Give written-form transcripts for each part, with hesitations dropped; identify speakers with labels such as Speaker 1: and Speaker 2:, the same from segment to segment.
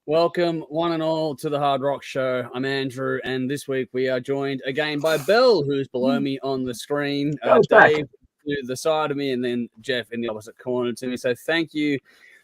Speaker 1: Welcome, one and all, to the Hard Rock Show. I'm Andrew, and this week we are joined again by Bill, who's below me on the screen, Dave to the side of me, and then Jeff in the opposite corner to me. So thank you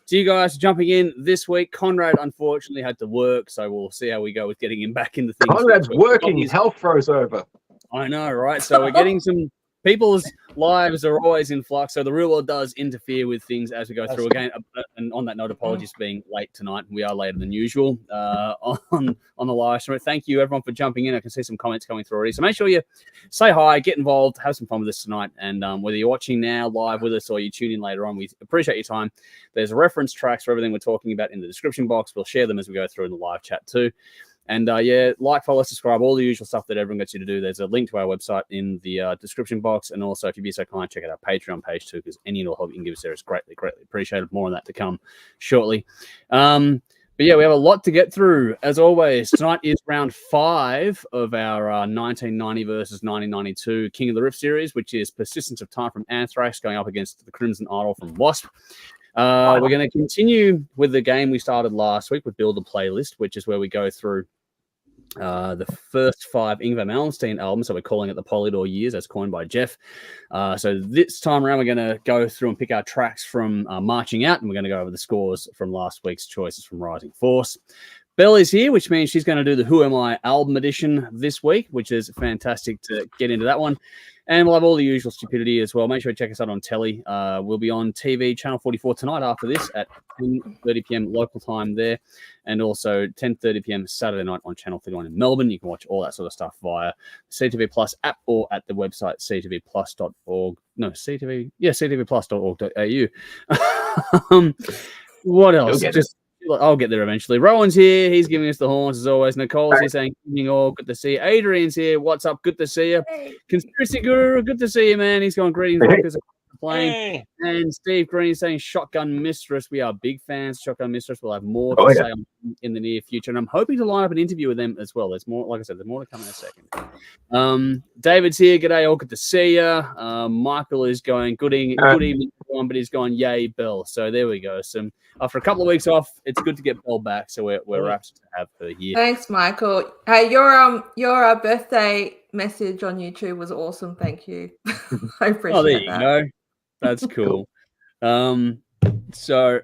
Speaker 1: to you guys for jumping in this week. Conrad, unfortunately, had to work, so we'll see how we go with getting him back into things.
Speaker 2: Conrad's working. His health froze over.
Speaker 1: I know, right? So we're getting some... People's lives are always in flux, so the real world does interfere with things as we go through. Again, and on that note, apologies for being late tonight. We are later than usual on the live stream. Thank you, everyone, for jumping in. I can see some comments coming through already. So make sure you say hi, get involved, have some fun with us tonight. And whether you're watching now live with us or you tune in later on, we appreciate your time. There's reference tracks for everything we're talking about in the description box. We'll share them as we go through in the live chat too. And like, follow, subscribe, all the usual stuff that everyone gets you to do. There's a link to our website in the description box. And also, if you'd be so kind, check out our Patreon page too, because any little help you can give us there is greatly, greatly appreciated. More on that to come shortly. But yeah, we have a lot to get through. As always, tonight is round 5 of our 1990 versus 1992 King of the Rift series, which is Persistence of Time from Anthrax going up against the Crimson Idol from W.A.S.P. We're going to continue with the game we started last week with Build a Playlist, which is where we go through the first 5 Yngwie Malmsteen albums. So we're calling it the Polydor years, as coined by Jeff. So this time around, we're going to go through and pick our tracks from Marching Out, and we're going to go over the scores from last week's choices from Rising Force. Belle is here, which means she's going to do the Who Am I album edition this week, which is fantastic to get into that one. And we'll have all the usual stupidity as well. Make sure you check us out on telly. We'll be on TV, Channel 44 tonight after this at 10:30 p.m. local time there. And also 10:30 p.m. Saturday night on Channel 31 in Melbourne. You can watch all that sort of stuff via CTV Plus app or at the website ctvplus.org. No, ctvplus.org.au. What else? I'll get there eventually. Rowan's here. He's giving us the horns as always. Nicole's here saying, evening all. Good to see you. Adrian's here. What's up? Good to see you. Hey. Conspiracy Guru. Good to see you, man. He's going greetings. Hey. And Steve Green is saying Shotgun Mistress. We are big fans of Shotgun Mistress. We'll have more to say in the near future. And I'm hoping to line up an interview with them as well. There's more, like I said, there's more to come in a second. David's here. G'day, all. Good to see you. Michael is going, good evening, everyone, but he's going, yay, Belle. So there we go. After a couple of weeks off, it's good to get Belle back. So we're rapt to have her here.
Speaker 3: Thanks, Michael. Hey, your birthday message on YouTube was awesome. Thank you. I appreciate that.
Speaker 1: Oh, there you go. That's cool. So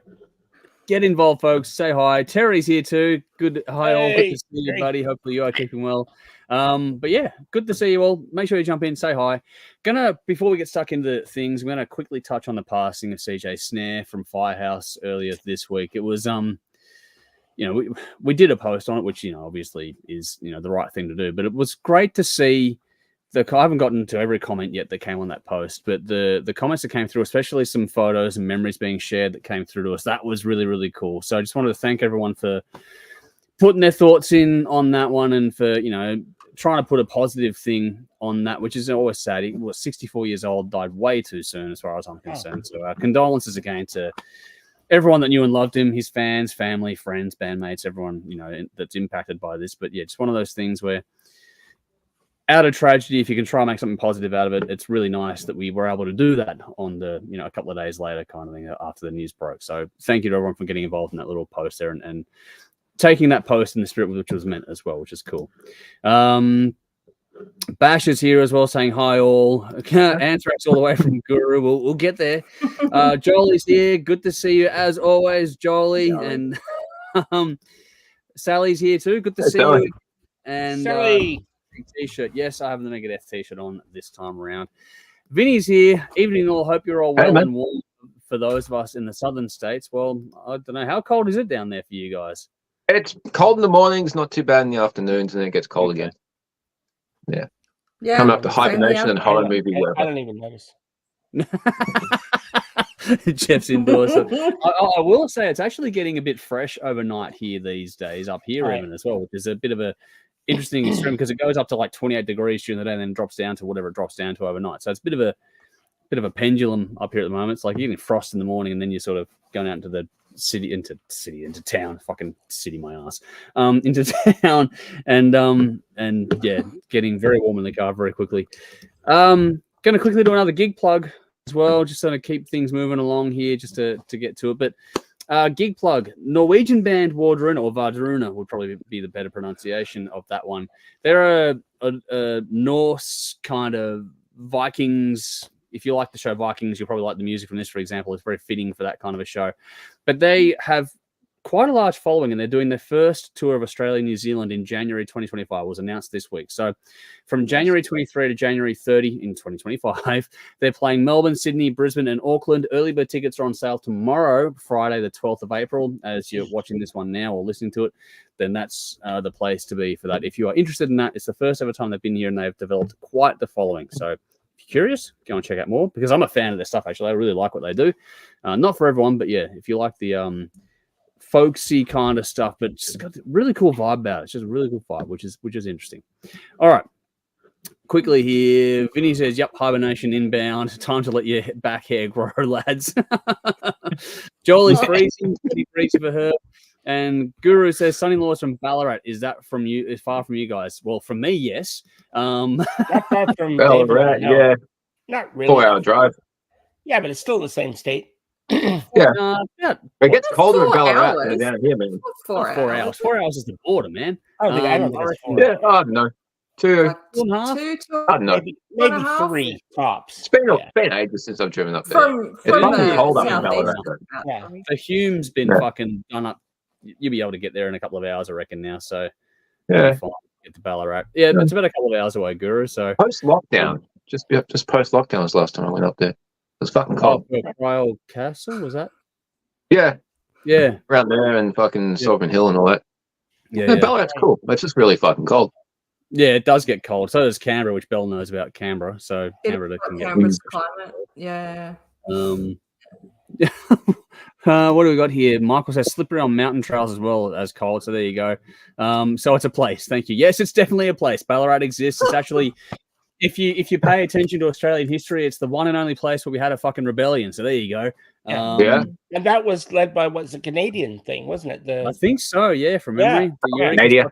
Speaker 1: get involved, folks. Say hi. Terry's here too. Good. Hi, all. Good to see you, buddy. Hopefully you are keeping well. But yeah, good to see you all. Make sure you jump in, say hi. Before we get stuck into things, we're gonna quickly touch on the passing of CJ Snare from Firehouse earlier this week. It was we did a post on it, which obviously is the right thing to do. But it was great to see. I haven't gotten to every comment yet that came on that post, but the comments that came through, especially some photos and memories being shared that came through to us, that was really, really cool. So I just wanted to thank everyone for putting their thoughts in on that one and for, trying to put a positive thing on that, which is always sad. He was 64 years old, died way too soon as far as I'm concerned. So our condolences again to everyone that knew and loved him, his fans, family, friends, bandmates, everyone, that's impacted by this. But yeah, just one of those things where out of tragedy, if you can try and make something positive out of it, it's really nice that we were able to do that on the, a couple of days later kind of thing after the news broke. So thank you to everyone for getting involved in that little post there and taking that post in the spirit which was meant as well, which is cool. Bash is here as well saying hi all. Anthrax all the way from Guru. We'll get there. Jolie's here. Good to see you as always, Jolie. And Sally's here too. Good to see you. And Sally. T-shirt. Yes, I have the Megadeth T-shirt on this time around. Vinny's here. Evening all. Hope you're all well and warm for those of us in the southern states. Well, I don't know. How cold is it down there for you guys?
Speaker 2: It's cold in the mornings, not too bad in the afternoons, and then it gets cold again. Yeah. Coming up to hibernation and horror movie weather.
Speaker 4: I don't even notice.
Speaker 1: Jeff's indoors. I will say it's actually getting a bit fresh overnight here these days, up here even as well, which is a bit of a interesting extreme because it goes up to like 28 degrees during the day and then drops down to whatever it drops down to overnight. So it's a bit of a pendulum up here at the moment. It's like you're getting frost in the morning and then you're sort of going out into the into town, fucking city my ass, into town and yeah, getting very warm in the car very quickly. Going to quickly do another gig plug as well, just sort of keep things moving along here just to get to it. But Gig plug. Norwegian band Vardruna, or Vardruna would probably be the better pronunciation of that one. They're a Norse kind of Vikings. If you like the show Vikings, you'll probably like the music from this, for example. It's very fitting for that kind of a show. But they have quite a large following, and they're doing their first tour of Australia and New Zealand in January 2025. It was announced this week. So from January 23 to January 30 in 2025, they're playing Melbourne, Sydney, Brisbane, and Auckland. Early bird tickets are on sale tomorrow, Friday, the 12th of April. As you're watching this one now or listening to it, then that's the place to be for that. If you are interested in that, it's the first ever time they've been here, and they've developed quite the following. So if you're curious, go and check out more, because I'm a fan of their stuff, actually. I really like what they do. Not for everyone, but yeah, if you like the folksy kind of stuff, but it's got a really cool vibe about it. It's just a really cool vibe, which is interesting. All right. Quickly here, Vinny says, yep, hibernation inbound. Time to let your back hair grow, lads. Jolie's freezing, pretty freezing for her. And Guru says, son-in-law's from Ballarat. Is that from you? Is far from you guys? Well, from me, yes.
Speaker 4: Not far from
Speaker 2: Ballarat, yeah.
Speaker 4: Not really.
Speaker 2: 4-hour drive.
Speaker 4: Yeah, but it's still in the same state.
Speaker 2: Yeah. It gets colder in Ballarat than down here, man.
Speaker 3: 4 hours.
Speaker 1: 4 hours is the border, man.
Speaker 4: I don't think it's 4
Speaker 2: Yeah, I don't know. Two.
Speaker 1: Two and a half?
Speaker 2: I don't know.
Speaker 4: Maybe 3 tops.
Speaker 2: It's been ages since I've driven up there. It's fucking cold up in Ballarat.
Speaker 4: Yeah.
Speaker 1: The Hume's been fucking done up. You'll be able to get there in a couple of hours, I reckon, now. So
Speaker 2: yeah,
Speaker 1: get to Ballarat. Yeah, but it's about a couple of hours away, Guru. So
Speaker 2: post lockdown, just post lockdown was the last time I went up there. It was fucking cold.
Speaker 1: Cryle Castle, was that?
Speaker 2: Yeah,
Speaker 1: yeah,
Speaker 2: around there and fucking Sovereign Hill and all that.
Speaker 1: Yeah,
Speaker 2: Ballarat's cool. It's just really fucking cold.
Speaker 1: Yeah, it does get cold. So does Canberra, which Belle knows about Canberra. So Canberra can get
Speaker 3: Canberra's climate. Yeah.
Speaker 1: What do we got here? Michael says slippery on mountain trails as well as cold. So there you go. So it's a place. Thank you. Yes, it's definitely a place. Ballarat exists. It's actually, if you pay attention to Australian history, it's the one and only place where we had a fucking rebellion. So there you go.
Speaker 2: Yeah.
Speaker 4: And that was led by what's a Canadian thing, wasn't it?
Speaker 1: I think so. Yeah, from memory.
Speaker 2: Canada.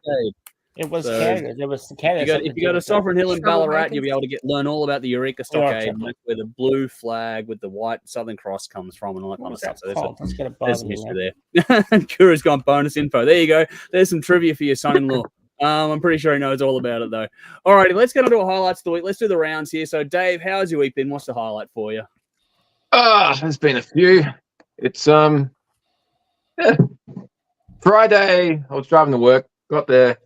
Speaker 4: It was Canada. It was Canada.
Speaker 1: If you go to Sovereign Hill in Ballarat, you'll be able to learn all about the Eureka Stockade, and that's where the blue flag with the white Southern Cross comes from, and all that kind of stuff. So there's some history there. Kuru's got bonus info. There you go. There's some trivia for your son-in-law. I'm pretty sure he knows all about it, though. All righty, let's get on to our highlights of the week. Let's do the rounds here. So, Dave, how's your week been? What's the highlight for you?
Speaker 2: There's been a few. It's Friday. I was driving to work, got there.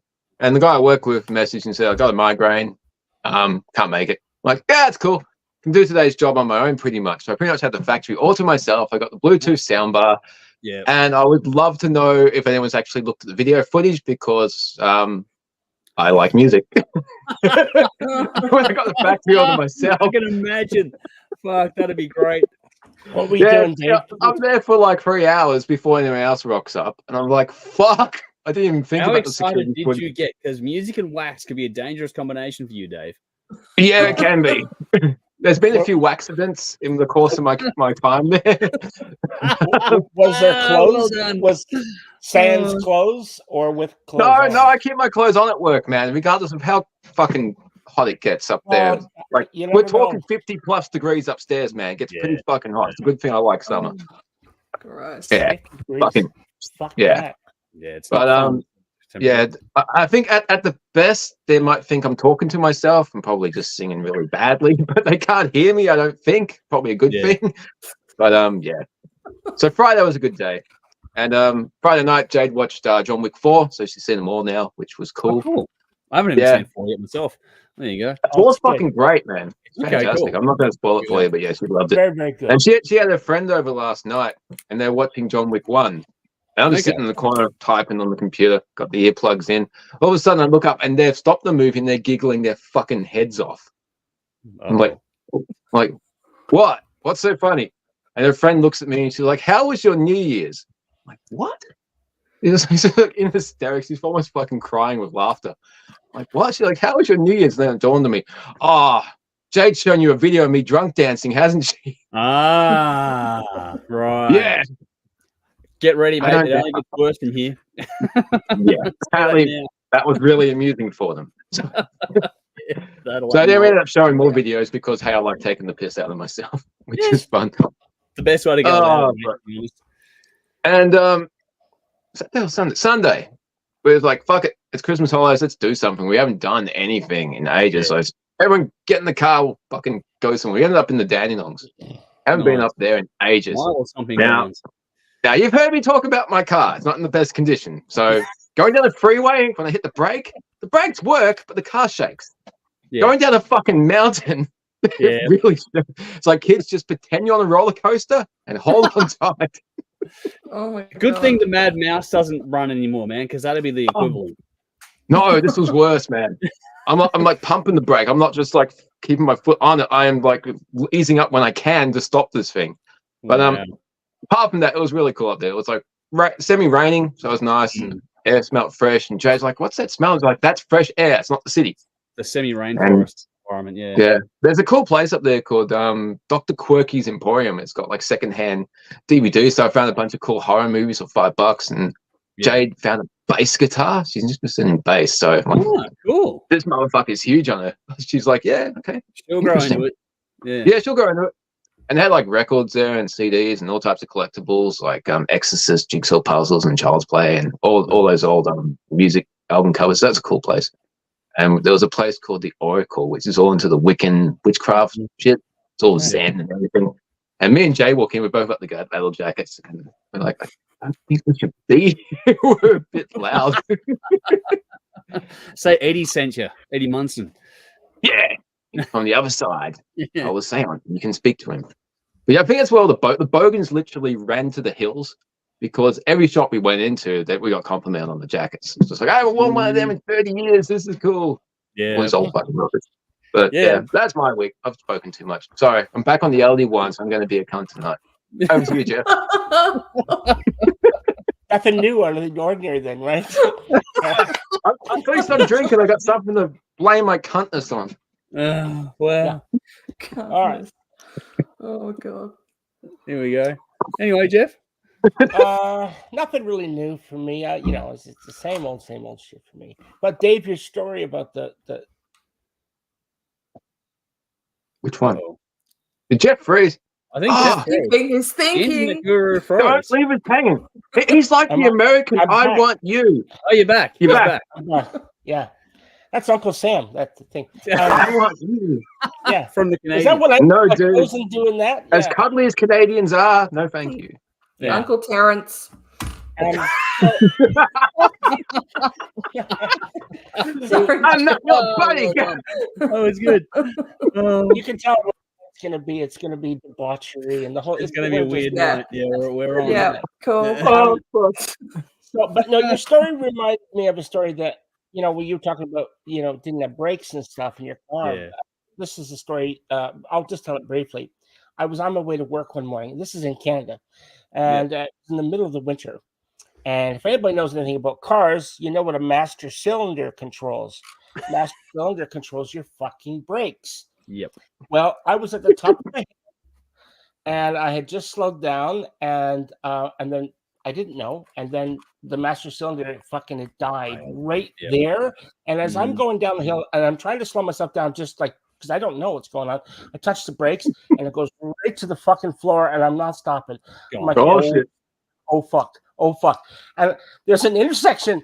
Speaker 2: And the guy I work with messaged and said, I got a migraine. Can't make it. I'm like, yeah, it's cool. Can do today's job on my own pretty much. So I pretty much had the factory all to myself. I got the Bluetooth soundbar. Yeah. And I would love to know if anyone's actually looked at the video footage, because I like music. When I got the factory all to myself.
Speaker 1: I can imagine. Fuck, that'd be great.
Speaker 4: What were you doing, Dave?
Speaker 2: I'm there for like 3 hours before anyone else rocks up. And I'm like, fuck. I didn't even think about the security.
Speaker 1: How excited did you get? Because music and wax could be a dangerous combination for you, Dave.
Speaker 2: Yeah, it can be. There's been a few accidents in the course of my time there.
Speaker 4: Was there clothes? Was sans clothes or with clothes?
Speaker 2: No, I keep my clothes on at work, man, regardless of how fucking hot it gets up there. Like, we're talking 50+ degrees upstairs, man. It gets pretty fucking hot. It's a good thing I like summer.
Speaker 3: Gross.
Speaker 2: Yeah. Fucking, yeah.
Speaker 1: Yeah, it's
Speaker 2: I think at the best they might think I'm talking to myself. I'm probably just singing really badly, but they can't hear me. I don't think. Probably a good thing. But yeah. So Friday was a good day, and Friday night Jade watched John Wick 4, so she's seen them all now, which was cool.
Speaker 1: Oh, cool. I haven't even seen 4 yet myself. There you go.
Speaker 2: It was fucking great, man. It's fantastic. Cool. I'm not going to spoil it for you, but yeah, she loved it.
Speaker 4: Very, very good.
Speaker 2: And she had a friend over last night, and they're watching John Wick 1. And I'm just sitting in the corner typing on the computer, got the earplugs in. All of a sudden I look up and they've stopped the movie and they're giggling their fucking heads off. I'm like, what? What's so funny? And her friend looks at me and she's like, how was your New Year's? I'm like, what? He's like in hysterics. He's almost fucking crying with laughter. I'm like, what? She's like, how was your New Year's? And then it dawned on me, Jade's shown you a video of me drunk dancing, hasn't she?
Speaker 1: Ah, right.
Speaker 2: Yeah.
Speaker 1: Get ready, mate. It only gets worse from here.
Speaker 2: Yeah, apparently that was really amusing for them. So they ended up showing more videos because, hey, I like taking the piss out of myself, which is fun.
Speaker 1: The best way to go.
Speaker 2: And Saturday or Sunday? Sunday. We was like, fuck it, it's Christmas holidays, let's do something. We haven't done anything in ages. So everyone get in the car, we'll fucking go somewhere. We ended up in the Dandenongs. Haven't been up there in ages. Now, you've heard me talk about my car. It's not in the best condition. So going down the freeway, when I hit the brakes work, but the car shakes. Yeah. Going down a fucking mountain, really, it's like kids just pretend you're on a roller coaster and hold on tight.
Speaker 3: Oh my
Speaker 1: Good thing the Mad Mouse doesn't run anymore, man, because that'd be the equivalent.
Speaker 2: No, this was worse, man. I'm like pumping the brake. I'm not just like keeping my foot on it. I am like easing up when I can to stop this thing. But apart from that, it was really cool up there. It was like semi-raining, so it was nice and air smelled fresh. And Jay's like, "What's that smell?" I was like, "That's fresh air. It's not the city."
Speaker 1: The semi-rainforest environment,
Speaker 2: yeah. There's a cool place up there called Dr. Quirky's Emporium. It's got like secondhand DVDs. So I found a bunch of cool horror movies for $5, and Jade found a bass guitar. She's interested in bass, so I'm like,
Speaker 1: cool.
Speaker 2: This motherfucker's huge on her. She's like, yeah, okay.
Speaker 1: She'll grow into it.
Speaker 2: Yeah, she'll grow into it. And they had like records there and CDs and all types of collectibles, like Exorcist, Jigsaw puzzles, and Child's Play, and all those old music album covers. That's a cool place. And there was a place called the Oracle, which is all into the Wiccan witchcraft shit. It's all Zen and everything. And me and Jay walk in, we both got the metal jackets, and we're like, I don't think we should be. We're a bit loud.
Speaker 1: Say Eddie sent you, Eddie Munson.
Speaker 2: Yeah, from the other side. I was saying, you can speak to him. But yeah, I think that's where the Bogans literally ran to the hills, because every shop we went into, that we got complimented on the jackets. It's just like, I haven't worn one of them in 30 years. This is cool.
Speaker 1: Yeah.
Speaker 2: All these old fucking rockets. But yeah, that's my week. I've spoken too much. Sorry, I'm back on the LD one, so I'm going to be a cunt tonight. Over to you, Jeff.
Speaker 4: Nothing new out of the ordinary, then, right?
Speaker 2: At least I'm drinking. I got something to blame my cuntness on.
Speaker 1: Well,
Speaker 4: all right.
Speaker 3: Oh god.
Speaker 1: Here we go. Anyway, Jeff.
Speaker 4: Nothing really new for me. It's the same old shit for me. But Dave, your story about the
Speaker 2: which one? Did Jeff freeze?
Speaker 1: I think Jeff
Speaker 3: He's thinking.
Speaker 1: Internet guru froze.
Speaker 2: Don't leave it hanging. He's like the American. I want you.
Speaker 1: Oh, you're back. You're back.
Speaker 4: Yeah. That's Uncle Sam. That's the thing.
Speaker 2: I want you.
Speaker 4: Yeah,
Speaker 1: from the Canadian.
Speaker 4: Is that what I
Speaker 2: dude.
Speaker 4: wasn't doing that?
Speaker 2: As cuddly as Canadians are, no, thank you.
Speaker 3: Yeah. Uncle Terrence.
Speaker 2: I'm not your buddy.
Speaker 1: Oh, it's good.
Speaker 4: You can tell what it's going to be. It's going to be debauchery and the whole.
Speaker 1: It's going to be a weird night. Yeah, we're on.
Speaker 3: Yeah, cool.
Speaker 4: So, but no, your story reminded me of a story that when you were talking about didn't have brakes and stuff in your car.
Speaker 1: Yeah.
Speaker 4: This is a story. I'll just tell it briefly. I was on my way to work one morning. This is in Canada, and it was in the middle of the winter. And if anybody knows anything about cars, you know what a master cylinder controls. Master cylinder controls your fucking brakes.
Speaker 1: Yep.
Speaker 4: Well, I was at the top of my hill, and I had just slowed down, and then I didn't know, and then the master cylinder fucking had died right there. And as I'm going down the hill, and I'm trying to slow myself down, just like because I don't know what's going on, I touch the brakes, and it goes right to the fucking floor, and I'm not stopping. I'm like,
Speaker 2: shit.
Speaker 4: Oh fuck. And there's an intersection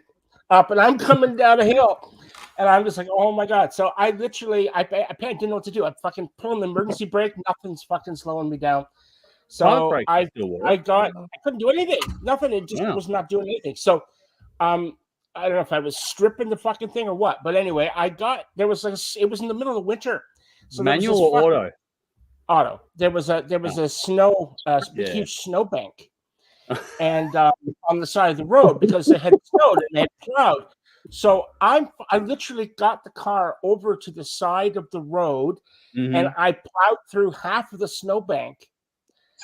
Speaker 4: up, and I'm coming down a hill, and I'm just like, oh my god. So I literally I didn't know what to do. I fucking pull an emergency brake, nothing's fucking slowing me down. So I couldn't do anything. Nothing. It just was not doing anything. So I don't know if I was stripping the fucking thing or what, but anyway, it was in the middle of winter. So
Speaker 1: manual or auto?
Speaker 4: Auto. There was a snow huge snowbank. And on the side of the road, because it had snowed and it had plowed. So I literally got the car over to the side of the road, and I plowed through half of the snowbank.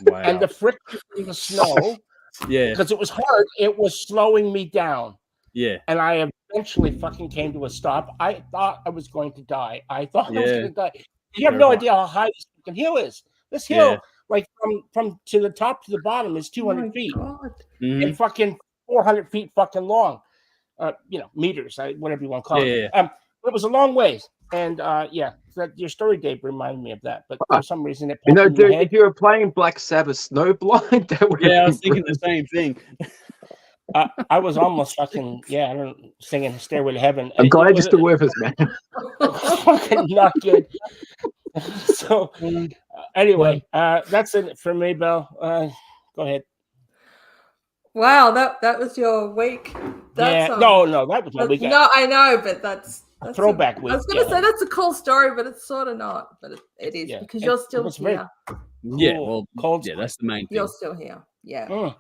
Speaker 1: Wow.
Speaker 4: And the friction in the snow, because it was hard, it was slowing me down. Yeah. And I eventually fucking came to a stop. I thought I was going to die. I was going to die. You have no idea how high this fucking hill is. This hill, like from to the top to the bottom, is 200 feet. And fucking 400 feet fucking long. Meters, whatever you want to call it. It was a long ways. And that your story, Dave, reminded me of that. But for some reason, it
Speaker 2: You know,
Speaker 4: popped in my
Speaker 2: dude,
Speaker 4: head.
Speaker 2: if you were playing Black Sabbath Snowblind, that would
Speaker 1: Yeah, I
Speaker 2: have
Speaker 1: was
Speaker 2: been
Speaker 1: thinking the same thing.
Speaker 4: I was almost fucking I don't know, singing "Stairway to Heaven."
Speaker 2: I'm
Speaker 4: It
Speaker 2: glad you're
Speaker 4: was
Speaker 2: still with us, man.
Speaker 4: fucking not good. So anyway, that's it for me, Belle. Go ahead.
Speaker 3: Wow, that was your week. That's,
Speaker 4: Yeah, no, that was my week.
Speaker 3: No, I know, but that's
Speaker 4: throwback
Speaker 3: I
Speaker 4: week.
Speaker 3: was going to say that's a cool story, but it's sort of not. But it is because you're still here.
Speaker 1: Yeah, well,
Speaker 4: cold.
Speaker 1: Yeah, that's the main thing.
Speaker 3: You're still here. Yeah.
Speaker 4: Mm.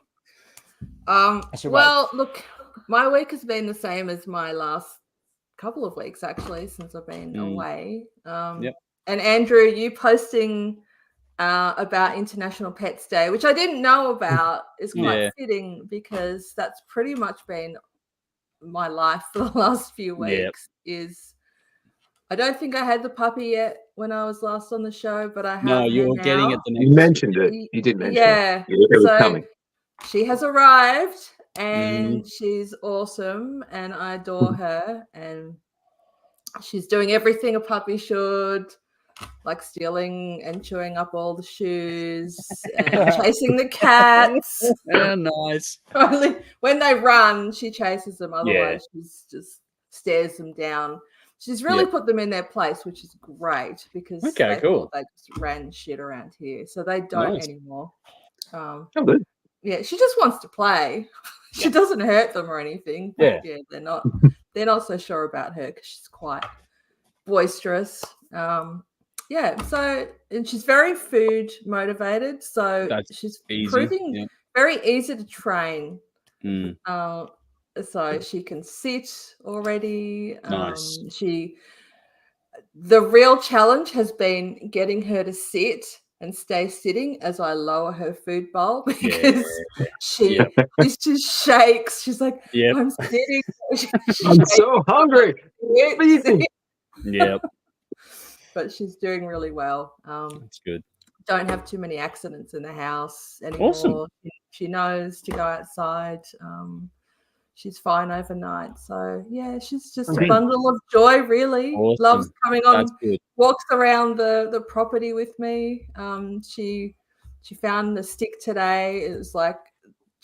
Speaker 3: Well, look, my week has been the same as my last couple of weeks, actually, since I've been away.
Speaker 1: Yep.
Speaker 3: And Andrew, you posting about International Pets Day, which I didn't know about, is quite fitting because that's pretty much been my life for the last few weeks. I don't think I had the puppy yet when I was last on the show, but I have.
Speaker 1: No, you're
Speaker 3: now.
Speaker 1: getting it the next.
Speaker 2: You mentioned it. You did mention it.
Speaker 3: Yeah.
Speaker 2: It was coming.
Speaker 3: She has arrived and she's awesome and I adore her and she's doing everything a puppy should, like stealing and chewing up all the shoes and chasing the cats.
Speaker 1: Yeah, nice.
Speaker 3: Only when they run, she chases them. Otherwise, she's just stares them down. She's really put them in their place, which is great because they thought they just ran shit around here. So they don't anymore.
Speaker 2: Good.
Speaker 3: Yeah, she just wants to play. She doesn't hurt them or anything. But they're not so sure about her because she's quite boisterous. So and she's very food motivated. So she's proving very easy to train. So she can sit already.
Speaker 1: Nice.
Speaker 3: The real challenge has been getting her to sit and stay sitting as I lower her food bowl because she just shakes. She's like, I'm sitting.
Speaker 2: I'm so hungry.
Speaker 1: Yep.
Speaker 3: But she's doing really well.
Speaker 1: That's good.
Speaker 3: Don't have too many accidents in the house anymore.
Speaker 1: Awesome.
Speaker 3: She knows to go outside. She's fine overnight. So she's just a bundle of joy, really.
Speaker 1: Awesome.
Speaker 3: Loves coming on,
Speaker 1: good.
Speaker 3: walks around the property with me. She found a stick today. It was like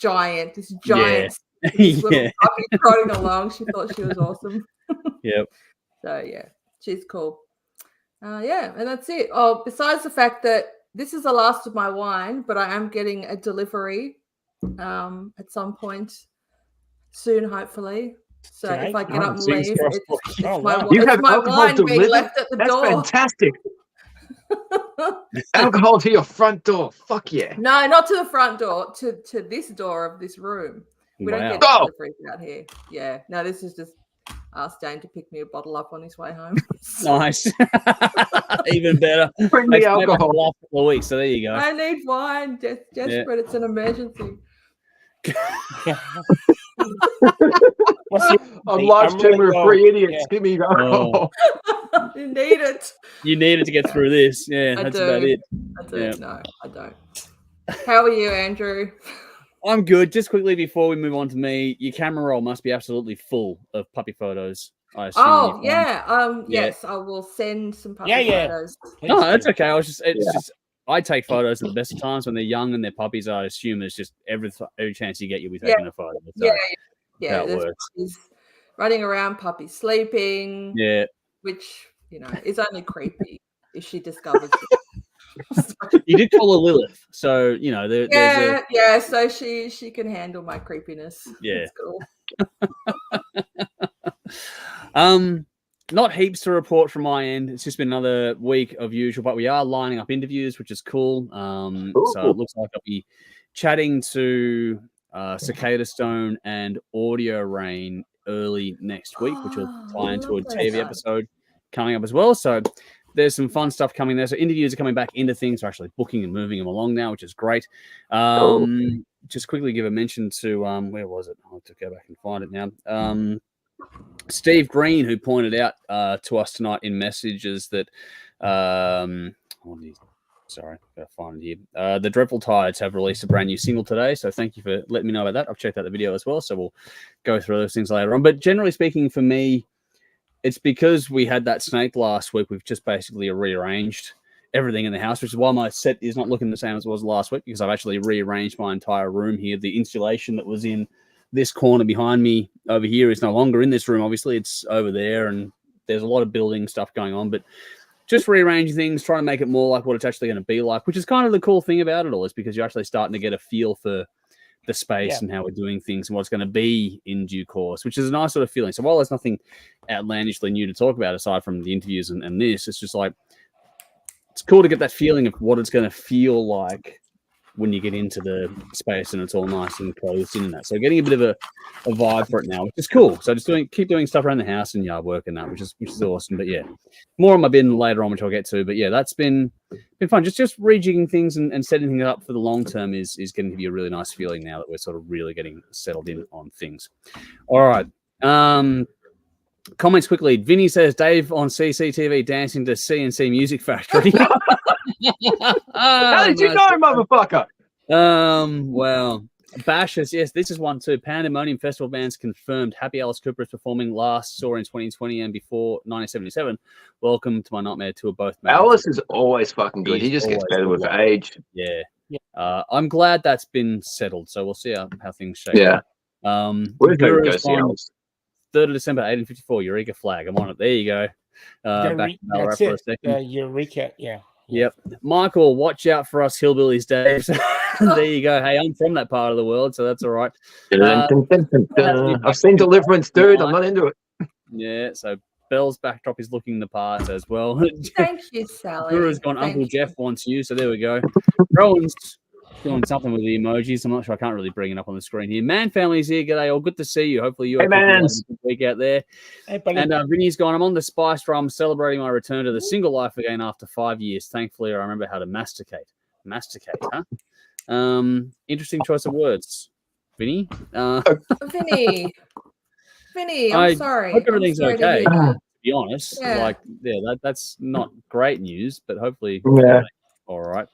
Speaker 3: this giant this little puppy trotting along. She thought she was awesome.
Speaker 1: Yep.
Speaker 3: So she's cool. And that's it. Oh, besides the fact that this is the last of my wine, but I am getting a delivery at some point soon, hopefully. So if I get up and leave, it's my wine being left at the door.
Speaker 2: That's fantastic. Alcohol to your front door. Fuck yeah.
Speaker 3: No, not to the front door, to this door of this room. We don't get deliveries out here. Yeah. No, this is just asked Dane to pick me a bottle up on his way home.
Speaker 1: Nice. Even better.
Speaker 2: Bring me alcohol.
Speaker 1: Last couple of weeks, so there you go.
Speaker 3: I need wine. Desperate. It's an emergency.
Speaker 2: I'm live streaming with 3 idiots. Give me alcohol.
Speaker 3: You need it.
Speaker 1: You need it to get through this. Yeah, that's about it.
Speaker 3: I do. Yeah. No, I don't. How are you, Andrew?
Speaker 1: I'm good. Just quickly before we move on to me, your camera roll must be absolutely full of puppy photos. I assume.
Speaker 3: Yes, I will send some puppy photos.
Speaker 1: No, that's okay. I take photos at the best of times when they're young and they're puppies. I assume it's just every chance you get, you'll be taking a photo. So
Speaker 3: that works. Puppies running around, puppies sleeping.
Speaker 1: Yeah,
Speaker 3: which is only creepy if she discovers it.
Speaker 1: You did call her Lilith, so there's
Speaker 3: so she can handle my creepiness.
Speaker 1: Yeah,
Speaker 3: that's
Speaker 1: cool. Not heaps to report from my end. It's just been another week of usual, but we are lining up interviews, which is cool. So it looks like I'll be chatting to Cicada Stone and Audio Rain early next week, which will tie into a TV episode coming up as well. So there's some fun stuff coming there. So interviews are coming back into things. We're actually booking and moving them along now, which is great. Just quickly give a mention to where was it? I'll have to go back and find it now. Steve Green, who pointed out to us tonight in messages that sorry, gotta find it here. The Dreadful Tides have released a brand new single today, so thank you for letting me know about that. I've checked out the video as well, so we'll go through those things later on. But generally speaking, for me, it's because we had that snake last week. We've just basically rearranged everything in the house, which is why my set is not looking the same as it was last week, because I've actually rearranged my entire room here. The insulation that was in this corner behind me over here is no longer in this room. Obviously, it's over there, and there's a lot of building stuff going on, but just rearranging things, trying to make it more like what it's actually going to be like, which is kind of the cool thing about it all, is because you're actually starting to get a feel for the space and how we're doing things and what it's going to be in due course, which is a nice sort of feeling. So while there's nothing outlandishly new to talk about aside from the interviews and this, it's just like, it's cool to get that feeling of what it's going to feel like when you get into the space and it's all nice and closed in and that. So getting a bit of a vibe for it now, which is cool. So just keep doing stuff around the house and yard work and that, which is awesome. But yeah, more on my bin later on, which I'll get to. But yeah, that's been fun. Just rejigging things and setting things up for the long term is going to be a really nice feeling now that we're sort of really getting settled in on things. All right. Comments quickly. Vinny says Dave on CCTV dancing to CNC Music Factory.
Speaker 2: How did you know, motherfucker?
Speaker 1: Well, Bashers, yes, this is one too. Pandemonium Festival bands confirmed. Happy Alice Cooper is performing last saw in 2020 and before 1977. Welcome to my Nightmare Tour. Both
Speaker 2: Alice is always fucking good. He just gets better with age.
Speaker 1: Yeah. I'm glad that's been settled. So we'll see how things shake out.
Speaker 2: We're going to go see Alice.
Speaker 1: 3rd of December, 1854, Eureka Flag. I'm on it. There you go. Back to Ballarat for a second.
Speaker 4: Eureka, yeah.
Speaker 1: Yep. Michael, watch out for us hillbillies, Dave. There you go. Hey, I'm from that part of the world, so that's all right.
Speaker 2: I've seen Deliverance, dude. I'm not into it.
Speaker 1: Yeah, so Bell's backdrop is looking the part as well.
Speaker 3: Thank you, Sally.
Speaker 1: Guru's gone, Uncle Jeff wants you, so there we go. Rowan's doing something with the emojis. I'm not sure. I can't really bring it up on the screen here. Man Family's here. G'day. All good to see you. Hopefully you have a good week out there.
Speaker 4: Hey, buddy.
Speaker 1: And Vinny's gone, I'm on the Spice Drum celebrating my return to the single life again after 5 years. Thankfully, I remember how to masticate. Masticate, huh? Interesting choice of words. Vinny?
Speaker 3: Vinny, I'm sorry.
Speaker 1: I hope everything's okay, to be honest.
Speaker 3: Yeah.
Speaker 1: That's not great news, but hopefully all right.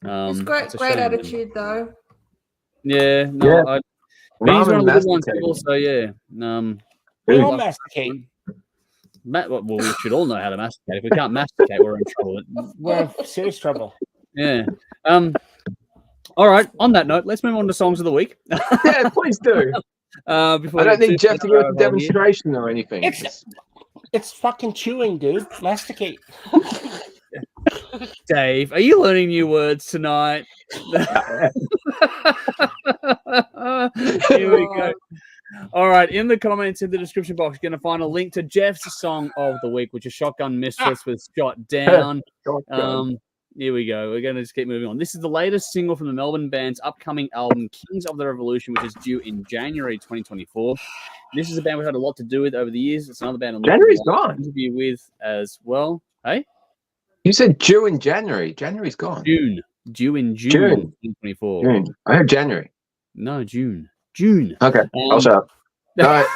Speaker 3: It's great attitude, though.
Speaker 1: Yeah, no, Vinny's one of the good ones, people, so yeah.
Speaker 4: We all masticate.
Speaker 1: Well, we should all know how to masticate. If we can't masticate, we're in trouble.
Speaker 4: We're in serious trouble.
Speaker 1: Yeah. All right. On that note, let's move on to songs of the week.
Speaker 2: Yeah, please do. I don't need Jeff to give a demonstration or anything.
Speaker 4: It's fucking chewing, dude. Masticate.
Speaker 1: Dave, are you learning new words tonight? Here we go. All right, in the comments in the description box, you're going to find a link to Jeff's song of the week, which is Shotgun Mistress with Shot Down. Here we go. We're going to just keep moving on. This is the latest single from the Melbourne band's upcoming album, Kings of the Revolution, which is due in January 2024. This is a band we've had a lot to do with over the years. It's another band
Speaker 2: January's gone.
Speaker 1: Interview with as well. Hey?
Speaker 2: You said due in January. January's gone.
Speaker 1: Due in June 2024.
Speaker 2: June. I heard January.
Speaker 1: No, June.
Speaker 2: Okay, I'll shut up. All right.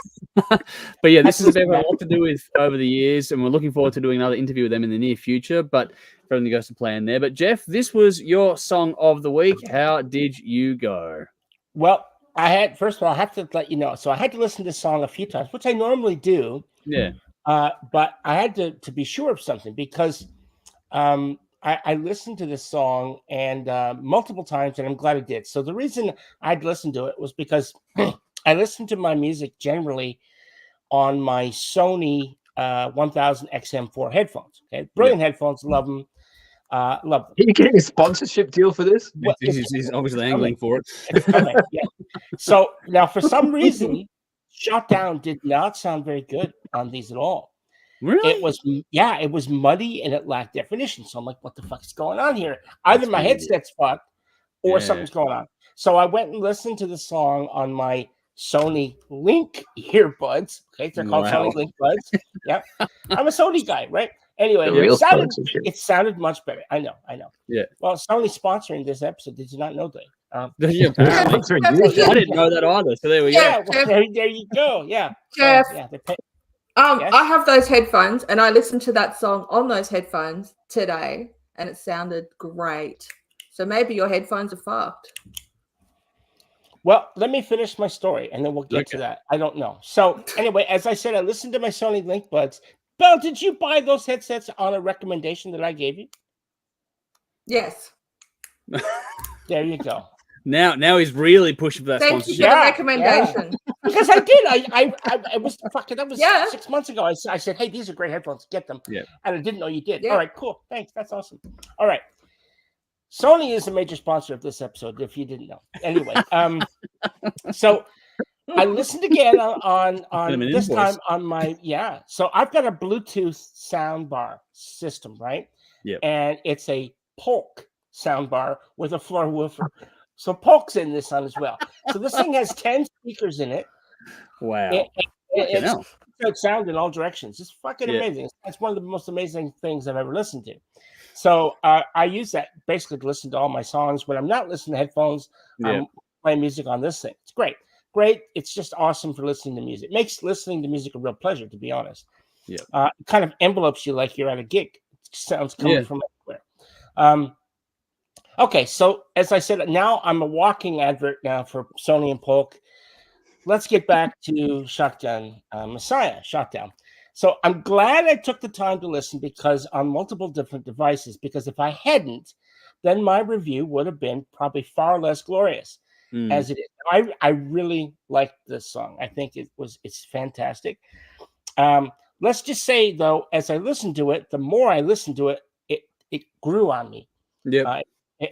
Speaker 1: But yeah, this is a band we've had a lot to do with over the years, and we're looking forward to doing another interview with them in the near future. But if everything goes to plan there. But Jeff, this was your song of the week. How did you go?
Speaker 4: Well, first of all, I have to let you know. So I had to listen to this song a few times, which I normally do.
Speaker 1: Yeah.
Speaker 4: But I had to be sure of something because I listened to this song and multiple times, and I'm glad I did. So the reason I'd listened to it was because I listen to my music generally on my Sony 1000 XM4 headphones. Okay, brilliant headphones, love them. Love them.
Speaker 2: Are you getting a sponsorship deal for this?
Speaker 1: Well, he's obviously angling for it.
Speaker 4: It's coming, yeah. So now, for some reason, Shot Down did not sound very good on these at all.
Speaker 1: Really?
Speaker 4: It was muddy and it lacked definition. So I'm like, what the fuck is going on here? Either my headset's fucked or something's going on. So I went and listened to the song on my Sony Link earbuds. Okay, they're called Sony Link buds. Yeah, I'm a Sony guy, right? Anyway, it sounded much better. I know.
Speaker 1: Yeah.
Speaker 4: Well, Sony's sponsoring this episode. Did you not know that?
Speaker 1: I didn't know that either. So there we go.
Speaker 4: Well, there you go. Yeah.
Speaker 3: Jeff.
Speaker 4: Yes?
Speaker 3: I have those headphones, and I listened to that song on those headphones today, and it sounded great. So maybe your headphones are fucked.
Speaker 4: Well, let me finish my story, and then we'll get to that. I don't know. So anyway, as I said, I listened to my Sony Link buds. Belle, did you buy those headsets on a recommendation that I gave you?
Speaker 3: Yes.
Speaker 4: There you go.
Speaker 1: Now he's really pushing for that
Speaker 3: Thank you
Speaker 1: sponsorship.
Speaker 3: for the recommendation.
Speaker 4: Because I did. I was fucking. That was
Speaker 3: Yeah.
Speaker 4: 6 months ago. I said, hey, these are great headphones. Get them.
Speaker 1: Yeah.
Speaker 4: And I didn't know you did.
Speaker 3: Yeah.
Speaker 4: All right, cool. Thanks. That's awesome. All right. Sony is a major sponsor of this episode, if you didn't know. Anyway, so I listened again on this time on my So I've got a Bluetooth soundbar system, right?
Speaker 1: Yeah.
Speaker 4: And it's a Polk soundbar with a floor woofer. So Polk's in this one as well. So this thing has 10 speakers in it.
Speaker 1: Wow.
Speaker 4: It's sound in all directions. It's fucking amazing. It's one of the most amazing things I've ever listened to. So I use that basically to listen to all my songs. When I'm not listening to headphones, I'm playing music on this thing. It's great. Great. It's just awesome for listening to music. It makes listening to music a real pleasure, to be honest.
Speaker 1: Yeah.
Speaker 4: It kind of envelopes you like you're at a gig. It sounds coming from everywhere. Okay, so as I said, now I'm a walking advert now for Sony and Polk. Let's get back to Shotgun Messiah, Shotdown. So I'm glad I took the time to listen because on multiple different devices, because if I hadn't, then my review would have been probably far less glorious as it is. I really liked this song. I think it's fantastic. Let's just say, though, as I listened to it, the more I listened to it, it grew on me.
Speaker 1: Yeah.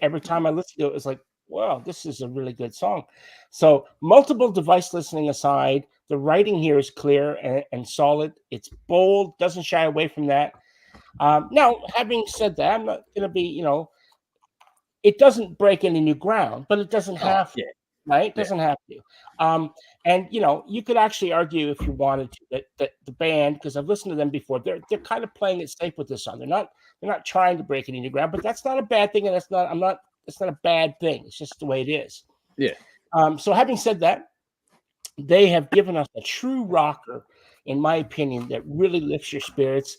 Speaker 4: Every time I listened to it, it was like, wow, this is a really good song. So multiple device listening aside, the writing here is clear and solid. It's bold, doesn't shy away from that. Now, having said that, I'm not going to be, it doesn't break any new ground, but it doesn't have to, right? It doesn't have to. And, you could actually argue if you wanted to that the band, because I've listened to them before, they're kind of playing it safe with this song. They're not trying to break any new ground, but that's not a bad thing. And it's not a bad thing. It's just the way it is.
Speaker 1: Yeah.
Speaker 4: So having said that, they have given us a true rocker, in my opinion, that really lifts your spirits,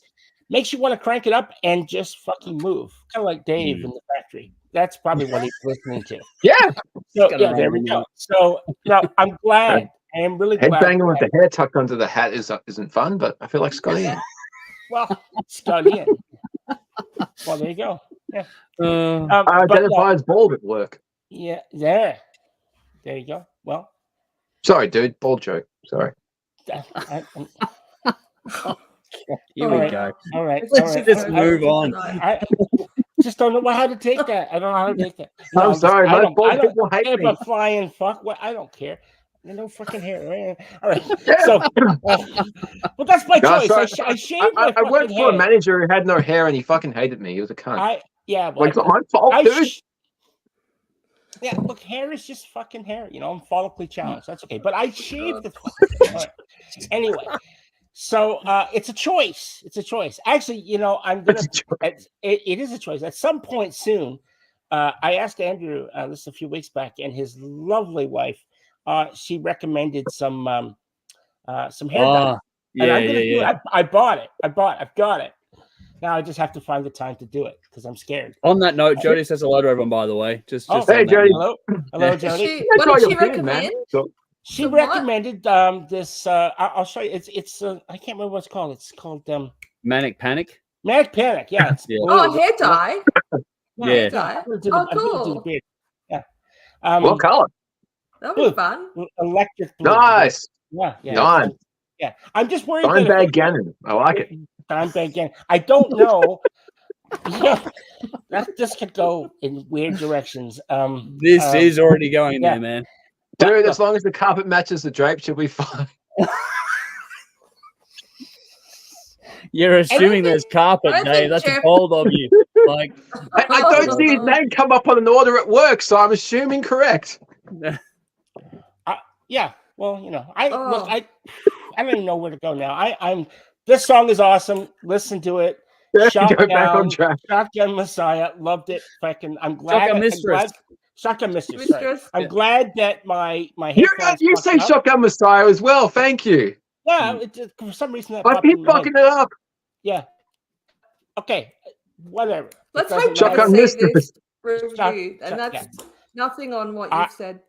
Speaker 4: makes you want to crank it up and just fucking move. Kind of like Dave in the factory. That's probably what he's listening to.
Speaker 2: Yeah.
Speaker 4: So there we go. So now I'm glad. I am really glad.
Speaker 2: Headbanging with the hair tucked under the hat isn't fun, but I feel like Scotty in.
Speaker 4: Well, Scotty in. Well, there you go. Yeah.
Speaker 2: I identify as bald at work.
Speaker 4: Yeah, there you go. Well,
Speaker 2: sorry, dude, bald joke. Sorry.
Speaker 1: Here we go.
Speaker 4: All right.
Speaker 1: Let's just move on.
Speaker 4: I just don't know how to take that. I don't know how to take that.
Speaker 2: No, I'm sorry.
Speaker 4: I don't
Speaker 2: hate me.
Speaker 4: A flying fuck. What? I don't care. No fucking hair. All right. So, well, that's my choice. I shaved my
Speaker 2: I worked
Speaker 4: fucking
Speaker 2: for a
Speaker 4: hair.
Speaker 2: manager who had no hair, and he fucking hated me. He was a cunt.
Speaker 4: Well,
Speaker 2: it's not my fault, dude.
Speaker 4: Yeah, look, hair is just fucking hair. I'm follically challenged. That's okay. But I shaved the fucking hair. All right. Anyway, so it's a choice. It's a choice. Actually, I'm gonna. It is a choice. At some point soon, I asked Andrew this a few weeks back, and his lovely wife. She recommended some hair dye. And I'm gonna do it. I bought it. I've got it. Now I just have to find the time to do it because I'm scared.
Speaker 1: On that note, Jody says hello to everyone, by the way.
Speaker 2: Hey, Jody.
Speaker 4: Hello, Jody.
Speaker 3: What did she recommend?
Speaker 4: She recommended this. I'll show you. It's I can't remember what it's called. It's called
Speaker 1: Manic Panic.
Speaker 4: Manic Panic. Yeah.
Speaker 3: Oh, hair dye.
Speaker 1: Hair
Speaker 3: dye. Oh, cool.
Speaker 4: Yeah.
Speaker 2: What color?
Speaker 3: That'll be fun.
Speaker 4: Electric blue.
Speaker 2: Nice.
Speaker 4: Yeah.
Speaker 2: Nice.
Speaker 4: Yeah. I'm just worried.
Speaker 2: Dimebag Gannon. I like it.
Speaker 4: Dimebag Gannon. I don't know. This could go in weird directions.
Speaker 1: This is already going there, man.
Speaker 2: Dude, as long as the carpet matches the drape, you'll be fine.
Speaker 1: You're assuming there's carpet, Dave. That's bold of you. Like,
Speaker 2: I don't see his name come up on an order at work, so I'm assuming correct.
Speaker 4: Yeah. Well, I don't even know where to go now. This song is awesome. Listen to it. Shotgun Messiah. Loved it. I'm glad.
Speaker 1: Shotgun Mistress.
Speaker 4: Shotgun Mistress. Sorry. I'm glad that my
Speaker 2: you say Shotgun Messiah as well. Thank you.
Speaker 4: Yeah. For some reason that
Speaker 2: I keep fucking it up.
Speaker 4: Yeah. Okay. Whatever.
Speaker 3: Let's hope
Speaker 2: Shotgun Mistress.
Speaker 3: Review, and that's nothing on what you've said,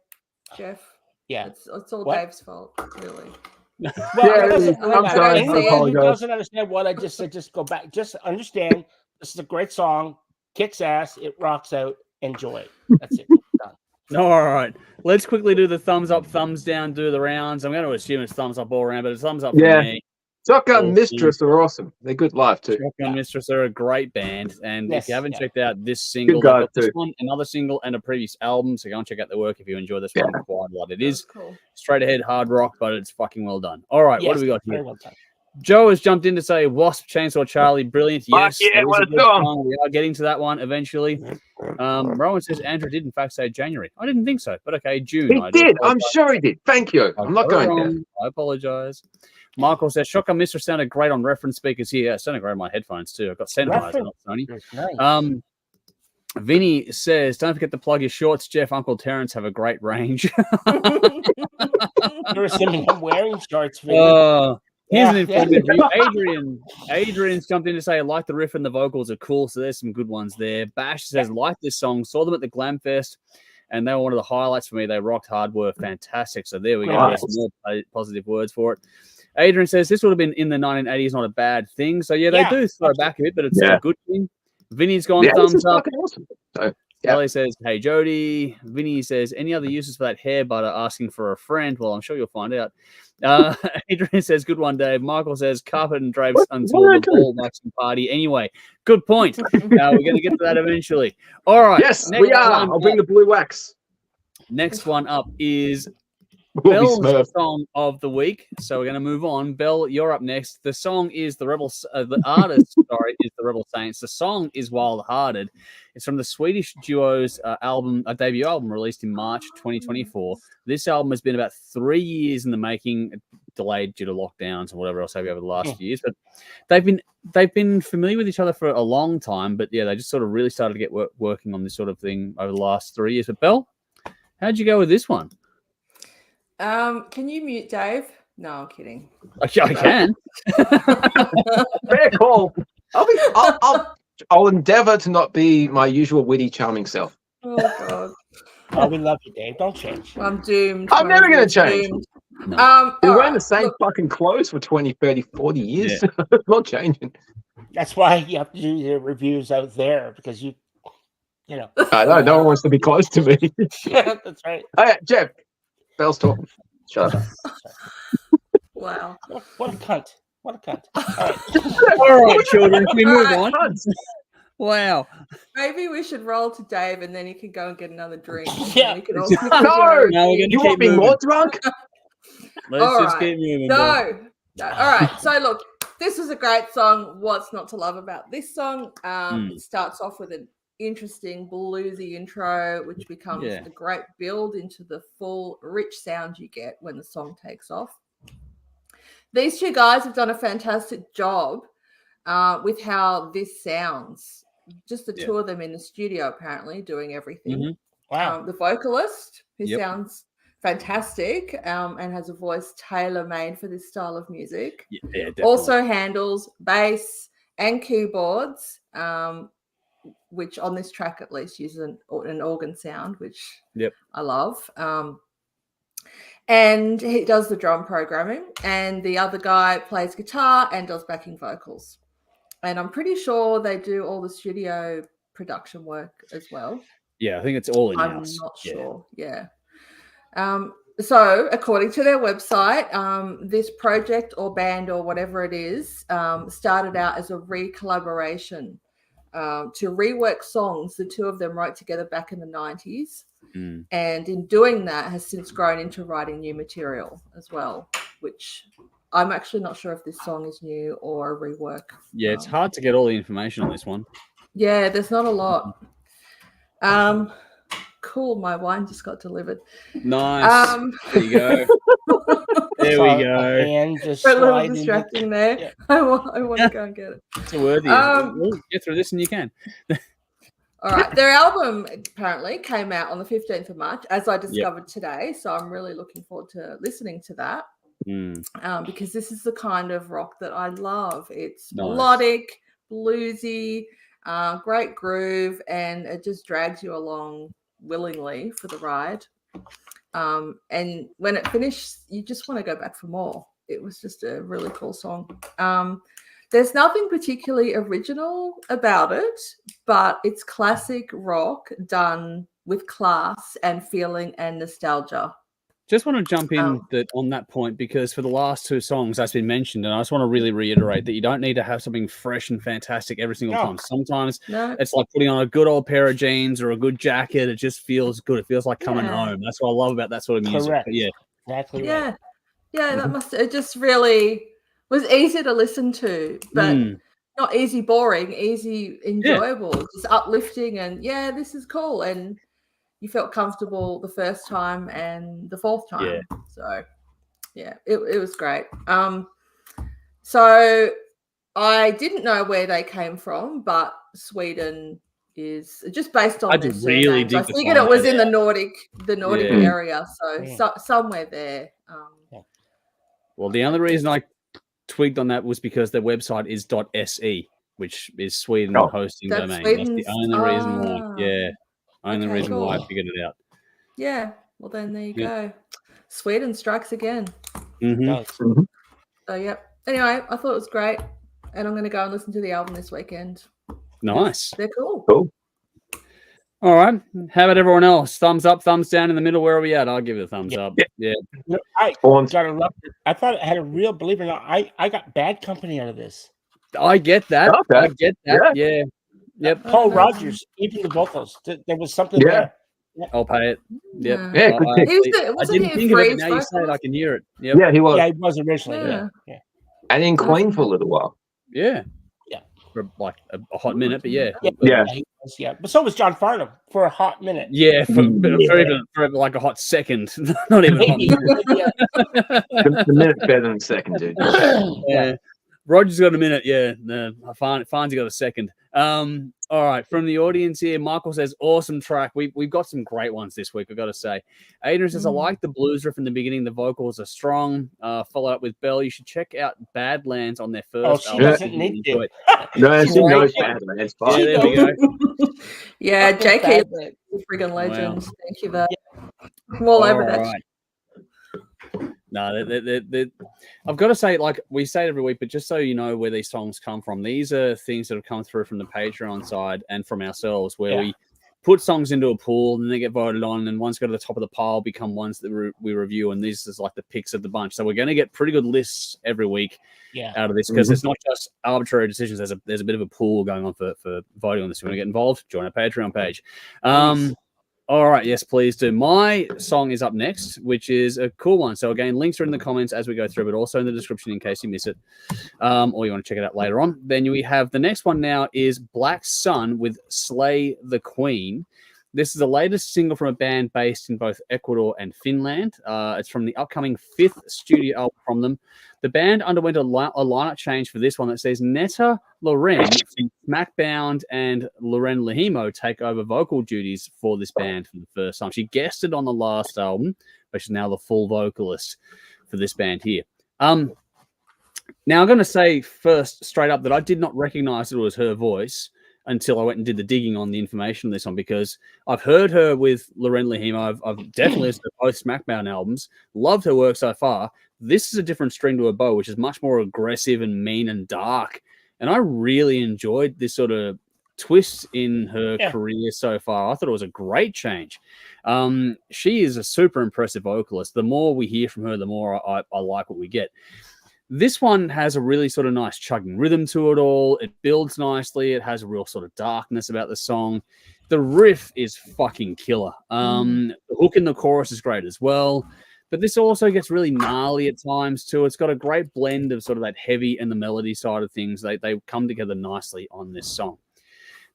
Speaker 3: Jeff.
Speaker 4: Yeah.
Speaker 3: It's all Dave's fault, really.
Speaker 4: Well,
Speaker 2: Yeah,
Speaker 4: it doesn't,
Speaker 3: I'm
Speaker 4: matter.
Speaker 3: sorry, I
Speaker 4: Anyone who
Speaker 2: apologize.
Speaker 4: doesn't understand what I just said, just go back. Just understand this is a great song. Kicks ass. It rocks out. Enjoy. That's it. Done.
Speaker 1: All right. Let's quickly do the thumbs up, thumbs down, do the rounds. I'm going to assume it's thumbs up all around, but it's thumbs up
Speaker 2: Yeah.
Speaker 1: for me.
Speaker 2: Shotgun Mistress are awesome. They're good live too.
Speaker 1: Shotgun Mistress are a great band. And if you haven't checked out this single, they've got this one, another single, and a previous album. So go and check out their work if you enjoy this one quite a lot. It is straight ahead hard rock, but it's fucking well done. All right. What do we got here?
Speaker 4: Well done.
Speaker 1: Joe has jumped in to say W.A.S.P, Chainsaw Charlie, brilliant. Yes,
Speaker 2: yeah,
Speaker 1: that is
Speaker 2: what
Speaker 1: a
Speaker 2: a
Speaker 1: good
Speaker 2: song.
Speaker 1: song. We are getting to that one eventually. Rowan says Andrew did in fact say January. I didn't think so, but okay, June.
Speaker 2: He did. I'm sure he did. Thank you. I'm not going there.
Speaker 1: I apologize. Michael says Shotgun Mistress sounded great on reference speakers here. Yeah, it sounded great on my headphones too. I've got Sennheiser, not Sony.
Speaker 4: Nice.
Speaker 1: Vinny says, don't forget to plug your shorts. Jeff, Uncle Terrence have a great range.
Speaker 4: You're assuming I'm wearing shorts, Vinny.
Speaker 1: Here's an informative review. Adrian's jumped in to say, I like the riff and the vocals are cool. So there's some good ones there. Bash says, like this song. Saw them at the Glam Fest, and they were one of the highlights for me. They rocked hard, were fantastic. So there we go.
Speaker 2: Nice.
Speaker 1: There's some more positive words for it. Adrian says, this would have been in the 1980s, not a bad thing. So yeah, they do throw back a bit, but it's a good thing. Vinny's gone thumbs up.
Speaker 2: Awesome. So,
Speaker 1: Ellie says, hey, Jody. Vinny says, any other uses for that hair butter asking for a friend? Well, I'm sure you'll find out. Adrian says, good one, Dave. Michael says, carpet and drapes until the ball maxing party. Anyway, good point. We're going to get to that eventually. All right.
Speaker 2: Yes, we are. I'll bring the blue wax.
Speaker 1: Next one up is
Speaker 2: We'll
Speaker 1: Bell's song of the week. So we're going to move on. Bell, you're up next. The song is the Rebel. The artist, sorry, is the Rebel Saints. The song is Wild Hearted. It's from the Swedish duo's debut album released in March 2024. This album has been about 3 years in the making, delayed due to lockdowns and whatever else have you over the last few years. But they've been familiar with each other for a long time. But yeah, they just sort of really started to get working on this sort of thing over the last 3 years. But Bell, how'd you go with this one?
Speaker 3: Can you mute Dave? No, I'm kidding.
Speaker 1: I can.
Speaker 2: Fair call. I'll endeavour to not be my usual witty, charming self.
Speaker 3: Oh God.
Speaker 4: Oh, we love you, Dave. Don't change.
Speaker 3: I'm doomed.
Speaker 2: I'm never going to change.
Speaker 1: No.
Speaker 2: We're wearing the same fucking clothes for 20, 30, 40 years.
Speaker 1: Yeah.
Speaker 2: Not changing.
Speaker 4: That's why you have to do your reviews out there because you know.
Speaker 2: I know. No one wants to be close to me.
Speaker 4: Yeah, that's right.
Speaker 2: Hey, Jeff. Bell's talking. Shut up.
Speaker 3: Wow.
Speaker 4: What a cunt. What a cunt.
Speaker 1: All right, children. Can we move on? Wow.
Speaker 3: Maybe we should roll to Dave and then you can go and get another drink.
Speaker 4: Yeah.
Speaker 3: We can all
Speaker 2: No, you want me more drunk?
Speaker 1: Let's just keep moving.
Speaker 3: No. All right. So look, this was a great song. What's not to love about this song? It starts off with an interesting bluesy intro, which becomes a great build into the full rich sound you get when the song takes off. These two guys have done a fantastic job with how this sounds. Just the two of them in the studio, apparently, doing everything.
Speaker 1: Mm-hmm.
Speaker 4: Wow.
Speaker 3: The vocalist, who sounds fantastic and has a voice tailor-made for this style of music.
Speaker 1: Yeah, definitely.
Speaker 3: Also handles bass and keyboards, which on this track at least uses an organ sound, which I love. And he does the drum programming, and the other guy plays guitar and does backing vocals. And I'm pretty sure they do all the studio production work as well.
Speaker 1: Yeah, I think it's all in-house.
Speaker 3: I'm not sure. Yeah. So according to their website, this project or band or whatever it is started out as a re-collaboration to rework songs the two of them wrote together back in the 90s. And in doing that has since grown into writing new material as well, which I'm actually not sure if this song is new or a rework.
Speaker 1: Yeah, it's hard to get all the information on this one.
Speaker 3: Yeah, there's not a lot. Cool, my wine just got delivered.
Speaker 1: Nice. There you go. There we go.
Speaker 4: And just
Speaker 3: a little distracting there.
Speaker 4: Yeah.
Speaker 3: I want to go and get it.
Speaker 1: It's a worthy. We'll get through this and you can.
Speaker 3: All right. Their album apparently came out on the 15th of March, as I discovered today. So I'm really looking forward to listening to that because this is the kind of rock that I love. It's melodic, bluesy, great groove, and it just drags you along willingly for the ride. And when it finishes, you just want to go back for more. it was just a really cool song. There's nothing particularly original about it, but it's classic rock done with class and feeling and nostalgia.
Speaker 1: Just want to jump in on that point, because for the last two songs that's been mentioned, and I just want to really reiterate that you don't need to have something fresh and fantastic every single time. Sometimes it's like putting on a good old pair of jeans or a good jacket. It just feels good. It feels like coming home. That's what I love about that sort of music.
Speaker 4: Correct.
Speaker 1: But yeah,
Speaker 4: exactly. Right.
Speaker 3: Yeah, it just really was easy to listen to, but not easy boring, easy enjoyable, just uplifting, and this is cool. And you felt comfortable the first time and the fourth time.
Speaker 1: Yeah.
Speaker 3: So it was great. So I didn't know where they came from, but Sweden is just based on their surnames. I figured it was in the Nordic area. So somewhere there.
Speaker 1: Well, the only reason I twigged on that was because their website is .se, which is Sweden hosting domain. That's the only reason why. Yeah. Only reason why I figured it out.
Speaker 3: Yeah. Well, then there you go. Sweden strikes again.
Speaker 1: Mm-hmm.
Speaker 3: So, Anyway, I thought it was great. And I'm going to go and listen to the album this weekend.
Speaker 1: Nice.
Speaker 3: They're cool.
Speaker 1: All right. How about everyone else? Thumbs up, thumbs down in the middle. Where are we at? I'll give it a thumbs up. Yeah.
Speaker 4: I thought it had a real, believe it or not, I got Bad Company out of this.
Speaker 1: I get that.
Speaker 2: Okay.
Speaker 1: I get that. Yeah. Yep.
Speaker 4: Paul Rogers, even the vocals. There was something there.
Speaker 1: I'll pay it. Yep.
Speaker 2: Yeah, good pick.
Speaker 1: I didn't think of it, but now you say it, I can hear it. Yep.
Speaker 2: Yeah, he was.
Speaker 4: Yeah, he was originally. Yeah.
Speaker 2: And in Queen for a little while.
Speaker 1: Yeah. For like a hot minute, but
Speaker 2: Yeah.
Speaker 4: But so was John Farnham for a hot minute.
Speaker 1: Yeah, for like a hot second. Not even a hot minute.
Speaker 2: The minute's better than a second, dude.
Speaker 1: Yeah. Roger's got a minute. Yeah. Farnsy got a second. All right. From the audience here, Michael says, awesome track. We've got some great ones this week, I've got to say. Adrian says, I like the blues riff in the beginning. The vocals are strong. Followed up with Belle. You should check out Badlands on their first album.
Speaker 4: She doesn't need to.
Speaker 2: No, she knows Badlands.
Speaker 1: Yeah, there we go.
Speaker 3: Yeah, JK is a friggin' legend. Wow. Thank you, that. I'm all over that.
Speaker 1: Right. No, I've got to say, like we say it every week, but just so you know where these songs come from, these are things that have come through from the Patreon side and from ourselves, where we put songs into a pool and they get voted on, and ones go to the top of the pile become ones that we review, and this is like the picks of the bunch. So we're going to get pretty good lists every week out of this, because it's not just arbitrary decisions. There's a bit of a pool going on for voting on this. If you want to get involved, join our Patreon page. All right, yes, please do. My song is up next, which is a cool one. So again, links are in the comments as we go through, but also in the description in case you miss it, or you want to check it out later on. Then we have the next one now is Black Sun with Slay the Queen. This is the latest single from a band based in both Ecuador and Finland. It's from the upcoming 5th studio album from them. The band underwent a lineup change for this one that says Netta Loren from Smackbound and Loren Lahimo take over vocal duties for this band for the first time. She guested on the last album, but she's now the full vocalist for this band here. Now, I'm going to say first, straight up, that I did not recognize it was her voice until I went and did the digging on the information on this one, because I've heard her with Loren Lahimo. I've definitely listened to both Smackbound albums. Loved her work so far. This is a different string to her bow, which is much more aggressive and mean and dark. And I really enjoyed this sort of twist in her career so far. I thought it was a great change. She is a super impressive vocalist. The more we hear from her, the more I like what we get. This one has a really sort of nice chugging rhythm to it all. It builds nicely. It has a real sort of darkness about the song. The riff is fucking killer. The hook in the chorus is great as well. But this also gets really gnarly at times too. It's got a great blend of sort of that heavy and the melody side of things. They come together nicely on this song.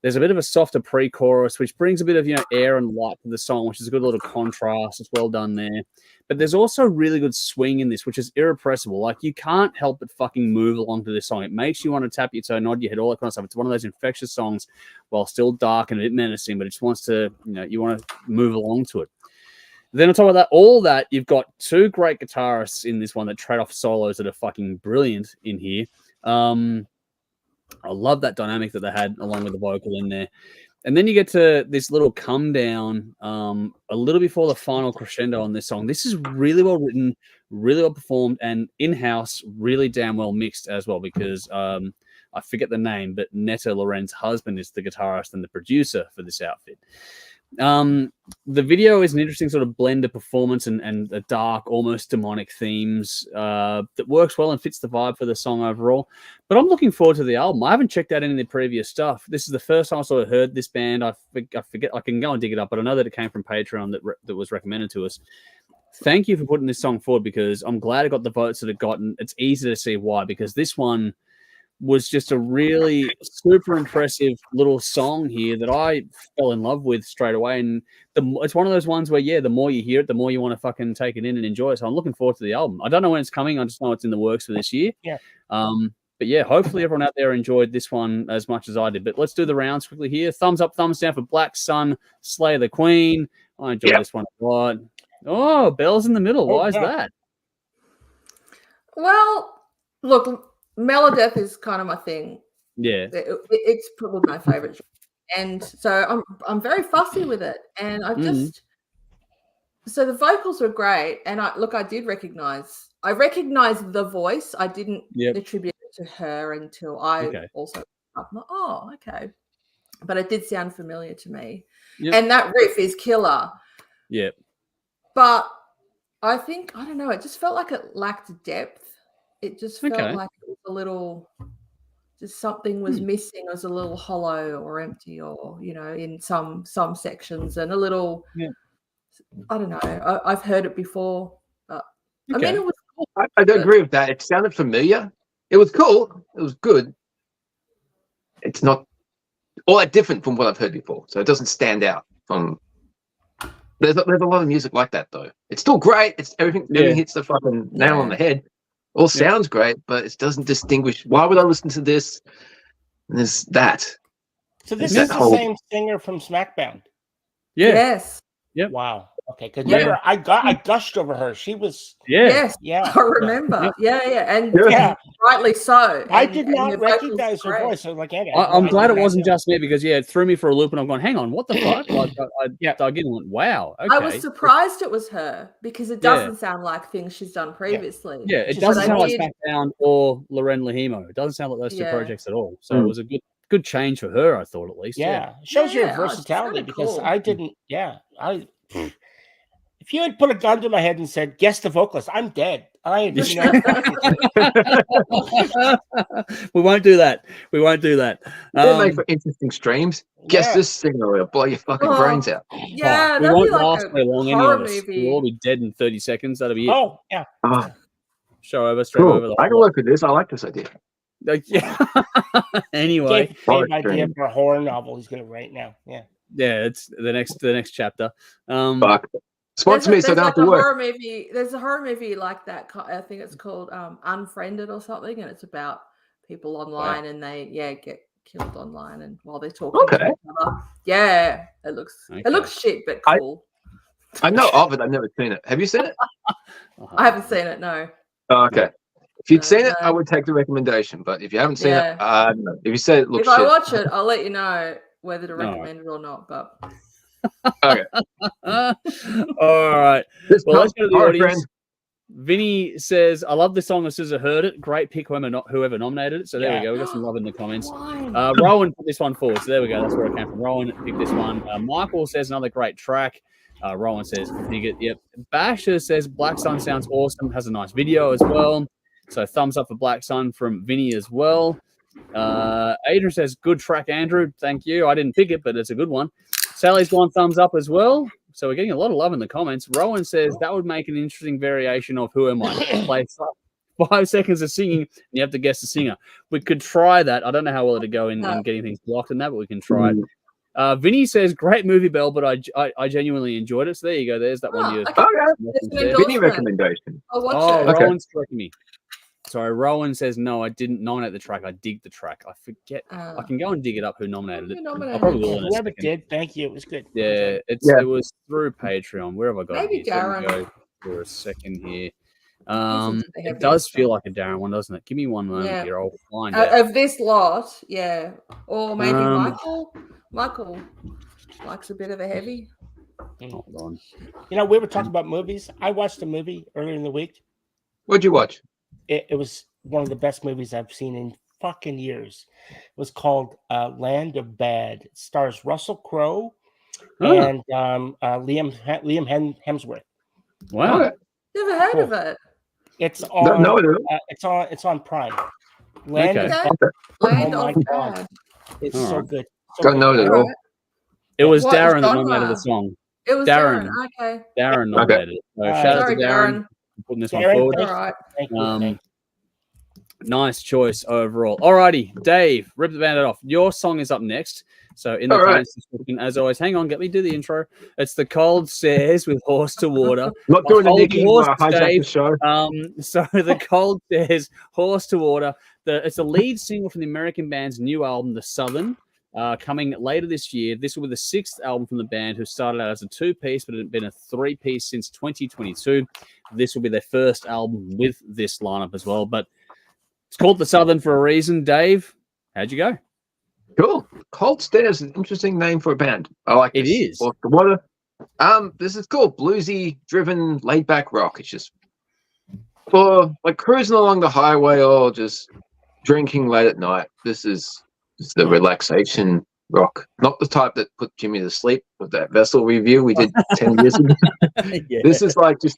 Speaker 1: There's a bit of a softer pre-chorus, which brings a bit of, air and light to the song, which is a good little contrast. It's well done there. But there's also really good swing in this, which is irrepressible. Like, you can't help but fucking move along to this song. It makes you want to tap your toe, nod your head, all that kind of stuff. It's one of those infectious songs, while still dark and a bit menacing, but it just wants to, you want to move along to it. Then on top of that, all that, you've got two great guitarists in this one that trade off solos that are fucking brilliant in here. I love that dynamic that they had along with the vocal in there. And then you get to this little come down a little before the final crescendo on this song. This is really well written, really well performed, and in-house really damn well mixed as well, because I forget the name, but Netta Loren's husband is the guitarist and the producer for this outfit. The video is an interesting sort of blend of performance and the dark, almost demonic themes that works well and fits the vibe for the song overall. But I'm looking forward to the album. I haven't checked out any of the previous stuff. This is the first time I sort of heard this band. I forget. I can go and dig it up, but I know that it came from Patreon that was recommended to us. Thank you for putting this song forward, because I'm glad it got the votes that it got, and it's easy to see why, because this one was just a really super impressive little song here that I fell in love with straight away. And it's one of those ones where, the more you hear it, the more you want to fucking take it in and enjoy it. So I'm looking forward to the album. I don't know when it's coming. I just know it's in the works for this year.
Speaker 4: Yeah.
Speaker 1: But yeah, hopefully everyone out there enjoyed this one as much as I did. But let's do the rounds quickly here. Thumbs up, thumbs down for Black Sun, Slay the Queen. I enjoyed this one a lot. Oh, Bell's in the middle. Why is that?
Speaker 3: Well, look, Melodeath is kind of my thing.
Speaker 1: Yeah,
Speaker 3: it's probably my favorite, and so I'm very fussy with it. And I just so the vocals were great, and I did recognize the voice. I didn't attribute it to her until I also I'm like, oh, okay, but it did sound familiar to me, and that riff is killer.
Speaker 1: Yeah,
Speaker 3: but I think I don't know. It just felt like it lacked depth. It just felt like it was a little, just something was missing. It was a little hollow or empty, or in some sections, and a little. I don't know. I've heard it before, but I mean, it was cool.
Speaker 2: I don't agree with that. It sounded familiar. It was cool. It was good. It's not all that different from what I've heard before, so it doesn't stand out from. There's a lot of music like that, though. It's still great. It's everything hits the fucking nail on the head. All sounds great, but it doesn't distinguish. Why would I listen to this? And there's that.
Speaker 4: So this is the same singer from Smackbound.
Speaker 1: Yeah.
Speaker 3: Yes.
Speaker 1: Yep.
Speaker 4: Wow. Okay. Because remember, I gushed over her. She was.
Speaker 3: Yes.
Speaker 4: Yeah.
Speaker 3: I remember. Yeah. And rightly so.
Speaker 4: I did not recognize her voice. I was like,
Speaker 1: I'm glad it wasn't just me, because it threw me for a loop, and I'm going, hang on, what the fuck? I dug in and went, wow. Okay.
Speaker 3: I was surprised it was her, because it doesn't sound like things she's done previously.
Speaker 1: Yeah, it doesn't sound like Smackdown or Loren Lahimo. It doesn't sound like those two projects at all. So it was a good change for her, I thought, at least.
Speaker 4: Yeah. Shows your versatility, because I didn't. If you had put a gun to my head and said, guess the vocalist, I'm dead. We
Speaker 1: won't do that.
Speaker 2: They're made for interesting streams. Guess this singer will blow your fucking brains out.
Speaker 3: Yeah,
Speaker 1: we won't last very long anyway. We'll all be dead in 30 seconds. That'll be it.
Speaker 4: Oh, yeah.
Speaker 1: Show over, straight over.
Speaker 2: I can work with this. I like this idea.
Speaker 1: Yeah. Anyway,
Speaker 4: same idea for a horror novel he's going to write now. Yeah.
Speaker 1: Yeah, it's the next chapter.
Speaker 2: Fuck. Sponsor me, so I don't have to work.
Speaker 3: There's a horror movie like that. I think it's called Unfriended or something, and it's about people online and they get killed online, and while they're talking to each other. Yeah, it looks shit, but cool.
Speaker 2: I know of it. I've never seen it. Have you seen it?
Speaker 3: I haven't seen it. No.
Speaker 2: Oh, okay. If you'd seen it, I would take the recommendation. But if you haven't seen it, no. If you said it looks shit,
Speaker 3: if I watch it, I'll let you know whether to recommend it or not. But
Speaker 2: okay.
Speaker 1: All right. Well, let's go to the audience. Vinny says, I love the song as soon as I heard it. Great pick, whoever nominated it. So there we go. We got some love in the comments. Rowan put this one forward. So there we go. That's where it came from. Rowan picked this one. Michael says another great track. Rowan says, dig it. Yep. Basher says, Black Sun sounds awesome. Has a nice video as well. So thumbs up for Black Sun from Vinny as well. Adrian says, good track, Andrew. Thank you. I didn't pick it, but it's a good one. Sally's gone thumbs up as well. So we're getting a lot of love in the comments. Rowan says that would make an interesting variation of Who Am I? Play 5 seconds of singing, and you have to guess the singer. We could try that. I don't know how well it'd go in getting things blocked in that, but we can try it. Vinny says, great movie, Bell, but I genuinely enjoyed it. So there you go. There's that one.
Speaker 2: Vinny recommendation.
Speaker 3: I'll watch it.
Speaker 1: Rowan's correcting me. Sorry, Rowan says, no, I didn't nominate the track. I dig the track. I forget. I can go and dig it up who nominated it. I probably will.
Speaker 4: Whoever did, thank you. It was good.
Speaker 1: Yeah, it was through Patreon. Where have I got
Speaker 3: Maybe
Speaker 1: it?
Speaker 3: Darren.
Speaker 1: Go for a second here. It does feel like a Darren one, doesn't it? Give me one moment here. I'll find out.
Speaker 3: Of this lot, yeah. Or maybe Michael. Michael likes a bit of a heavy.
Speaker 1: Hold on.
Speaker 4: We were talking about movies. I watched a movie earlier in the week.
Speaker 2: What'd you watch?
Speaker 4: It was one of the best movies I've seen in fucking years. It was called Land of Bad. It stars Russell Crowe and Liam Hemsworth.
Speaker 1: Wow.
Speaker 2: Okay.
Speaker 3: Never heard of it.
Speaker 4: It's on.
Speaker 2: No,
Speaker 4: It's on Prime. Land
Speaker 1: Okay.
Speaker 4: of
Speaker 3: Okay. Land
Speaker 4: Oh my
Speaker 3: of
Speaker 4: God.
Speaker 3: Bad.
Speaker 4: It's
Speaker 1: All
Speaker 4: so
Speaker 1: right.
Speaker 4: good. So
Speaker 2: Don't
Speaker 4: good.
Speaker 2: know it at
Speaker 3: All
Speaker 2: all.
Speaker 3: right.
Speaker 1: It was
Speaker 3: What
Speaker 1: Darren that
Speaker 3: genre?
Speaker 1: nominated the song.
Speaker 3: It was
Speaker 1: Darren.
Speaker 3: Darren. Okay.
Speaker 1: Darren nominated it. So shout out
Speaker 3: Sorry,
Speaker 1: to Darren,
Speaker 3: Darren.
Speaker 1: for putting this
Speaker 4: Darren,
Speaker 1: one forward.
Speaker 3: All right.
Speaker 4: Thank you. Thank you.
Speaker 1: Nice choice overall. Alrighty, Dave, rip the bandit off. Your song is up next. So in the
Speaker 2: All right.
Speaker 1: comments description, as always, hang on, get me do the intro. It's the Cold Stairs with Horse to Water.
Speaker 2: Not doing the
Speaker 1: Hold
Speaker 2: Nicky
Speaker 1: your horses,
Speaker 2: hijack the
Speaker 1: Dave.
Speaker 2: show.
Speaker 1: So the Cold Stairs, Horse to Water. It's a lead single from the American band's new album, The Southern, coming later this year. This will be the 6th album from the band, who started out as a 2-piece, but it had been a 3-piece since 2022. This will be their first album with this lineup as well. But it's called The Southern for a reason. Dave, how'd you go?
Speaker 2: Cool. Cold Stairs is an interesting name for a band. I like
Speaker 1: It
Speaker 2: this.
Speaker 1: is.
Speaker 2: Horse to Water. This is cool. Bluesy driven, laid back rock. It's just for like cruising along the highway or just drinking late at night. This is the relaxation rock. Not the type that put Jimmy to sleep with that Vessel review we did 10 years ago.
Speaker 1: Yeah.
Speaker 2: This is like just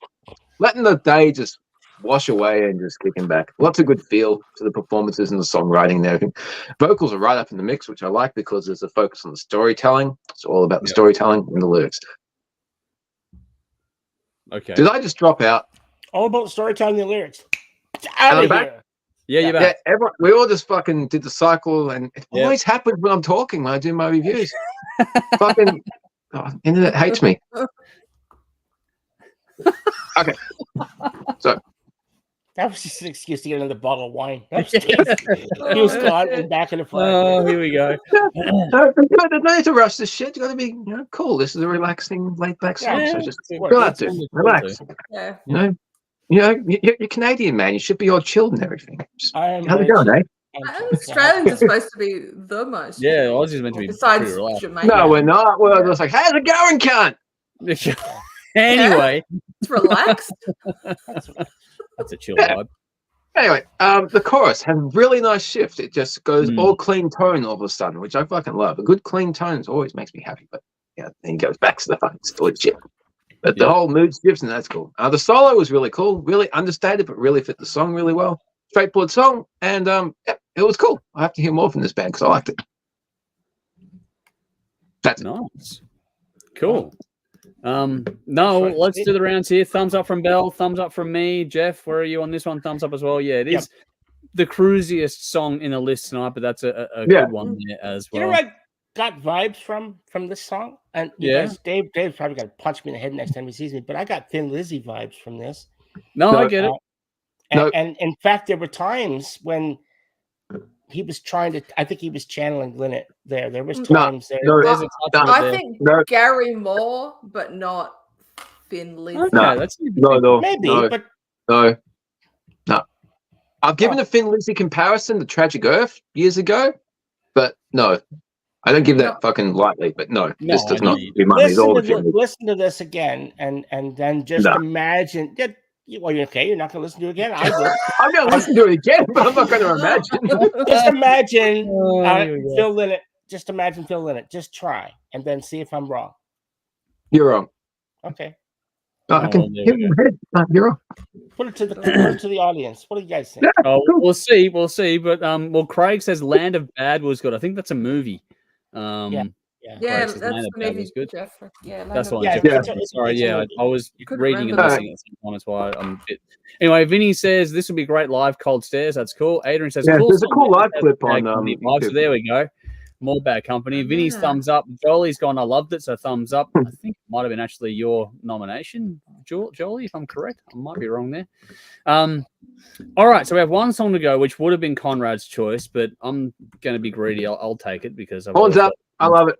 Speaker 2: letting the day just wash away and just kicking back. Lots of good feel to the performances and the songwriting and everything. Vocals are right up in the mix, which I like because there's a focus on the storytelling. It's all about the storytelling and the lyrics.
Speaker 1: Okay.
Speaker 2: Did I just drop out?
Speaker 4: All about storytelling and lyrics. It's out of
Speaker 2: back?
Speaker 4: here.
Speaker 1: Yeah, you're
Speaker 2: Yeah,
Speaker 1: back.
Speaker 2: everyone, we all just fucking did the cycle, and it
Speaker 1: Yeah.
Speaker 2: always happens when I'm talking, when I do my reviews. Fucking internet hates me. Okay. So
Speaker 4: That was just an excuse to get another bottle of wine. That was he was gone and back in the front.
Speaker 1: Oh, here we go.
Speaker 2: no need to rush this shit. You got to be, cool. This is a relaxing, laid back song.
Speaker 1: Yeah,
Speaker 2: So just
Speaker 1: it's
Speaker 2: relax,
Speaker 1: cool to-
Speaker 2: relax.
Speaker 3: Yeah.
Speaker 2: You're Canadian, man. You should be all chilled and everything. Just,
Speaker 4: I am
Speaker 2: how's it going, eh?
Speaker 3: Australians are supposed to be the most.
Speaker 1: Yeah, Aussie's meant to be
Speaker 3: Besides
Speaker 1: pretty relaxed.
Speaker 3: Jamaica.
Speaker 2: No, we're not. We're just like, how's it going, cunt?
Speaker 1: Anyway,
Speaker 3: It's relaxed.
Speaker 1: that's a chill vibe.
Speaker 2: Anyway, the chorus has a really nice shift. It just goes all clean tone all of a sudden, which I fucking love. A good clean tone always makes me happy. But then he goes back to the fucking still shit. But the whole mood shifts, and that's cool. The solo was really cool, really understated, but really fit the song really well. Straightforward song, and it was cool. I have to hear more from this band because I liked it. That's it.
Speaker 1: Nice. Cool. Let's do the rounds here. Thumbs up from Bell, thumbs up from me. Jeff, where are you on this one? Thumbs up as well. Yeah, it is the cruisiest song in the list tonight, but that's a good one there as well.
Speaker 4: You know what I got vibes from this song? And you guys, Dave's probably going to punch me in the head next time he sees me, but I got Thin Lizzy vibes from this.
Speaker 1: No, I get it.
Speaker 4: And in fact, there were times when he was trying to, I think he was channeling Lynette there. There was times there.
Speaker 3: I think Gary Moore, but not Thin Lizzy.
Speaker 4: Maybe.
Speaker 2: No. I've given a Thin Lizzy comparison to Tragic Earth years ago, but no. I don't give that fucking lightly, but no, this does not do money at all.
Speaker 4: Listen to this again and then just imagine that. Well, okay, you're not going to listen to it again. I will.
Speaker 2: I'm going to listen to it again, but I'm not going to imagine.
Speaker 4: Just imagine Phil Lynott. Just imagine Phil Lynott. Just try, and then see if I'm wrong.
Speaker 2: You're wrong.
Speaker 4: Okay.
Speaker 2: I can hit my head. You're wrong.
Speaker 4: Put it to the audience. What do you guys think?
Speaker 2: Yeah, cool.
Speaker 1: We'll see. But Craig says Land of Bad was good. I think that's a movie.
Speaker 3: Yeah, that's the movie.
Speaker 1: Good.
Speaker 3: Jeff. Yeah,
Speaker 1: That's what.
Speaker 3: Sorry,
Speaker 1: I was reading and listening at the same time. That's why I'm a bit. Anyway, Vinny says this would be great live. Cold Stairs. That's cool. Adrian says
Speaker 2: there's a cool live clip on.
Speaker 1: So there we go. More Bad Company. Vinny's thumbs up. Jolie's gone. I loved it. So thumbs up. I think it might have been actually your nomination, Jolie, if I'm correct. I might be wrong there. All right. So we have one song to go, which would have been Conrad's choice, but I'm going to be greedy. I'll take it because
Speaker 2: Horns up. I love it.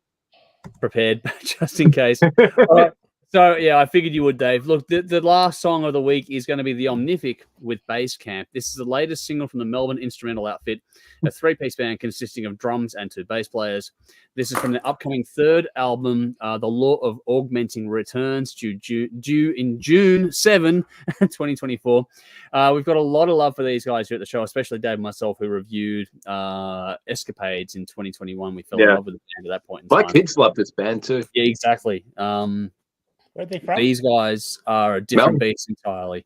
Speaker 1: Prepared just in case. All right. So, yeah, I figured you would, Dave. Look, the last song of the week is going to be the Omnific with Basscamp. This is the latest single from the Melbourne instrumental outfit, a three-piece band consisting of drums and two bass players. This is from the upcoming third album, The Law of Augmenting Returns, due in June 7, 2024. We've got a lot of love for these guys here at the show, especially Dave and myself, who reviewed Escapades in 2021. We fell in love with the band at that point in time.
Speaker 2: My kids love this band too.
Speaker 1: Yeah, exactly.
Speaker 4: Where are they from?
Speaker 1: These guys are a different beast entirely.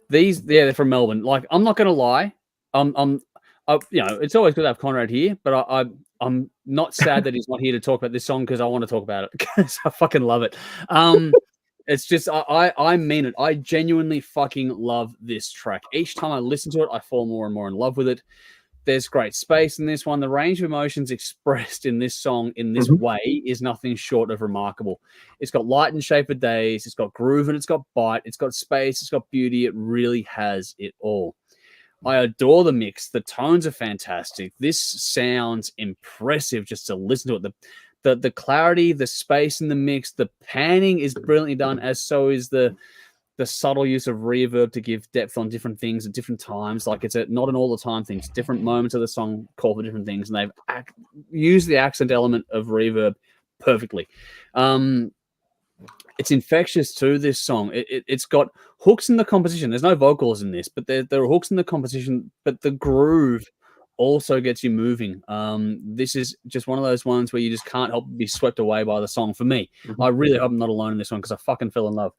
Speaker 1: They're from Melbourne. Like, I'm not going to lie. It's always good to have Conrad here, but I'm not sad that he's not here to talk about this song because I want to talk about it because I fucking love it. It's just, I mean it. I genuinely fucking love this track. Each time I listen to it, I fall more and more in love with it. There's great space in this one. The range of emotions expressed in this song in this way is nothing short of remarkable. It's got light and shape of days. It's got groove and it's got bite. It's got space. It's got beauty. It really has it all. I adore the mix. The tones are fantastic. This sounds impressive just to listen to it. The clarity, the space in the mix, the panning is brilliantly done, as so is the subtle use of reverb to give depth on different things at different times. Like, it's not an all the time thing. It's different moments of the song call for different things, and they've used the accent element of reverb perfectly. It's infectious too, this song. It's got hooks in the composition. There's no vocals in this, but there are hooks in the composition, but the groove also gets you moving. This is just one of those ones where you just can't help but be swept away by the song. For me, I really hope I'm not alone in this one because I fucking fell in love.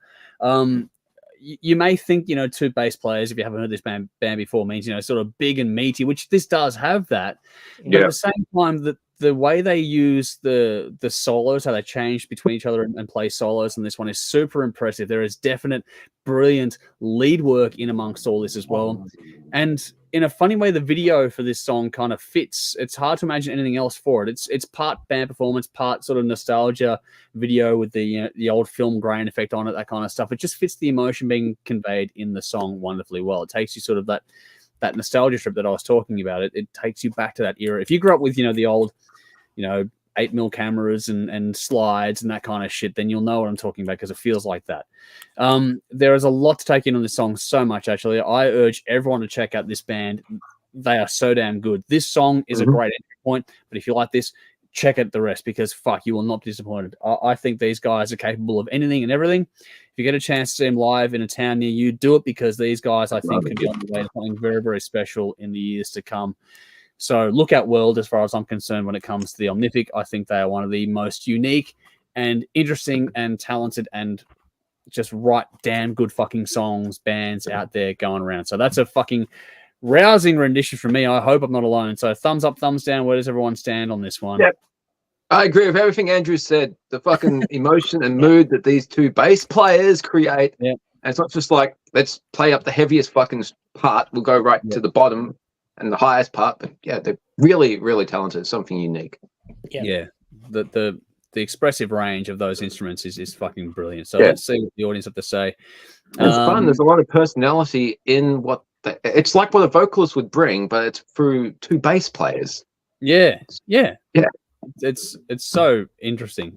Speaker 1: You may think, two bass players, if you haven't heard this band before, means, sort of big and meaty, which this does have that. But at the same time, the way they use the solos, how they change between each other and play solos, and this one is super impressive. There is definite, brilliant lead work in amongst all this as well. And in a funny way, the video for this song kind of fits. It's hard to imagine anything else for it. It's part band performance, part sort of nostalgia video with the old film grain effect on it, that kind of stuff. It just fits the emotion being conveyed in the song wonderfully well. It takes you sort of that nostalgia trip that I was talking about. It takes you back to that era. If you grew up with, the old, 8mm cameras and slides and that kind of shit, then you'll know what I'm talking about because it feels like that. There is a lot to take in on this song, so much, actually. I urge everyone to check out this band. They are so damn good. This song is a great entry point, but if you like this, check out the rest because, fuck, you will not be disappointed. I think these guys are capable of anything and everything. If you get a chance to see them live in a town near you, do it because these guys, I think, could be on the way to something very, very special in the years to come. So look out, world, as far as I'm concerned, when it comes to the Omnific. I think they are one of the most unique and interesting and talented and just right damn good fucking bands out there going around. So that's a fucking rousing rendition from me. I hope I'm not alone. So thumbs up, thumbs down. Where does everyone stand on this one?
Speaker 2: Yep. I agree with everything Andrew said. The fucking emotion and mood that these two bass players create.
Speaker 1: Yeah.
Speaker 2: And it's not just like, let's play up the heaviest fucking part. We'll go right to the bottom and the highest part. But yeah, they're really, really talented. Something unique.
Speaker 1: Yeah. The expressive range of those instruments is fucking brilliant. So let's see what the audience have to say.
Speaker 2: It's fun. There's a lot of personality in what it's like what a vocalist would bring, but it's through two bass players. Yeah.
Speaker 1: It's so interesting.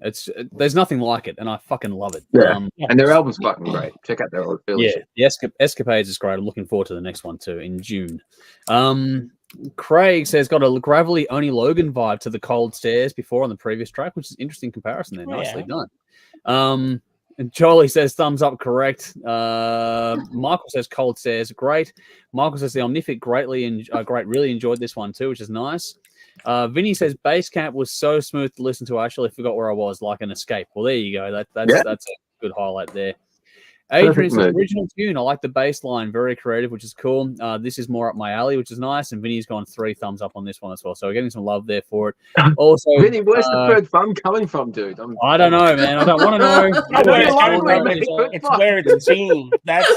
Speaker 1: There's nothing like it, and I fucking love it.
Speaker 2: And their album's fucking great. Check out their old film.
Speaker 1: Yeah, the Escapades is great. I'm looking forward to the next one too in June. Craig says got a gravelly Only Logan vibe to the Cold Stairs before on the previous track, which is an interesting comparison there. Nicely done. And Charlie says thumbs up, correct. Michael says Cold Stairs, great. Michael says the Omnific really enjoyed this one too, which is nice. Vinny says Basscamp was so smooth to listen to. I actually forgot where I was, like an escape. Well, there you go. That's a good highlight there. Adrian says original tune. I like the bass line, very creative, which is cool. This is more up my alley, which is nice. And Vinny's gone 3 thumbs up on this one as well. So we're getting some love there for it. Also,
Speaker 2: Vinny, where's the third thumb coming from, dude?
Speaker 1: I don't know, man. I don't want to know.
Speaker 4: It's where it's seen. That's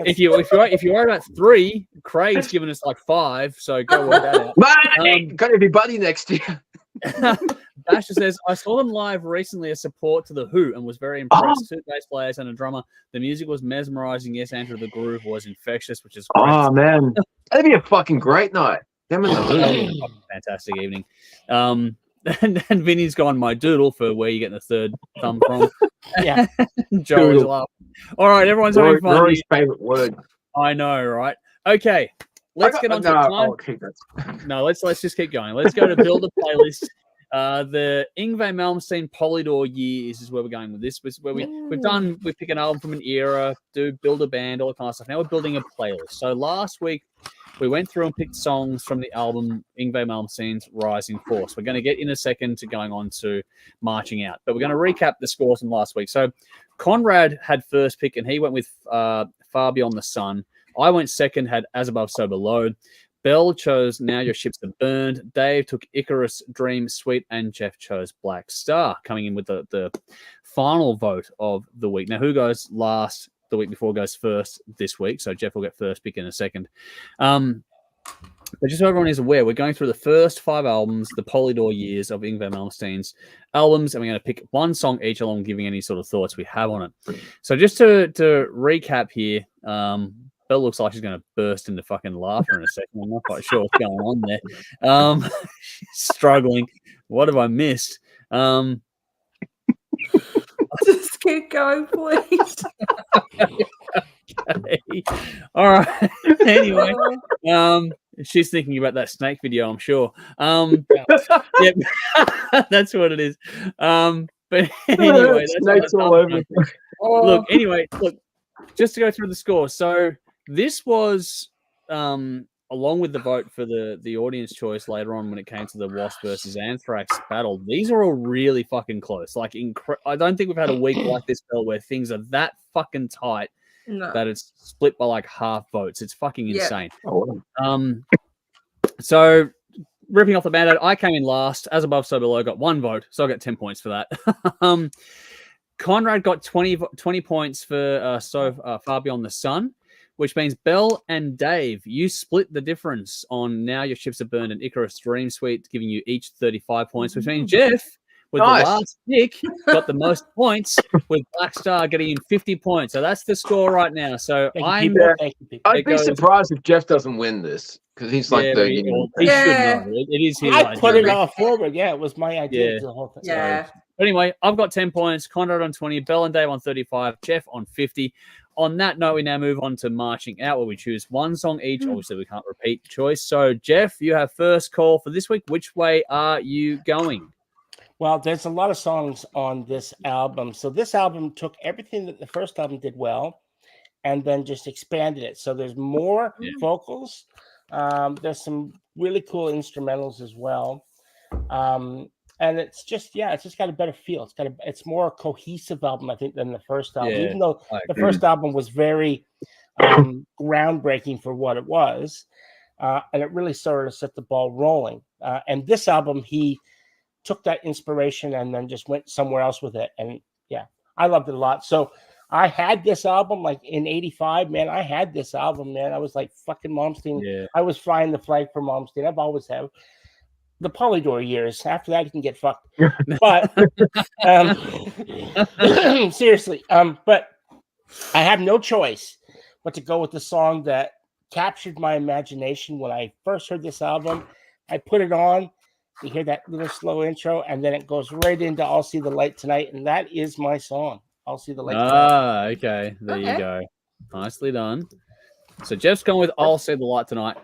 Speaker 1: if you're worried about 3, Craig's given us like 5, so go work that out.
Speaker 2: Man, got everybody next year.
Speaker 1: Basher says, I saw them live recently as support to The Who and was very impressed. 2 bass players and a drummer. The music was mesmerizing. Yes, Andrew, the groove was infectious, which is great.
Speaker 2: Oh, man. That'd be a fucking great night. Them and The Who.
Speaker 1: Fantastic evening. and Vinny's gone my doodle for where you're getting the third thumb from.
Speaker 4: Yeah.
Speaker 1: Joel's laughing. All right, everyone's having fun.
Speaker 2: Rory's favorite word.
Speaker 1: I know, right? Okay, let's get on to time. No, let's just keep going. Let's go to build a playlist. The Yngwie Malmsteen Polydor years is where we're going with this. Where we pick an album from an era, build a band, all that kind of stuff. Now we're building a playlist. So last week we went through and picked songs from the album Yngwie Malmsteen's Rising Force. We're going to get in a second to going on to Marching Out, but we're going to recap the scores from last week. So Conrad had first pick, and he went with Far Beyond the Sun. I went second, had As Above, So Below. Bell chose Now Your Ships Are Burned. Dave took Icarus, Dream, Sweet, and Jeff chose Black Star, coming in with the final vote of the week. Now, who goes last the week before goes first this week? So Jeff will get first pick in a second. But just so everyone is aware, we're going through the first 5 albums, the Polydor years of Yngwie Malmsteen's albums, and we're going to pick one song each along, giving any sort of thoughts we have on it. So just to recap here, Belle looks like she's going to burst into fucking laughter in a second. I'm not quite sure what's going on there. She's struggling. What have I missed?
Speaker 3: Just keep going, please.
Speaker 1: Okay. All right. Anyway, she's thinking about that snake video, I'm sure. Yep. That's what it is. But anyway,
Speaker 2: snakes all over.
Speaker 1: Look, just to go through the score. So this was along with the vote for the audience choice later on when it came to the W.A.S.P versus Anthrax battle. These are all really fucking close. Like, I don't think we've had a week like this, Bell, where things are that fucking tight that it's split by like half votes. It's fucking insane. Yeah. So ripping off the band-aid, I came in last. As Above, So Below got 1 vote, so I got 10 points for that. Conrad got 20 points for Far Beyond the Sun, which means Bell and Dave, you split the difference on Now Your Ships Are Burned and Icarus Dream Suite, giving you each 35 points, which means Jeff, with the last pick, got the most points, with Black Star getting in 50 points. So that's the score right now. So I'd
Speaker 2: be surprised if Jeff doesn't win this, because he's like
Speaker 1: he should know. It is his
Speaker 4: I put it all forward. Yeah, it was my idea.
Speaker 1: Yeah.
Speaker 4: The whole thing.
Speaker 3: Yeah.
Speaker 1: But anyway, I've got 10 points, Conrad on 20, Bell and Dave on 35, Jeff on 50. On that note, we now move on to Marching Out, where we choose one song each. Obviously, we can't repeat the choice. So, Jeff, you have first call for this week. Which way are you going?
Speaker 4: Well, there's a lot of songs on this album. So this album took everything that the first album did well and then just expanded it. So there's more vocals. There's some really cool instrumentals as well. And it's just got a better feel. It's more a cohesive album, I think, than the first album.
Speaker 1: Yeah,
Speaker 4: even though the first album was very groundbreaking for what it was, and it really sort of set the ball rolling. And this album, he took that inspiration and then just went somewhere else with it. And yeah, I loved it a lot. So I had this album like in '85, man. I had this album, man. I was like fucking Malmsteen. Yeah. I was flying the flag for Malmsteen. I've always have. The Polydor years. After that, you can get fucked. But seriously, but I have no choice but to go with the song that captured my imagination when I first heard this album. I put it on. You hear that little slow intro, and then it goes right into "I'll See the Light Tonight," and that is my song. "I'll See the Light Tonight."
Speaker 1: Okay. There you go. Nicely done. So Jeff's gone with "I'll See the Light Tonight."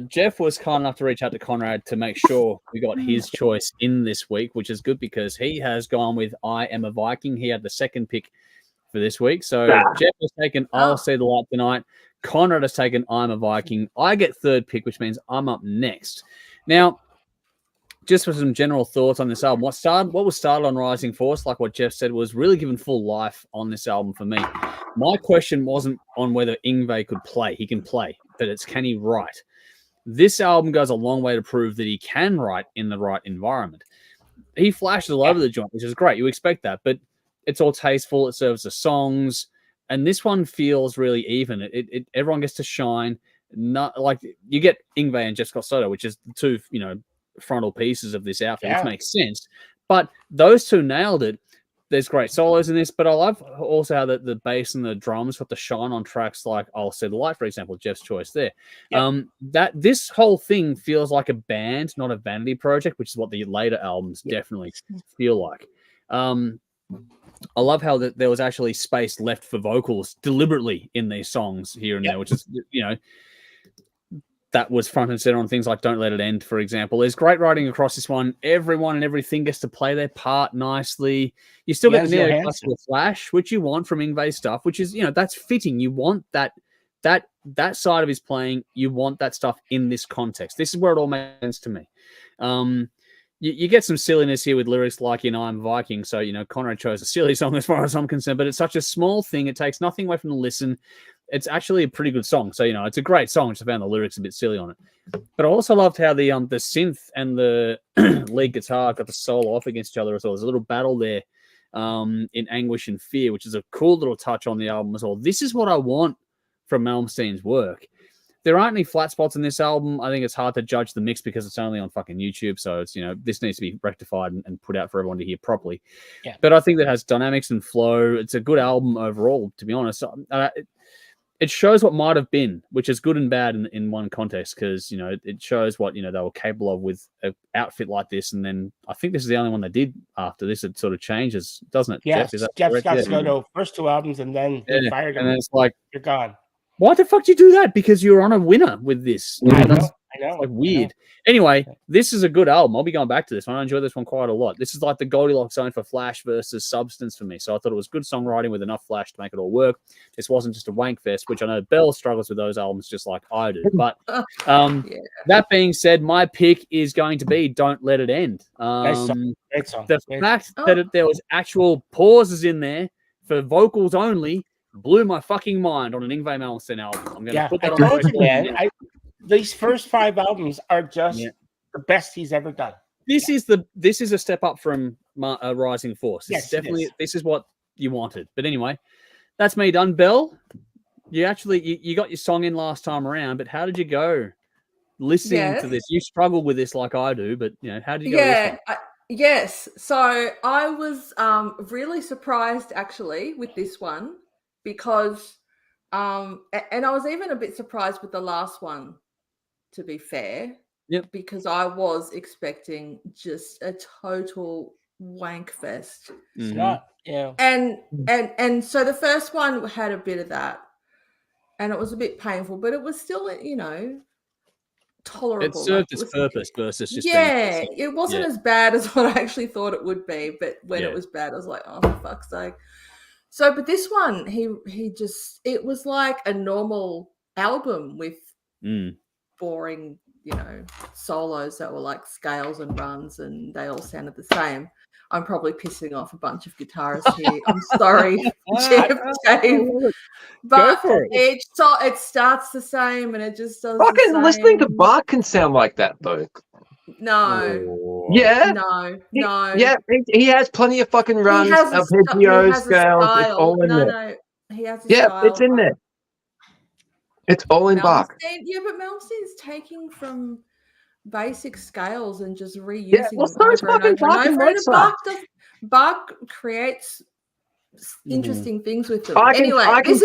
Speaker 1: Jeff was kind enough to reach out to Conrad to make sure we got his choice in this week, which is good because he has gone with "I Am a Viking." He had the second pick for this week. So Jeff has taken "I'll See the Light Tonight." Conrad has taken "I'm a Viking." I get third pick, which means I'm up next. Now, just for some general thoughts on this album, what was started on Rising Force, like what Jeff said, was really given full life on this album for me. My question wasn't on whether Yngwie could play. He can play, but it's can he write? This album goes a long way to prove that he can write in the right environment. He flashes all over the joint, which is great. You expect that, but it's all tasteful. It serves the songs, and this one feels really even. Everyone gets to shine. Not like you get Yngwie and Jeff Scott Soto, which is the two, frontal pieces of this outfit, which makes sense. But those two nailed it. there's great solos in this, but I love also how the bass and the drums got to shine on tracks like I'll Say the Light, for example, Jeff's choice there.
Speaker 4: Yep.
Speaker 1: That this whole thing feels like a band, not a vanity project, which is what the later albums definitely feel like. I love how there was actually space left for vocals deliberately in these songs here and there, which is, that was front and center on things like Don't Let It End, for example. There's great writing across this one. Everyone and everything gets to play their part nicely. You still get the neoclassical flash, which you want from Yngwie's stuff, which is, that's fitting. You want that side of his playing. You want that stuff in this context. This is where it all makes sense to me. You get some silliness here with lyrics like, I'm Viking. So, Conrad chose a silly song as far as I'm concerned, but it's such a small thing. It takes nothing away from the listen. It's actually a pretty good song. So, it's a great song. Just found the lyrics a bit silly on it. But I also loved how the synth and the lead guitar got the solo off against each other as well. There's a little battle there in Anguish and Fear, which is a cool little touch on the album as well. This is what I want from Malmsteen's work. There aren't any flat spots in this album. I think it's hard to judge the mix because it's only on fucking YouTube. So it's, this needs to be rectified and put out for everyone to hear properly. Yeah. But I think that has dynamics and flow. It's a good album overall, to be honest. It shows what might have been, which is good and bad in one context, because, it shows what, they were capable of with an outfit like this. And then I think this is the only one they did after this. It sort of changes, doesn't it?
Speaker 4: Yeah, Jeff's got to go to first 2 albums and then he fired him.
Speaker 1: And then it's like,
Speaker 4: you're gone.
Speaker 1: Why the fuck did you do that? Because you're on a winner with this.
Speaker 4: I know.
Speaker 1: Like weird. Anyway, this is a good album. I'll be going back to this one. I enjoy this one quite a lot. This is like the Goldilocks zone for Flash versus Substance for me. So I thought it was good songwriting with enough Flash to make it all work. This wasn't just a wank fest, which I know Bell struggles with those albums just like I do. But that being said, my pick is going to be Don't Let It End.
Speaker 4: Great song.
Speaker 1: The fact that there was actual pauses in there for vocals only blew my fucking mind on an Yngwie Malmsteen album. I'm going to put that on
Speaker 4: the record. Man, these first 5 albums are just the best he's ever done.
Speaker 1: This is a step up from Rising Force. This is what you wanted. But anyway, that's me done. Belle, you got your song in last time around, but how did you go listening to this? You struggle with this like I do, but how did you go?
Speaker 3: Yes. So I was really surprised actually with this one. Because, and I was even a bit surprised with the last one, to be fair.
Speaker 1: Yep.
Speaker 3: Because I was expecting just a total wank fest.
Speaker 4: It's not,
Speaker 3: And so the first one had a bit of that, and it was a bit painful, but it was still, tolerable.
Speaker 1: It served its purpose versus just
Speaker 3: it wasn't as bad as what I actually thought it would be. But when it was bad, I was like, oh, for fuck's sake. So, but this one, it was like a normal album with boring, solos that were like scales and runs, and they all sounded the same. I'm probably pissing off a bunch of guitarists here. I'm sorry, Jeff, but it starts the same, and it just does.
Speaker 2: Fucking listening to Bach can sound like that, though.
Speaker 3: No.
Speaker 2: Yeah.
Speaker 3: No.
Speaker 2: Yeah, he has plenty of fucking runs, arpeggios, scales. It's all in there.
Speaker 3: No. He has style.
Speaker 2: It's in there. It's all in Bach.
Speaker 3: Yeah, but Malmsteen's taking from basic scales and just reusing them over and over. Bach creates interesting things with them. This is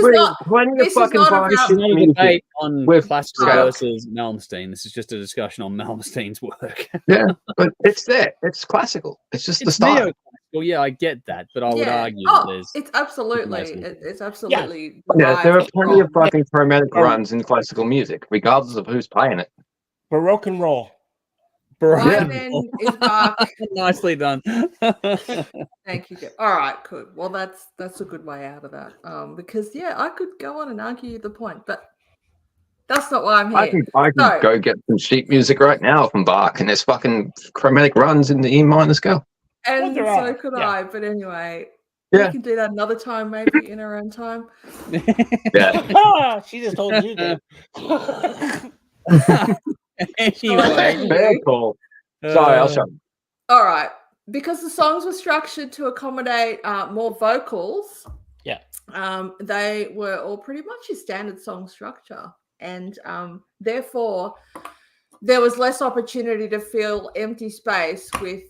Speaker 3: not
Speaker 1: a debate on classical versus Malmsteen. This is just a discussion on Malmsteen's work.
Speaker 2: Yeah, but it's there. It's classical. It's just the style.
Speaker 1: Well, yeah, I get that, but I would argue
Speaker 3: it's absolutely.
Speaker 2: Yeah, there are plenty of fucking chromatic runs in classical music, regardless of who's playing it.
Speaker 4: Baroque and roll.
Speaker 3: Is Bach.
Speaker 1: Nicely done.
Speaker 3: Thank you. All right, good. Well, that's a good way out of that. Because I could go on and argue the point, but that's not why I'm here.
Speaker 2: I can go get some sheet music right now from Bach, and there's fucking chromatic runs in the E minor scale.
Speaker 3: And so could I. But anyway, we can do that another time, maybe in our own time.
Speaker 2: Yeah.
Speaker 4: She just told you that.
Speaker 1: Anyway,
Speaker 2: very cool. Sorry, I'll shut.
Speaker 3: All right, because the songs were structured to accommodate more vocals.
Speaker 4: Yeah,
Speaker 3: they were all pretty much your standard song structure, and therefore there was less opportunity to fill empty space with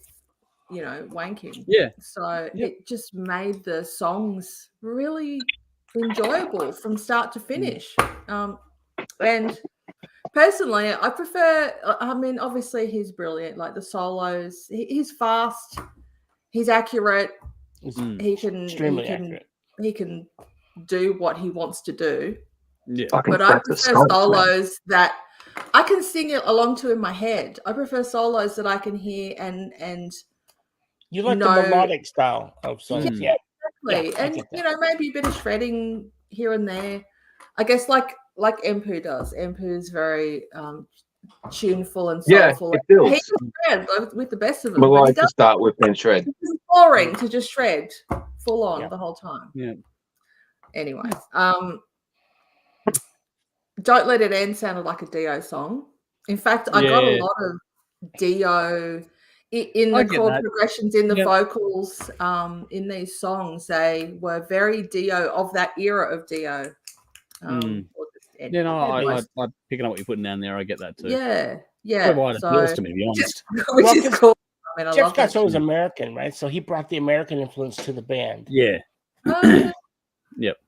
Speaker 3: wanking.
Speaker 1: Yeah.
Speaker 3: So it just made the songs really enjoyable from start to finish. And personally, I prefer. I mean, obviously he's brilliant. Like the solos, he's fast, he's accurate. He can
Speaker 4: accurate.
Speaker 3: He can do what he wants to do.
Speaker 1: Yeah.
Speaker 3: But I prefer solos that I can sing it along to in my head. I prefer solos that I can hear and
Speaker 4: you like the melodic style of songs.
Speaker 3: Yeah, exactly. And maybe a bit of shredding here and there. I guess like Empu does. Empu's very tuneful and soulful.
Speaker 2: Yeah, it feels.
Speaker 3: He can shred with the best of them.
Speaker 2: I like to start with and shred.
Speaker 3: It's boring to just shred full on the whole time.
Speaker 1: Yeah.
Speaker 3: Anyways, Don't Let It End sounded like a Dio song. In fact, I got a lot of Dio in the chord progressions, in the vocals, in these songs. They were very Dio of that era of Dio.
Speaker 1: I'm picking up what you're putting down there. I get that too.
Speaker 3: Yeah.
Speaker 1: Quite appeals to me, to be honest.
Speaker 3: Which is cool. I mean,
Speaker 4: Jeff Scott was American, right? So he brought the American influence to the band.
Speaker 1: Yeah. Yep.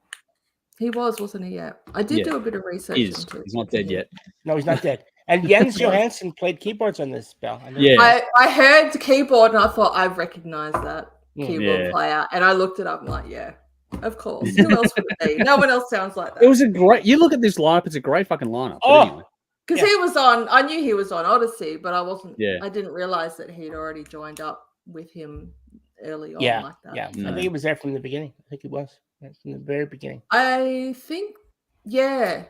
Speaker 3: He wasn't he? Yeah. I did do a bit of research.
Speaker 1: He's not dead yet.
Speaker 4: No, he's not dead. And Jens Johansson played keyboards on this spell.
Speaker 3: I heard the keyboard and I thought I recognized that keyboard player. And I looked it up and of course. Who else would it be? No one else sounds like that.
Speaker 1: It was you look at this lineup, it's a great fucking lineup. Anyway.
Speaker 3: Because he was on, I knew he was on Odyssey, but I didn't realize that he'd already joined up with him early on like that.
Speaker 4: Yeah, I think he was there from the beginning. I think he was from the very beginning.
Speaker 3: I think, yes,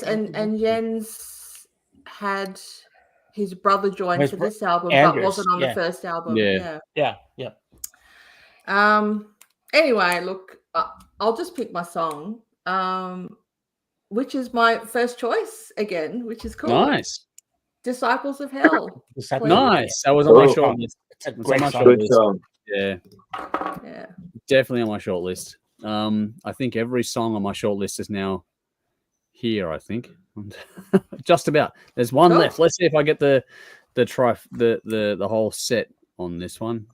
Speaker 3: and Jens had his brother join for this album, but wasn't on the first album. Yeah. Anyway, look, I'll just pick my song, which is my first choice again, which is cool.
Speaker 1: Nice.
Speaker 3: Disciples of Hell.
Speaker 1: Nice. That was on my short list.
Speaker 4: It's a great song.
Speaker 1: Yeah. Definitely on my short list. I think every song on my short list is now here, I think. Just about. There's one left. Let's see if I get the whole set on this one.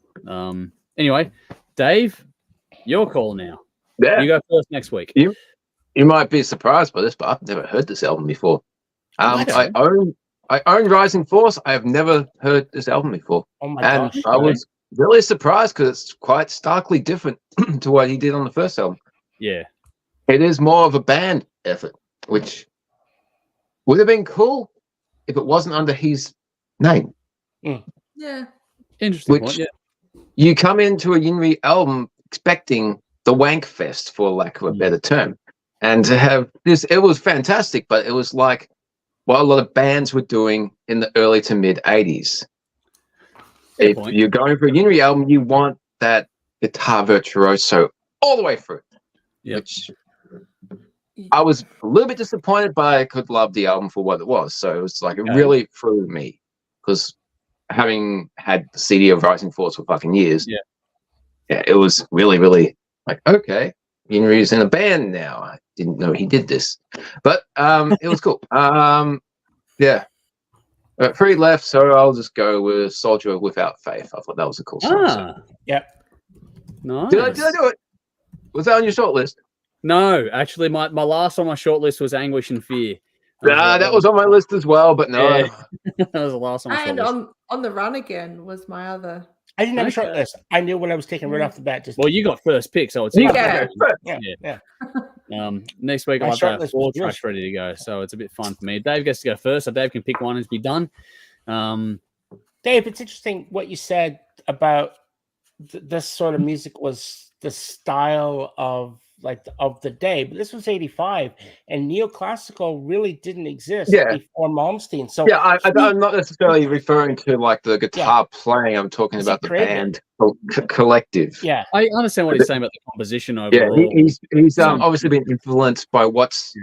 Speaker 1: Anyway, Dave, your call now.
Speaker 2: Yeah.
Speaker 1: You go first next week.
Speaker 2: You might be surprised by this, but I've never heard this album before. I own Rising Force. I have never heard this album before.
Speaker 4: Oh my gosh.
Speaker 2: I was really surprised because it's quite starkly different to what he did on the first album.
Speaker 1: Yeah.
Speaker 2: It is more of a band effort, which would have been cool if it wasn't under his name.
Speaker 3: Yeah.
Speaker 1: Interesting.
Speaker 2: You come into a Yinri album expecting the wank fest, for lack of a better term. And to have this, it was fantastic, but it was like what a lot of bands were doing in the early to mid 80s. If you're going for a Yinri album, you want that guitar virtuoso all the way through. Which I was a little bit disappointed, but I could love the album for what it was. So it was like, it really threw me, because having had the CD of Rising Force for fucking years, it was really, really like, okay, Yinri's in a band now. I didn't know he did this, but it was cool. Three left, so I'll just go with Soldier Without Faith. I thought that was a cool song.
Speaker 1: Nice.
Speaker 2: Did I do it? Was that on your short list?
Speaker 1: No, actually, my last on my short list was Anguish and Fear.
Speaker 2: That was on my list as well, but no.
Speaker 1: That was the last on my short list.
Speaker 3: And On the Run Again was my other.
Speaker 4: I didn't have a short list. I knew what I was taking right off the bat.
Speaker 1: Well, you got first pick, so it's
Speaker 3: Yeah.
Speaker 1: Next week I'll have 4 tracks ready to go, so it's a bit fun for me. Dave gets to go first, so Dave can pick one and be done.
Speaker 4: Dave, it's interesting what you said about this sort of music was the style of the day, but this was 85 and neoclassical really didn't exist before Malmsteen. So
Speaker 2: I'm not necessarily referring to like the guitar playing. I'm talking about the band collective.
Speaker 1: I understand what he's saying about the composition overall.
Speaker 2: He's obviously been influenced by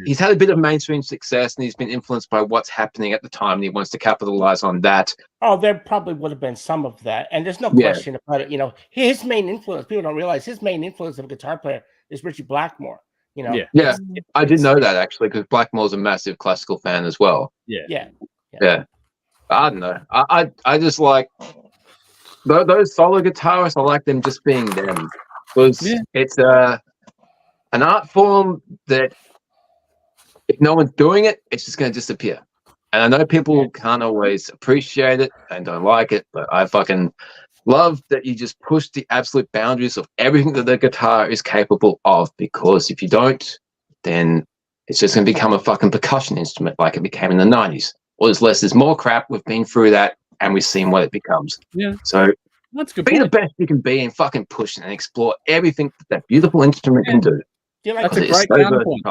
Speaker 2: he's had a bit of mainstream success, and he's been influenced by what's happening at the time, and he wants to capitalize on that.
Speaker 4: Oh, there probably would have been some of that, and there's no question about it. You know, his main influence, people don't realize his main influence of a guitar player is Richie Blackmore. You know,
Speaker 2: I did know that actually, because Blackmore's a massive classical fan as well.
Speaker 4: Yeah.
Speaker 2: I don't know. I just like those solo guitarists, I like them just being them. Because it's an art form that if no one's doing it, it's just going to disappear. And I know people can't always appreciate it and don't like it, but I fucking love that you just push the absolute boundaries of everything that the guitar is capable of, because if you don't, then it's just going to become a fucking percussion instrument like it became in the 90s. Or there's less, there's more crap. We've been through that and we've seen what it becomes.
Speaker 1: Yeah.
Speaker 2: So
Speaker 1: that's good.
Speaker 2: Be the best you can be and fucking push and explore everything that beautiful instrument can do.
Speaker 4: Do you like
Speaker 1: That's a great counterpoint.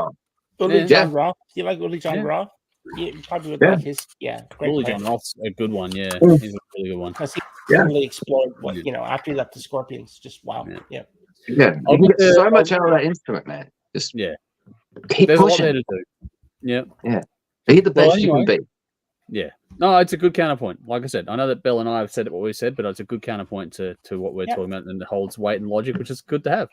Speaker 4: Willie John Roth? Do you like Willie John Roth? You probably would like his. Yeah,
Speaker 1: Willie John Roth's a good one. Yeah, he's a really good one.
Speaker 4: Because he really explored what after he left the Scorpions. Just wow.
Speaker 2: Yeah. You can get so much out of that instrument, man. Just keep
Speaker 1: There's
Speaker 2: pushing.
Speaker 1: A lot there to do. Yeah.
Speaker 2: Be the best you can be.
Speaker 1: Yeah. No, it's a good counterpoint. Like I said, I know that Bill and I have said what we said, but it's a good counterpoint to what we're talking about, and it holds weight and logic, which is good to have.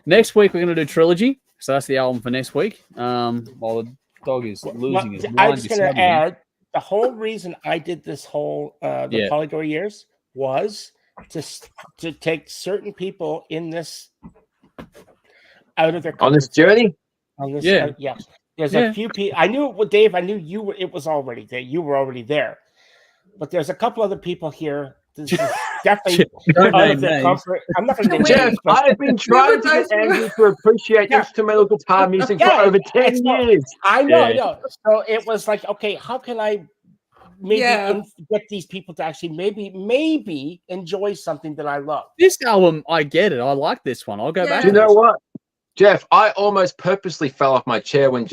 Speaker 1: Next week, we're going to do Trilogy. So that's the album for next week. While the dog is losing his mind.
Speaker 4: I'm just going to add, the whole reason I did this whole the Polygor years was to take certain people in this out of their
Speaker 2: on this journey.
Speaker 4: On this, There's a few people. I knew it, Dave. I knew you were. It was already there. You were already there. But there's a couple other people here. This is definitely out of their comfort. I'm not going to name
Speaker 2: Jeff. I've been trying to get Andrew to appreciate instrumental guitar music for over 10 years.
Speaker 4: I know. So it was like, okay, how can I maybe get these people to actually maybe enjoy something that I love?
Speaker 1: This album, I get it. I like this one. I'll go back.
Speaker 2: Do you know what? Jeff, I almost purposely fell off my chair when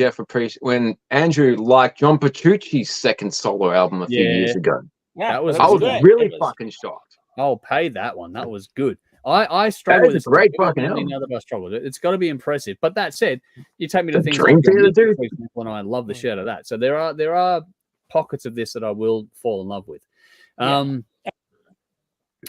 Speaker 2: when Andrew liked John Petrucci's second solo album a few years ago.
Speaker 4: Yeah,
Speaker 2: I was really fucking shocked.
Speaker 1: I'll pay that one. That was good. I struggle with this.
Speaker 2: Great fucking album.
Speaker 1: I struggle with it. It's got to be impressive. But that said, you take me to things
Speaker 2: like
Speaker 1: when I love the shit out of that. So there are pockets of this that I will fall in love with.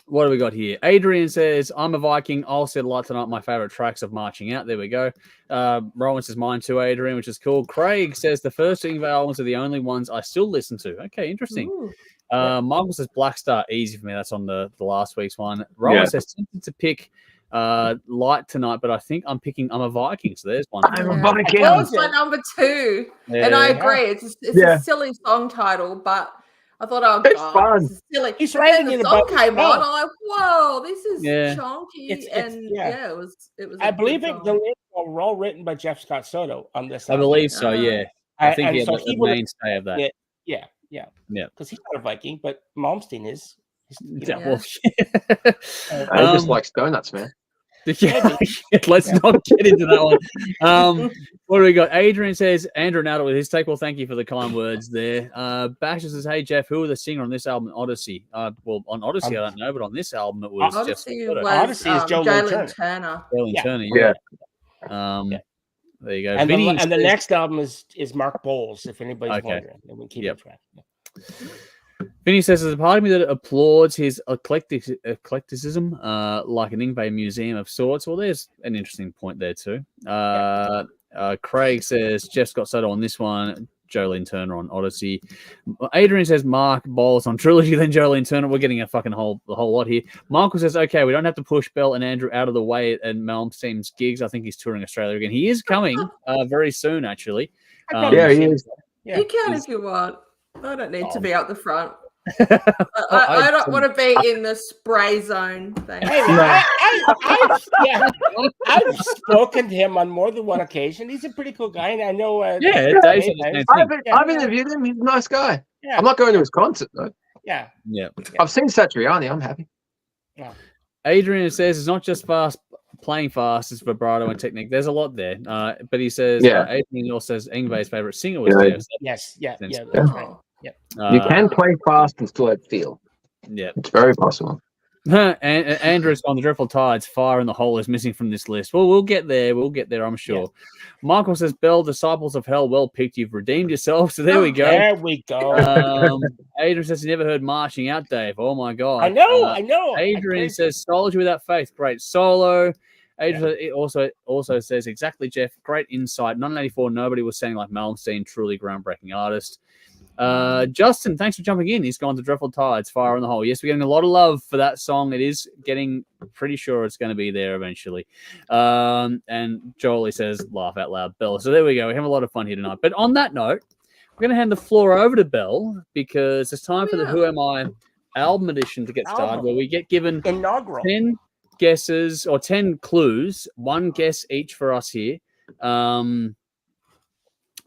Speaker 1: What do we got here? Adrian says, I'm a Viking. I'll set light tonight. My favorite tracks of Marching Out. There we go. Rowan says mine too, Adrian, which is cool. Craig says the first Ingve albums are the only ones I still listen to. Okay, interesting. Michael says Black Star, easy for me. That's on the last week's one. Rowan says tempted to pick Light tonight, but I think I'm a Viking. So there's one.
Speaker 2: I'm a Viking.
Speaker 3: That was my number 2. And I agree. It's a silly song title, but I thought,
Speaker 2: it's fun.
Speaker 3: This is silly.
Speaker 4: He's
Speaker 3: writing the song came on. I'm like, whoa, this is chunky.
Speaker 4: It was.
Speaker 3: I
Speaker 4: believe the lyrics were all written by Jeff Scott Soto on this.
Speaker 1: I believe so. Yeah, I think he's the mainstay of that.
Speaker 4: Yeah. Because he's not a Viking, but Malmsteen is.
Speaker 2: I just like donuts, man.
Speaker 1: Let's not get into that one. What do we got? Adrian says, Andrew nailed it with his take. Well, thank you for the kind words there. Basher says, hey, Jeff, who are the singer on this album, Odyssey? Well, on Odyssey, I don't know, but on this album, it was
Speaker 3: Odyssey
Speaker 4: Odyssey is
Speaker 3: Jolene Turner.
Speaker 1: Jolene Turner, there you go.
Speaker 4: And, the next album is Mark Bowles, if anybody's wondering. And we keep track.
Speaker 1: Vinny says, there's a part of me that applauds his eclecticism, like an Ingve museum of sorts. Well, there's an interesting point there too. Craig says, Jeff Scott Soto on this one, Jolene Turner on Odyssey. Adrian says, Mark Bowles on Trilogy, then Jolene Turner. We're getting a fucking whole lot here. Michael says, okay, we don't have to push Bell and Andrew out of the way at Malmsteen's gigs. I think he's touring Australia again. He is coming very soon, actually.
Speaker 2: He is.
Speaker 3: You can if you want. I don't need to be out the front. I don't want to be in the spray zone thing.
Speaker 4: I've spoken to him on more than one occasion. He's a pretty cool guy, and I know.
Speaker 2: I've interviewed him. He's a nice guy. Yeah. I'm not going to his concert though.
Speaker 4: Yeah.
Speaker 2: I've seen Satriani. I'm happy.
Speaker 4: Yeah.
Speaker 1: Adrian says it's not just playing fast, it's vibrato and technique. There's a lot there. But he says, Adrian also says Ingve's favorite singer was there. So
Speaker 4: yes. That's right.
Speaker 2: You can play fast and still have feel.
Speaker 1: Yeah.
Speaker 2: It's very possible.
Speaker 1: And Andrew's on the Dreadful Tides. Fire in the Hole is missing from this list. Well, we'll get there. I'm sure. Yeah. Michael says, Bell, Disciples of Hell, well picked. You've redeemed yourself. So there we go.
Speaker 4: There we go.
Speaker 1: Adrian says, you never heard Marching Out, Dave. Oh, my God.
Speaker 4: I know.
Speaker 1: Adrian says, Soldier Without Faith. Great solo. Adrian also says, exactly, Jeff. Great insight. 1984, nobody was saying like Malmsteen, truly groundbreaking artist. Justin, thanks for jumping in. He's gone to Dreadful Tides, Fire on the Hole. Yes, we're getting a lot of love for that song. It is getting pretty sure it's going to be there eventually. And Jolie says, laugh out loud, Bell. So there we go. We have a lot of fun here tonight. But on that note, we're going to hand the floor over to Bell because it's time for the Who Am I album edition to get started, where we get given
Speaker 4: inaugural
Speaker 1: 10 guesses or 10 clues, one guess each for us here.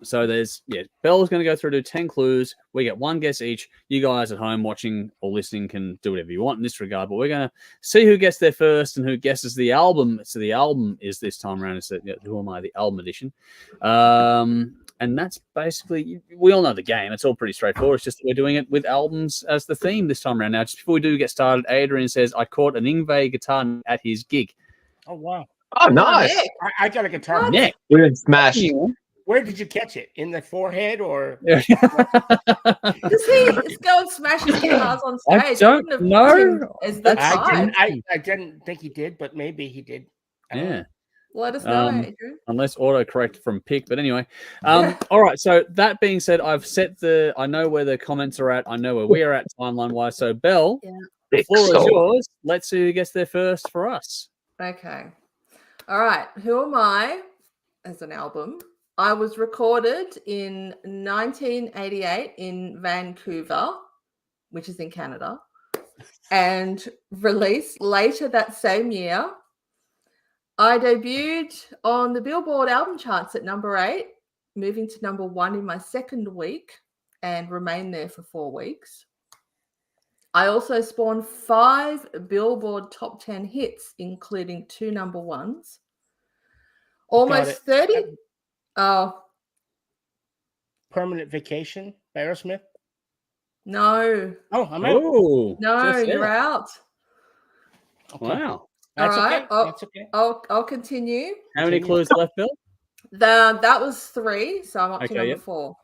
Speaker 1: So there's, Bell's going to go through to 10 clues. We get one guess each. You guys at home watching or listening can do whatever you want in this regard, but we're going to see who gets there first and who guesses the album. So the album is this time around. It's Who Am I, the album edition. And that's basically, we all know the game. It's all pretty straightforward. It's just that we're doing it with albums as the theme this time around. Now, just before we do get started, Adrian says, I caught an Yngwie guitar at his gig.
Speaker 4: Oh, wow.
Speaker 2: Oh, nice.
Speaker 4: I got a guitar.
Speaker 1: Neck.
Speaker 2: We're in smash.
Speaker 4: Where did you catch it? In the forehead or?
Speaker 3: Does he go and smash his guitars on stage?
Speaker 1: I don't know.
Speaker 3: As the type.
Speaker 4: I didn't think he did, but maybe he did.
Speaker 1: Yeah.
Speaker 3: Let us know, Adrian.
Speaker 1: Unless autocorrect from pick, but anyway. All right. So that being said, I've set I know where the comments are at. I know where we are at timeline wise. So Bell, the floor is yours. Let's see who gets there first for us.
Speaker 3: Okay. All right. Who Am I as an album? I was recorded in 1988 in Vancouver, which is in Canada, and released later that same year. I debuted on the Billboard album charts at number 8, moving to number 1 in my second week and remained there for 4 weeks. I also spawned 5 Billboard top 10 hits, including 2 number 1s. Almost 30. Oh.
Speaker 4: Permanent Vacation by Aerosmith?
Speaker 3: No.
Speaker 4: Oh, I'm out.
Speaker 1: Ooh,
Speaker 3: no, you're out.
Speaker 1: Okay. Wow.
Speaker 4: That's
Speaker 3: all right.
Speaker 4: Okay. That's okay.
Speaker 3: I'll continue.
Speaker 1: How many clues left, Bill?
Speaker 3: That was 3, so I'm up to number 4.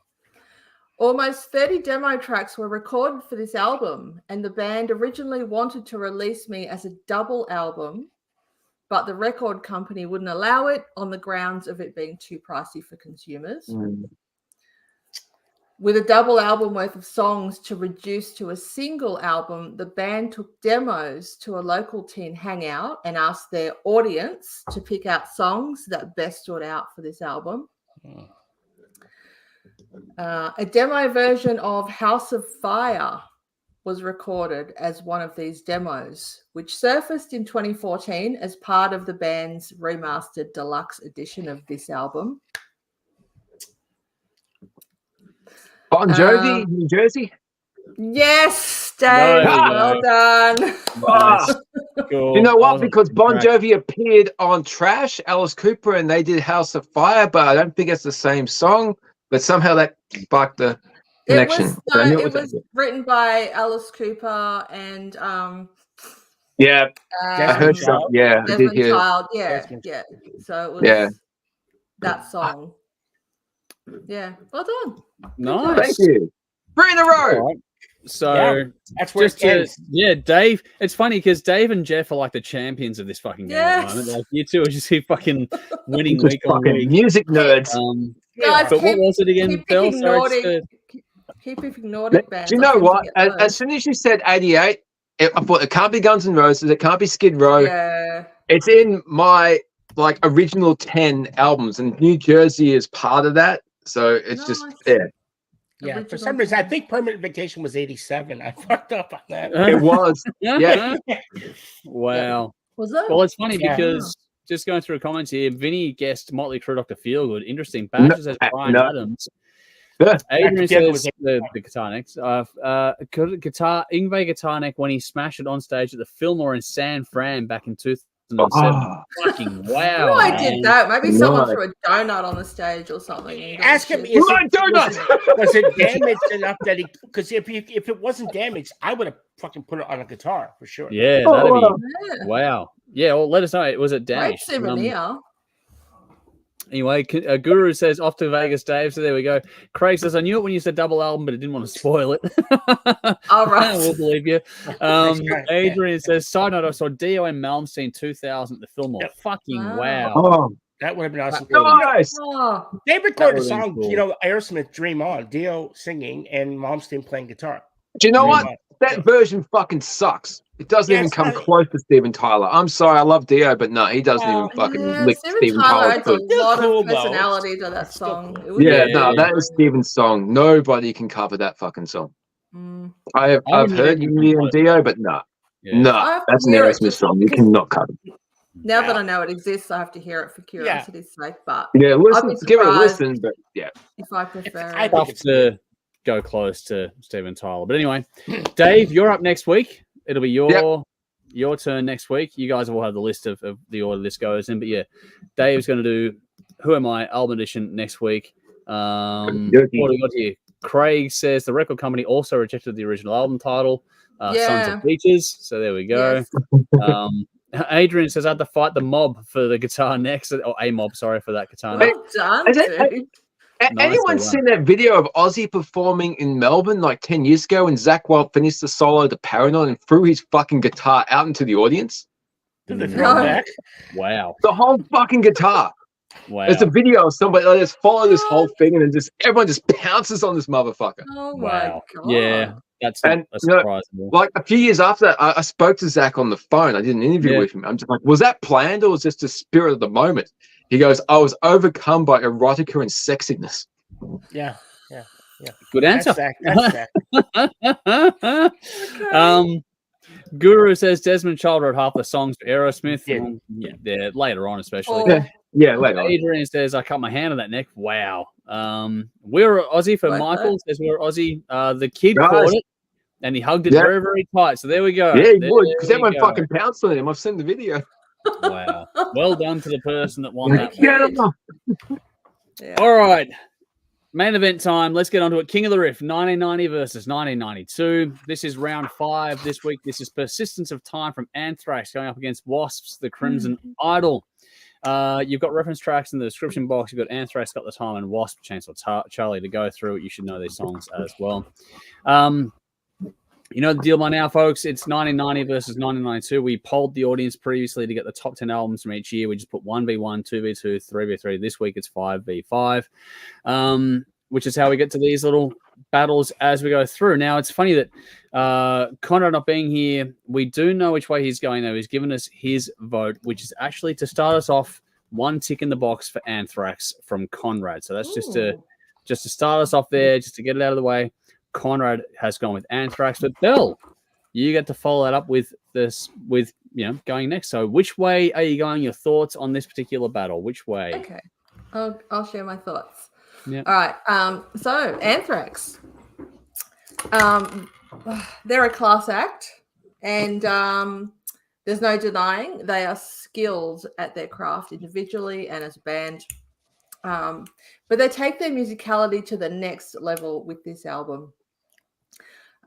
Speaker 3: Almost 30 demo tracks were recorded for this album, and the band originally wanted to release me as a double album, but the record company wouldn't allow it on the grounds of it being too pricey for consumers. With a double album worth of songs to reduce to a single album, the band took demos to a local teen hangout and asked their audience to pick out songs that best stood out for this album. A demo version of House of Fire was recorded as one of these demos, which surfaced in 2014 as part of the band's remastered deluxe edition of this album.
Speaker 2: Bon Jovi, New Jersey.
Speaker 3: Yes, Dave. Well done.
Speaker 1: Nice. Cool.
Speaker 2: You know what? Because Bon Jovi appeared on Trash, Alice Cooper, and they did House of Fire, but I don't think it's the same song. But somehow that sparked the connection.
Speaker 3: It was written by Alice Cooper and
Speaker 2: I heard some. Yeah, I did hear.
Speaker 3: Child. Yeah. So it was that song. Yeah, well done.
Speaker 1: Nice.
Speaker 2: Thank you. 3 in a row.
Speaker 1: Right. So
Speaker 4: that's where it ends.
Speaker 1: Dave. It's funny because Dave and Jeff are like the champions of this fucking game at the moment. Like you two are just fucking winning week on week.
Speaker 2: Music nerds.
Speaker 1: But what was it again, Phil?
Speaker 3: Keep ignoring it, bands.
Speaker 2: Do you know what? As soon as you said 88, I thought it can't be Guns N' Roses. It can't be Skid Row.
Speaker 3: Yeah.
Speaker 2: It's in my original 10 albums, and New Jersey is part of that. So it's just
Speaker 4: Yeah, for some reason, I think Permanent Vacation was 87. I fucked up on that.
Speaker 2: It was. Yeah.
Speaker 1: Wow.
Speaker 3: Was that?
Speaker 1: Well, it's funny because just going through comments here, Vinny guessed Motley Crue, Dr. Feelgood. Interesting. Badger says Brian Adams. Adrian says the guitar next. Yngwie guitar neck when he smashed it on stage at the Fillmore in San Fran back in 2007. Fucking wow!
Speaker 3: No, I did that. Maybe someone threw a donut on the stage or something.
Speaker 4: Ask him, was it damaged enough that he? Because if it wasn't damaged, I would have fucking put it on a guitar for sure.
Speaker 1: Yeah, that'd be wow. Yeah, well, let us know. Was it damaged?
Speaker 3: Great souvenir.
Speaker 1: Anyway, Guru says off to Vegas, Dave. So there we go. Craig says, I knew it when you said double album, but I didn't want to spoil it.
Speaker 3: All right.
Speaker 1: We'll believe you. Adrian says, side note, I saw DOM Malmsteen 2000 at the Fillmore. Fucking wow.
Speaker 4: That would have been awesome.
Speaker 2: Nice.
Speaker 3: Oh,
Speaker 4: They recorded a
Speaker 1: would've been
Speaker 4: song,
Speaker 1: cool.
Speaker 4: Aerosmith, Dream On, Dio singing, and Malmsteen playing guitar.
Speaker 2: Do you know
Speaker 4: Dream
Speaker 2: what?
Speaker 4: On.
Speaker 2: That version fucking sucks. It doesn't
Speaker 4: Yeah,
Speaker 2: even
Speaker 4: it's
Speaker 2: come
Speaker 4: not-
Speaker 2: close to Steven Tyler. I'm sorry, I love Dio, but no, he doesn't even fucking
Speaker 3: yeah,
Speaker 2: lick
Speaker 3: Steven
Speaker 2: Steven
Speaker 3: Tyler
Speaker 2: Tyler's
Speaker 3: adds a
Speaker 2: foot.
Speaker 3: lot
Speaker 4: Still cool,
Speaker 3: of
Speaker 4: though.
Speaker 3: personality to that
Speaker 4: It's still
Speaker 3: song.
Speaker 4: cool.
Speaker 3: It would
Speaker 2: Yeah,
Speaker 3: be
Speaker 2: no,
Speaker 3: really
Speaker 2: that is
Speaker 3: great.
Speaker 2: Steven's song. Nobody can cover that fucking song.
Speaker 3: Mm.
Speaker 2: I've
Speaker 1: wouldn't
Speaker 2: heard
Speaker 1: even
Speaker 2: Unity
Speaker 1: come
Speaker 2: and
Speaker 1: close.
Speaker 2: Dio, but no.
Speaker 1: Yeah.
Speaker 2: No,
Speaker 3: I have to
Speaker 2: that's an
Speaker 3: hear it
Speaker 2: Aerosmith
Speaker 3: just
Speaker 2: song. You
Speaker 3: because
Speaker 2: cannot cover.
Speaker 3: now that I know it exists, I have to hear it for curiosity's sake. But
Speaker 2: Yeah,
Speaker 3: I'd
Speaker 2: listen,
Speaker 3: be
Speaker 2: give it a
Speaker 3: surprised
Speaker 2: listen, but yeah.
Speaker 3: if I prefer
Speaker 4: I
Speaker 3: it.
Speaker 4: think
Speaker 1: Tough
Speaker 4: it's good.
Speaker 1: to go close to Steven Tyler. But anyway, Dave, you're up next week. It'll be your turn next week. You guys will have the list of the order this goes in. But yeah, Dave's going to do Who Am I album edition next week. What do we got here? Craig says the record company also rejected the original album title, Sons
Speaker 3: Yeah.
Speaker 1: of Beaches. So there we go.
Speaker 3: Yes.
Speaker 1: Adrian says I had to fight the mob for the guitar next, or a mob, sorry, for that guitar next.
Speaker 3: Well done,
Speaker 2: Is it-
Speaker 3: dude.
Speaker 2: Anyone seen that video of Ozzy performing in Melbourne like 10 years ago when Zach Wild finished the solo to Paranoid and threw his fucking guitar out into the audience?
Speaker 4: Did they throw
Speaker 3: No.
Speaker 4: it back?
Speaker 1: Wow.
Speaker 2: The whole fucking guitar.
Speaker 1: Wow.
Speaker 2: It's a video of somebody like just follow this whole thing and then just everyone just pounces on this motherfucker.
Speaker 3: Oh my
Speaker 1: Wow.
Speaker 3: god.
Speaker 1: Yeah. That's not
Speaker 2: And,
Speaker 1: a
Speaker 2: you know,
Speaker 1: surprise. at all.
Speaker 2: Like a few years after that, I spoke to Zach on the phone. I did an interview
Speaker 1: Yeah.
Speaker 2: with him. I'm just like, was that planned or was this the spirit of the moment? He goes, I was overcome by erotica and sexiness.
Speaker 4: Yeah.
Speaker 1: Good answer.
Speaker 4: That's Zach.
Speaker 1: Guru says Desmond Child wrote half the songs for Aerosmith.
Speaker 4: Yeah.
Speaker 1: Yeah, later on, especially.
Speaker 3: Oh,
Speaker 2: Yeah, later on.
Speaker 1: Adrian says I cut my hand on that neck. Wow. We're Aussie for
Speaker 3: Like
Speaker 1: Michael says we're Aussie. The kid
Speaker 2: Nice.
Speaker 1: caught it and he hugged it
Speaker 2: Yeah.
Speaker 1: very, very tight. So there we go.
Speaker 2: Yeah, he
Speaker 1: There
Speaker 2: would, because
Speaker 1: we
Speaker 2: everyone
Speaker 1: go.
Speaker 2: fucking pounced on him. I've seen the video.
Speaker 1: Wow. Well done to the person that won that.
Speaker 2: Yeah.
Speaker 3: yeah.
Speaker 1: All right. Main event time. Let's get on to it. King of the Riff, 1990 versus 1992. This is round 5 this week. This is Persistence of Time from Anthrax going up against Wasps, the Crimson Idol. You've got reference tracks in the description box. You've got Anthrax, Got the Time, and Wasp, Chainsaw Charlie to go through. You should know these songs as well. You know the deal by now, folks. It's 1990 versus 1992. We polled the audience previously to get the top 10 albums from each year. We just put 1v1, 2v2, 3v3. This week it's 5v5, which is how we get to these little battles as we go through. Now, it's funny that Conrad not being here, we do know which way he's going, though. He's given us his vote, which is actually to start us off, one tick in the box for Anthrax from Conrad. So that's just to start us off there, just to get it out of the way. Conrad has gone with Anthrax, but Bill, you get to follow that up with going next. So which way are you going? Your thoughts on this particular battle? Which way?
Speaker 3: Okay. I'll share my thoughts.
Speaker 1: Yeah.
Speaker 3: All right. So Anthrax. They're a class act, and there's no denying they are skilled at their craft individually and as a band. But they take their musicality to the next level with this album.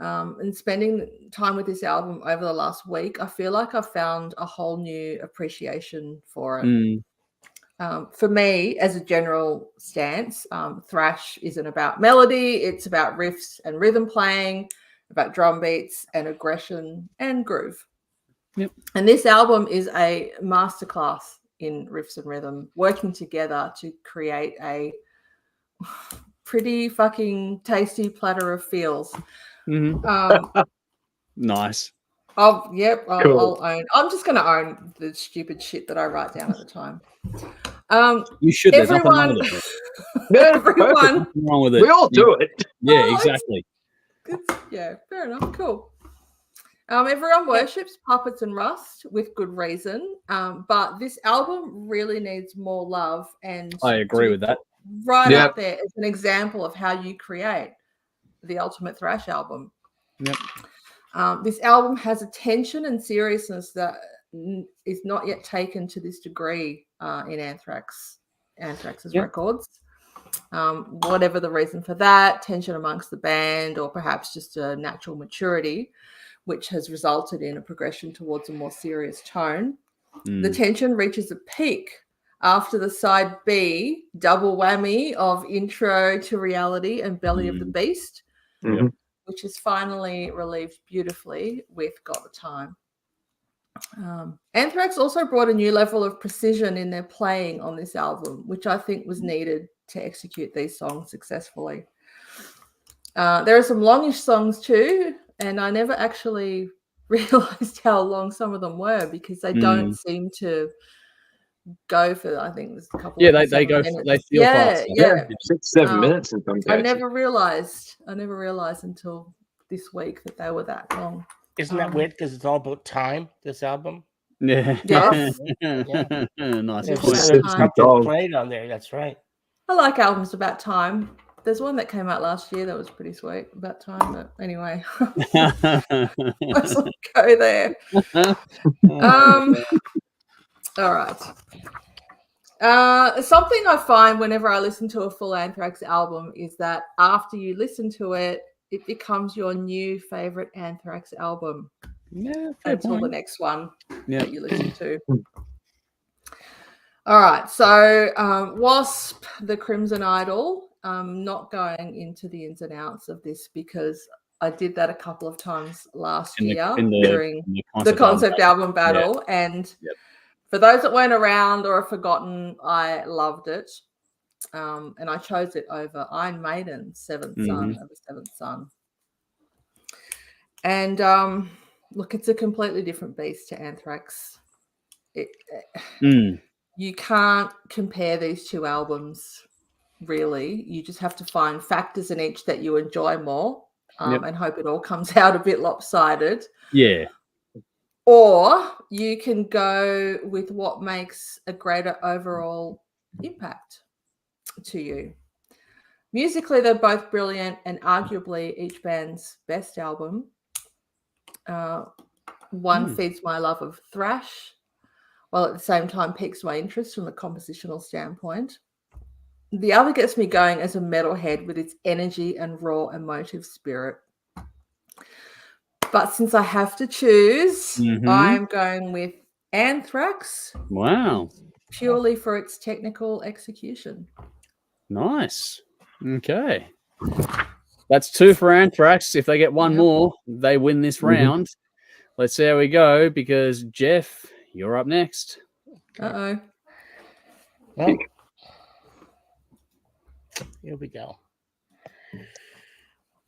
Speaker 3: And spending time with this album over the last week, I feel like I've found a whole new appreciation for it. For me, as a general stance, thrash isn't about melody. It's about riffs and rhythm playing, about drum beats and aggression and groove.
Speaker 1: Yep.
Speaker 3: And this album is a masterclass in riffs and rhythm, working together to create a pretty fucking tasty platter of feels.
Speaker 1: Nice.
Speaker 3: I'll own. I'm just going to own the stupid shit that I write down at the time.
Speaker 1: You should. There's nothing wrong
Speaker 3: Everyone,
Speaker 1: with it.
Speaker 3: everyone.
Speaker 1: Nothing wrong with it.
Speaker 2: We all do it.
Speaker 1: Yeah,
Speaker 3: Oh,
Speaker 1: exactly.
Speaker 3: Yeah, fair enough. Cool. Everyone worships Puppets and Rust with good reason, but this album really needs more love. And
Speaker 1: I agree with that.
Speaker 3: Right
Speaker 2: Yep.
Speaker 3: up there as an example of how you create the ultimate thrash album.
Speaker 1: Yep.
Speaker 3: This album has a tension and seriousness that is not yet taken to this degree in Anthrax's records. Whatever the reason for that, tension amongst the band, or perhaps just a natural maturity, which has resulted in a progression towards a more serious tone. The tension reaches a peak after the side B double whammy of Intro to Reality and Belly of the Beast, which is finally relieved beautifully with Got the Time. Anthrax also brought a new level of precision in their playing on this album, which I think was needed to execute these songs successfully. There are some longish songs too, and I never actually realized how long some of them were because they don't seem to go for, I think there's a couple of
Speaker 1: they go
Speaker 3: minutes.
Speaker 1: they feel fast.
Speaker 3: Yeah.
Speaker 2: 6-7 minutes in some cases.
Speaker 3: I never realized until this week that they were that long.
Speaker 4: Isn't that weird? Because it's all about time, this album.
Speaker 1: Yeah.
Speaker 3: Yes.
Speaker 1: Yeah. Nice.
Speaker 3: There's
Speaker 1: point.
Speaker 3: something
Speaker 4: played on there. That's right.
Speaker 3: I like albums about time. There's one that came out last year that was pretty sweet about time, but anyway. Let's not go there. All right. Something I find whenever I listen to a full Anthrax album is that after you listen to it, it becomes your new favorite Anthrax album until the next one that you listen to. All right. So W.A.S.P, the Crimson Idol. Not going into the ins and outs of this because I did that a couple of times last year during the concept album battle. Yeah. And for those that weren't around or have forgotten, I loved it. And I chose it over Iron Maiden's Seventh Son of the Seventh Son. And look, it's a completely different beast to Anthrax. You can't compare these two albums, really. You just have to find factors in each that you enjoy more and hope it all comes out a bit lopsided.
Speaker 1: Yeah.
Speaker 3: Or you can go with what makes a greater overall impact to you. Musically, they're both brilliant and arguably each band's best album. One feeds my love of thrash, while at the same time piques my interest from a compositional standpoint. The other gets me going as a metalhead with its energy and raw emotive spirit. But since I have to choose, I'm going with Anthrax.
Speaker 1: Wow.
Speaker 3: Purely for its technical execution.
Speaker 1: Nice. Okay. That's 2 for Anthrax. If they get one more, they win this round. Let's see how we go because, Jeff, you're up next.
Speaker 3: Uh-oh.
Speaker 4: Well, here we go.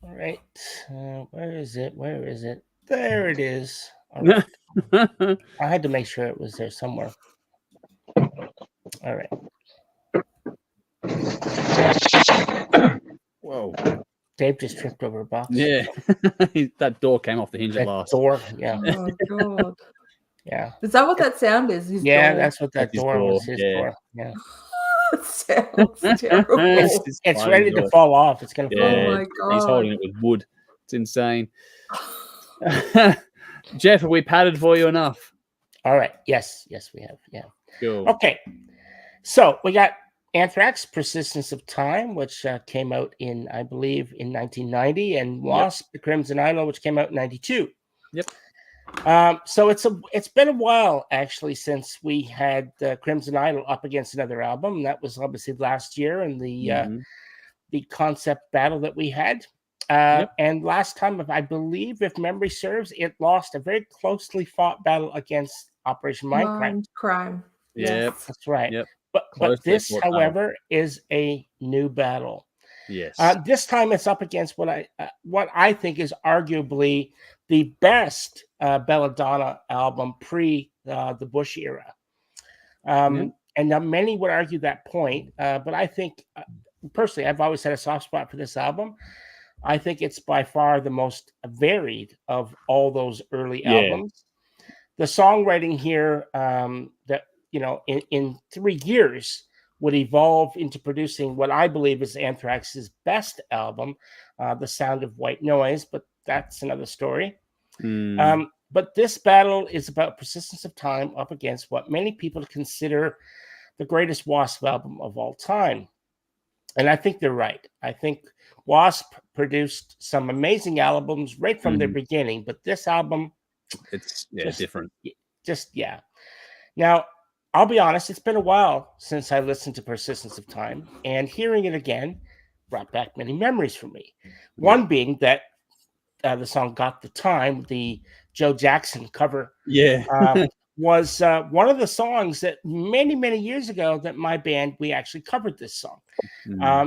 Speaker 4: All right. Where is it? There it is. All right. I had to make sure it was there somewhere. All right.
Speaker 1: Whoa.
Speaker 4: Dave just tripped over a box.
Speaker 1: Yeah. That door came off the hinge at last.
Speaker 4: Door, yeah.
Speaker 3: Oh, God.
Speaker 4: Yeah.
Speaker 3: Is that what that sound is? His door?
Speaker 4: That's what that door was. His door. Yeah.
Speaker 3: It sounds terrible.
Speaker 4: It's ready to fall off. It's going to fall.
Speaker 3: Oh, my God.
Speaker 1: He's holding it with wood. It's insane. Jeff, have we padded for you enough?
Speaker 4: All right. Yes, we have. Yeah.
Speaker 1: Cool.
Speaker 4: Okay. So we got Anthrax, Persistence of Time, which came out in, I believe, in 1990, and W.A.S.P, the Crimson Idol, which came out in 92.
Speaker 1: Yep.
Speaker 4: So it's been a while actually since we had Crimson Idol up against another album. That was obviously last year in the concept battle that we had. And last time, I believe, if memory serves, it lost a very closely fought battle against Operation
Speaker 3: Mindcrime.
Speaker 1: Yep.
Speaker 4: That's right.
Speaker 1: Yep.
Speaker 4: But this, however, is a new battle.
Speaker 1: Yes.
Speaker 4: This time it's up against what I think is arguably the best Belladonna album pre the Bush era. And now many would argue that point, but I think personally, I've always had a soft spot for this album. I think it's by far the most varied of all those early albums. The songwriting here that in 3 years would evolve into producing what I believe is Anthrax's best album, The Sound of White Noise, but that's another story. But this battle is about Persistence of Time up against what many people consider the greatest W.A.S.P album of all time. And I think they're right. I think W.A.S.P produced some amazing albums right from their beginning, but this album,
Speaker 1: it's different.
Speaker 4: Now, I'll be honest, it's been a while since I listened to Persistence of Time, and hearing it again brought back many memories for me. One being that the song Got the Time, the Joe Jackson cover.
Speaker 1: Yeah.
Speaker 4: Was one of the songs that many years ago that my band, we actually covered this song.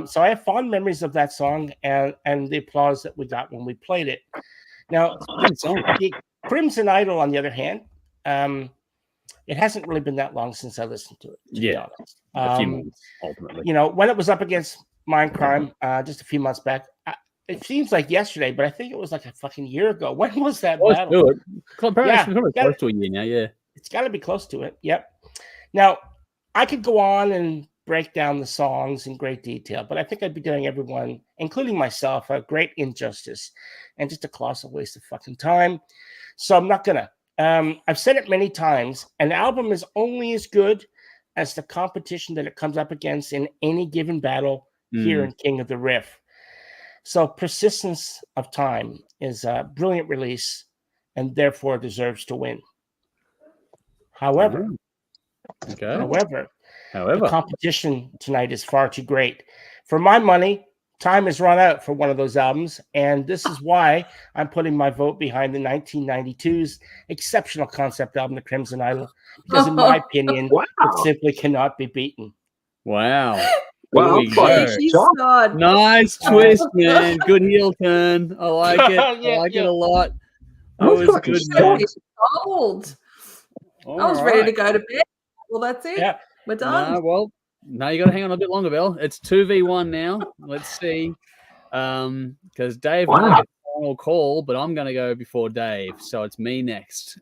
Speaker 4: So I have fond memories of that song and the applause that we got when we played it. Now, the Crimson Idol, on the other hand, it hasn't really been that long since I listened to it, to be honest.
Speaker 1: A few months, ultimately.
Speaker 4: You know, when it was up against Mindcrime just a few months back, it seems like yesterday, but I think it was like a fucking year ago. When was that battle?
Speaker 1: Close to a year now, yeah.
Speaker 4: It's got to be close to it. Yep. Now, I could go on and break down the songs in great detail, but I think I'd be doing everyone, including myself, a great injustice and just a colossal waste of fucking time. So I'm not gonna. I've said it many times. An album is only as good as the competition that it comes up against in any given battle here in King of the Riff. So Persistence of Time is a brilliant release and therefore deserves to win. However, the competition tonight is far too great. For my money, time has run out for one of those albums, and this is why I'm putting my vote behind the 1992's exceptional concept album, The Crimson Idol, because in my opinion, it simply cannot be beaten.
Speaker 1: Wow.
Speaker 2: Well,
Speaker 1: nice twist, man. Good heel turn. I like it. I like it a lot. That was good, man.
Speaker 3: Old. I was ready to go to bed. Well, that's it. Yeah. We're done.
Speaker 1: No, you got to hang on a bit longer, Belle. It's 2v1 now. Let's see. Because Dave might get a final call, but I'm going to go before Dave. So it's me next.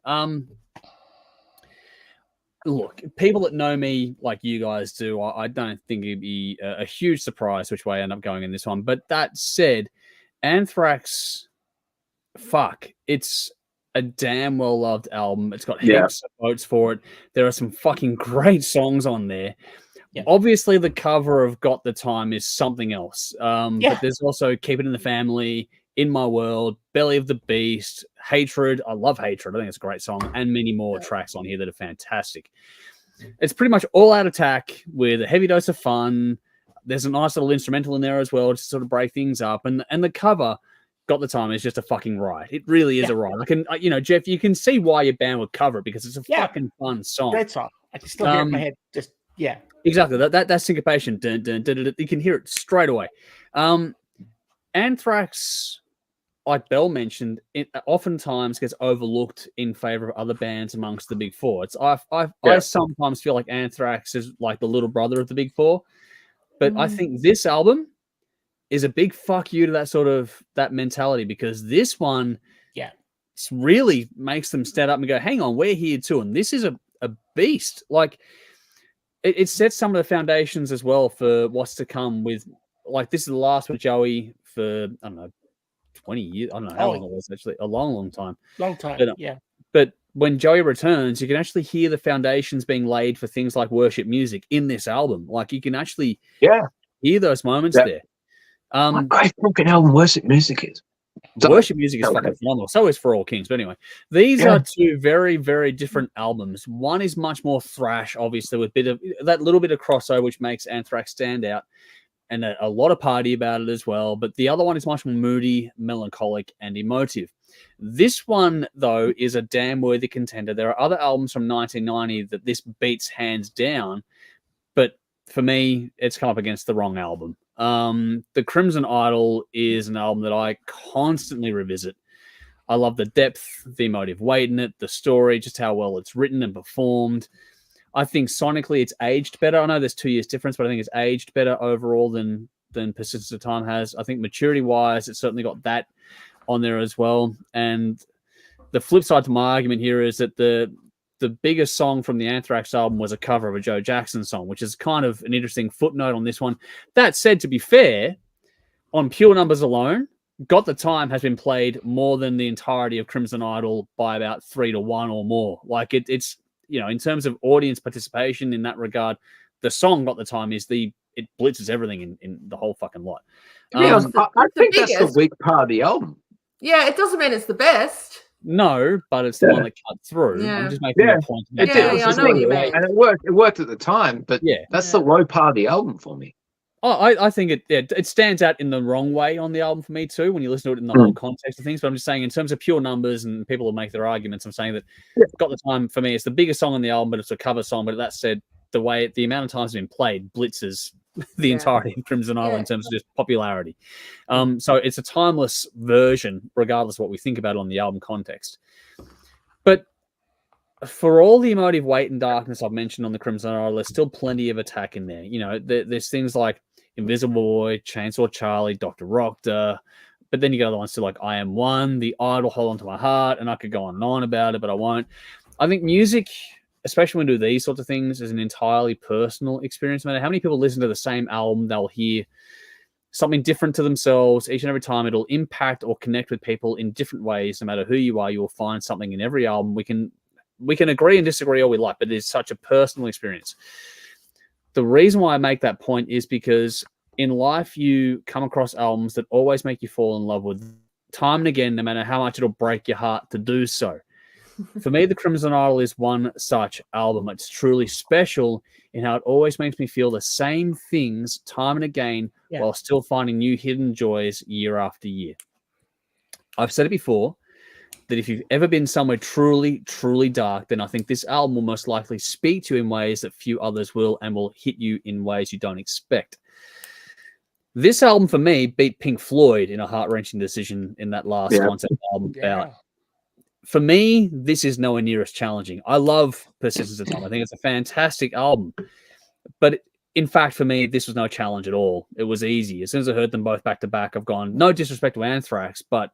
Speaker 1: Look, people that know me like you guys do, I don't think it'd be a huge surprise which way I end up going in this one. But that said, Anthrax, it's a damn well-loved album. It's got heaps of votes for it. There are some fucking great songs on there. Yeah. Obviously, the cover of Got the Time is something else. But there's also Keep It in the Family, In My World, Belly of the Beast, Hatred. I love Hatred. I think it's a great song. And many more tracks on here that are fantastic. It's pretty much all out attack with a heavy dose of fun. There's a nice little instrumental in there as well to sort of break things up. And the cover, Got the Time, is just a fucking riot. It really is a riot. I can, Jeff, you can see why your band would cover it because it's a fucking fun song.
Speaker 4: Great song. I can still hear it in my head.
Speaker 1: Exactly. That syncopation. Dun, dun, dun, dun, dun, you can hear it straight away. Anthrax, like Belle mentioned, it oftentimes gets overlooked in favor of other bands amongst the big four. I sometimes feel like Anthrax is like the little brother of the big four, but I think this album is a big fuck you to that mentality because this one, really makes them stand up and go, hang on, we're here too, and this is a beast. Like. It sets some of the foundations as well for what's to come with, like, this is the last with Joey for, I don't know, 20 years. I don't know how long it was, actually. A long time.
Speaker 4: Long time,
Speaker 1: But when Joey returns, you can actually hear the foundations being laid for things like worship music in this album. Like, you can actually hear those moments there.
Speaker 2: What a great fucking album worship music is.
Speaker 1: Worship music is fucking phenomenal. So is For All Kings. But anyway, these are two very, very different albums. One is much more thrash, obviously, with that little bit of crossover, which makes Anthrax stand out, and a lot of party about it as well. But the other one is much more moody, melancholic, and emotive. This one, though, is a damn worthy contender. There are other albums from 1990 that this beats hands down, but for me, it's come up against the wrong album. The Crimson Idol is an album that I constantly revisit. I love the depth, the emotive weight in it, the story, just how well it's written and performed. I think sonically it's aged better. I know there's 2 years difference, but I think it's aged better overall than Persistence of Time has. I think maturity-wise, it's certainly got that on there as well. And the flip side to my argument here is that the biggest song from the Anthrax album was a cover of a Joe Jackson song, which is kind of an interesting footnote on this one. That said, to be fair, on pure numbers alone, Got the Time has been played more than the entirety of Crimson Idol by about 3-1 or more. Like it's in terms of audience participation in that regard, the song Got the Time it blitzes everything in the whole fucking lot.
Speaker 2: I think that's the weak part of the album.
Speaker 3: Yeah, it doesn't mean it's the best.
Speaker 1: No, but it's the one that cut through.
Speaker 3: Yeah.
Speaker 1: I'm just making a point.
Speaker 3: I know what you mean.
Speaker 2: And it worked at the time, but that's the low part of the album for me.
Speaker 1: I think it stands out in the wrong way on the album for me too when you listen to it in the whole context of things. But I'm just saying, in terms of pure numbers, and people will make their arguments, I'm saying that Got the Time for me, it's the biggest song on the album, but it's a cover song. But that said, the amount of times it's been played blitzes the entirety of Crimson Idol in terms of just popularity. So it's a timeless version, regardless of what we think about it on the album context. But for all the emotive weight and darkness I've mentioned on the Crimson Idol, there's still plenty of attack in there. You know, there's things like Invisible Boy, Chainsaw Charlie, Dr. Rockter, but then you got other ones too, like I Am One, The Idol, Hold On to My Heart, and I could go on and on about it, but I won't. I think music, especially when we do these sorts of things, is an entirely personal experience. No matter how many people listen to the same album, they'll hear something different to themselves each and every time. It'll impact or connect with people in different ways. No matter who you are, you will find something in every album. We can agree and disagree all we like, but it is such a personal experience. The reason why I make that point is because in life, you come across albums that always make you fall in love with time and again, no matter how much it'll break your heart to do so. For me, the Crimson Idol is one such album. It's truly special in how it always makes me feel the same things time and again while still finding new hidden joys year after year. I've said it before, that if you've ever been somewhere truly, truly dark, then I think this album will most likely speak to you in ways that few others will, and will hit you in ways you don't expect. This album, for me, beat Pink Floyd in a heart-wrenching decision in that last concept album out. For me, this is nowhere near as challenging. I love Persistence of Time. I think it's a fantastic album. But in fact, for me, this was no challenge at all. It was easy. As soon as I heard them both back to back, I've gone, no disrespect to Anthrax, but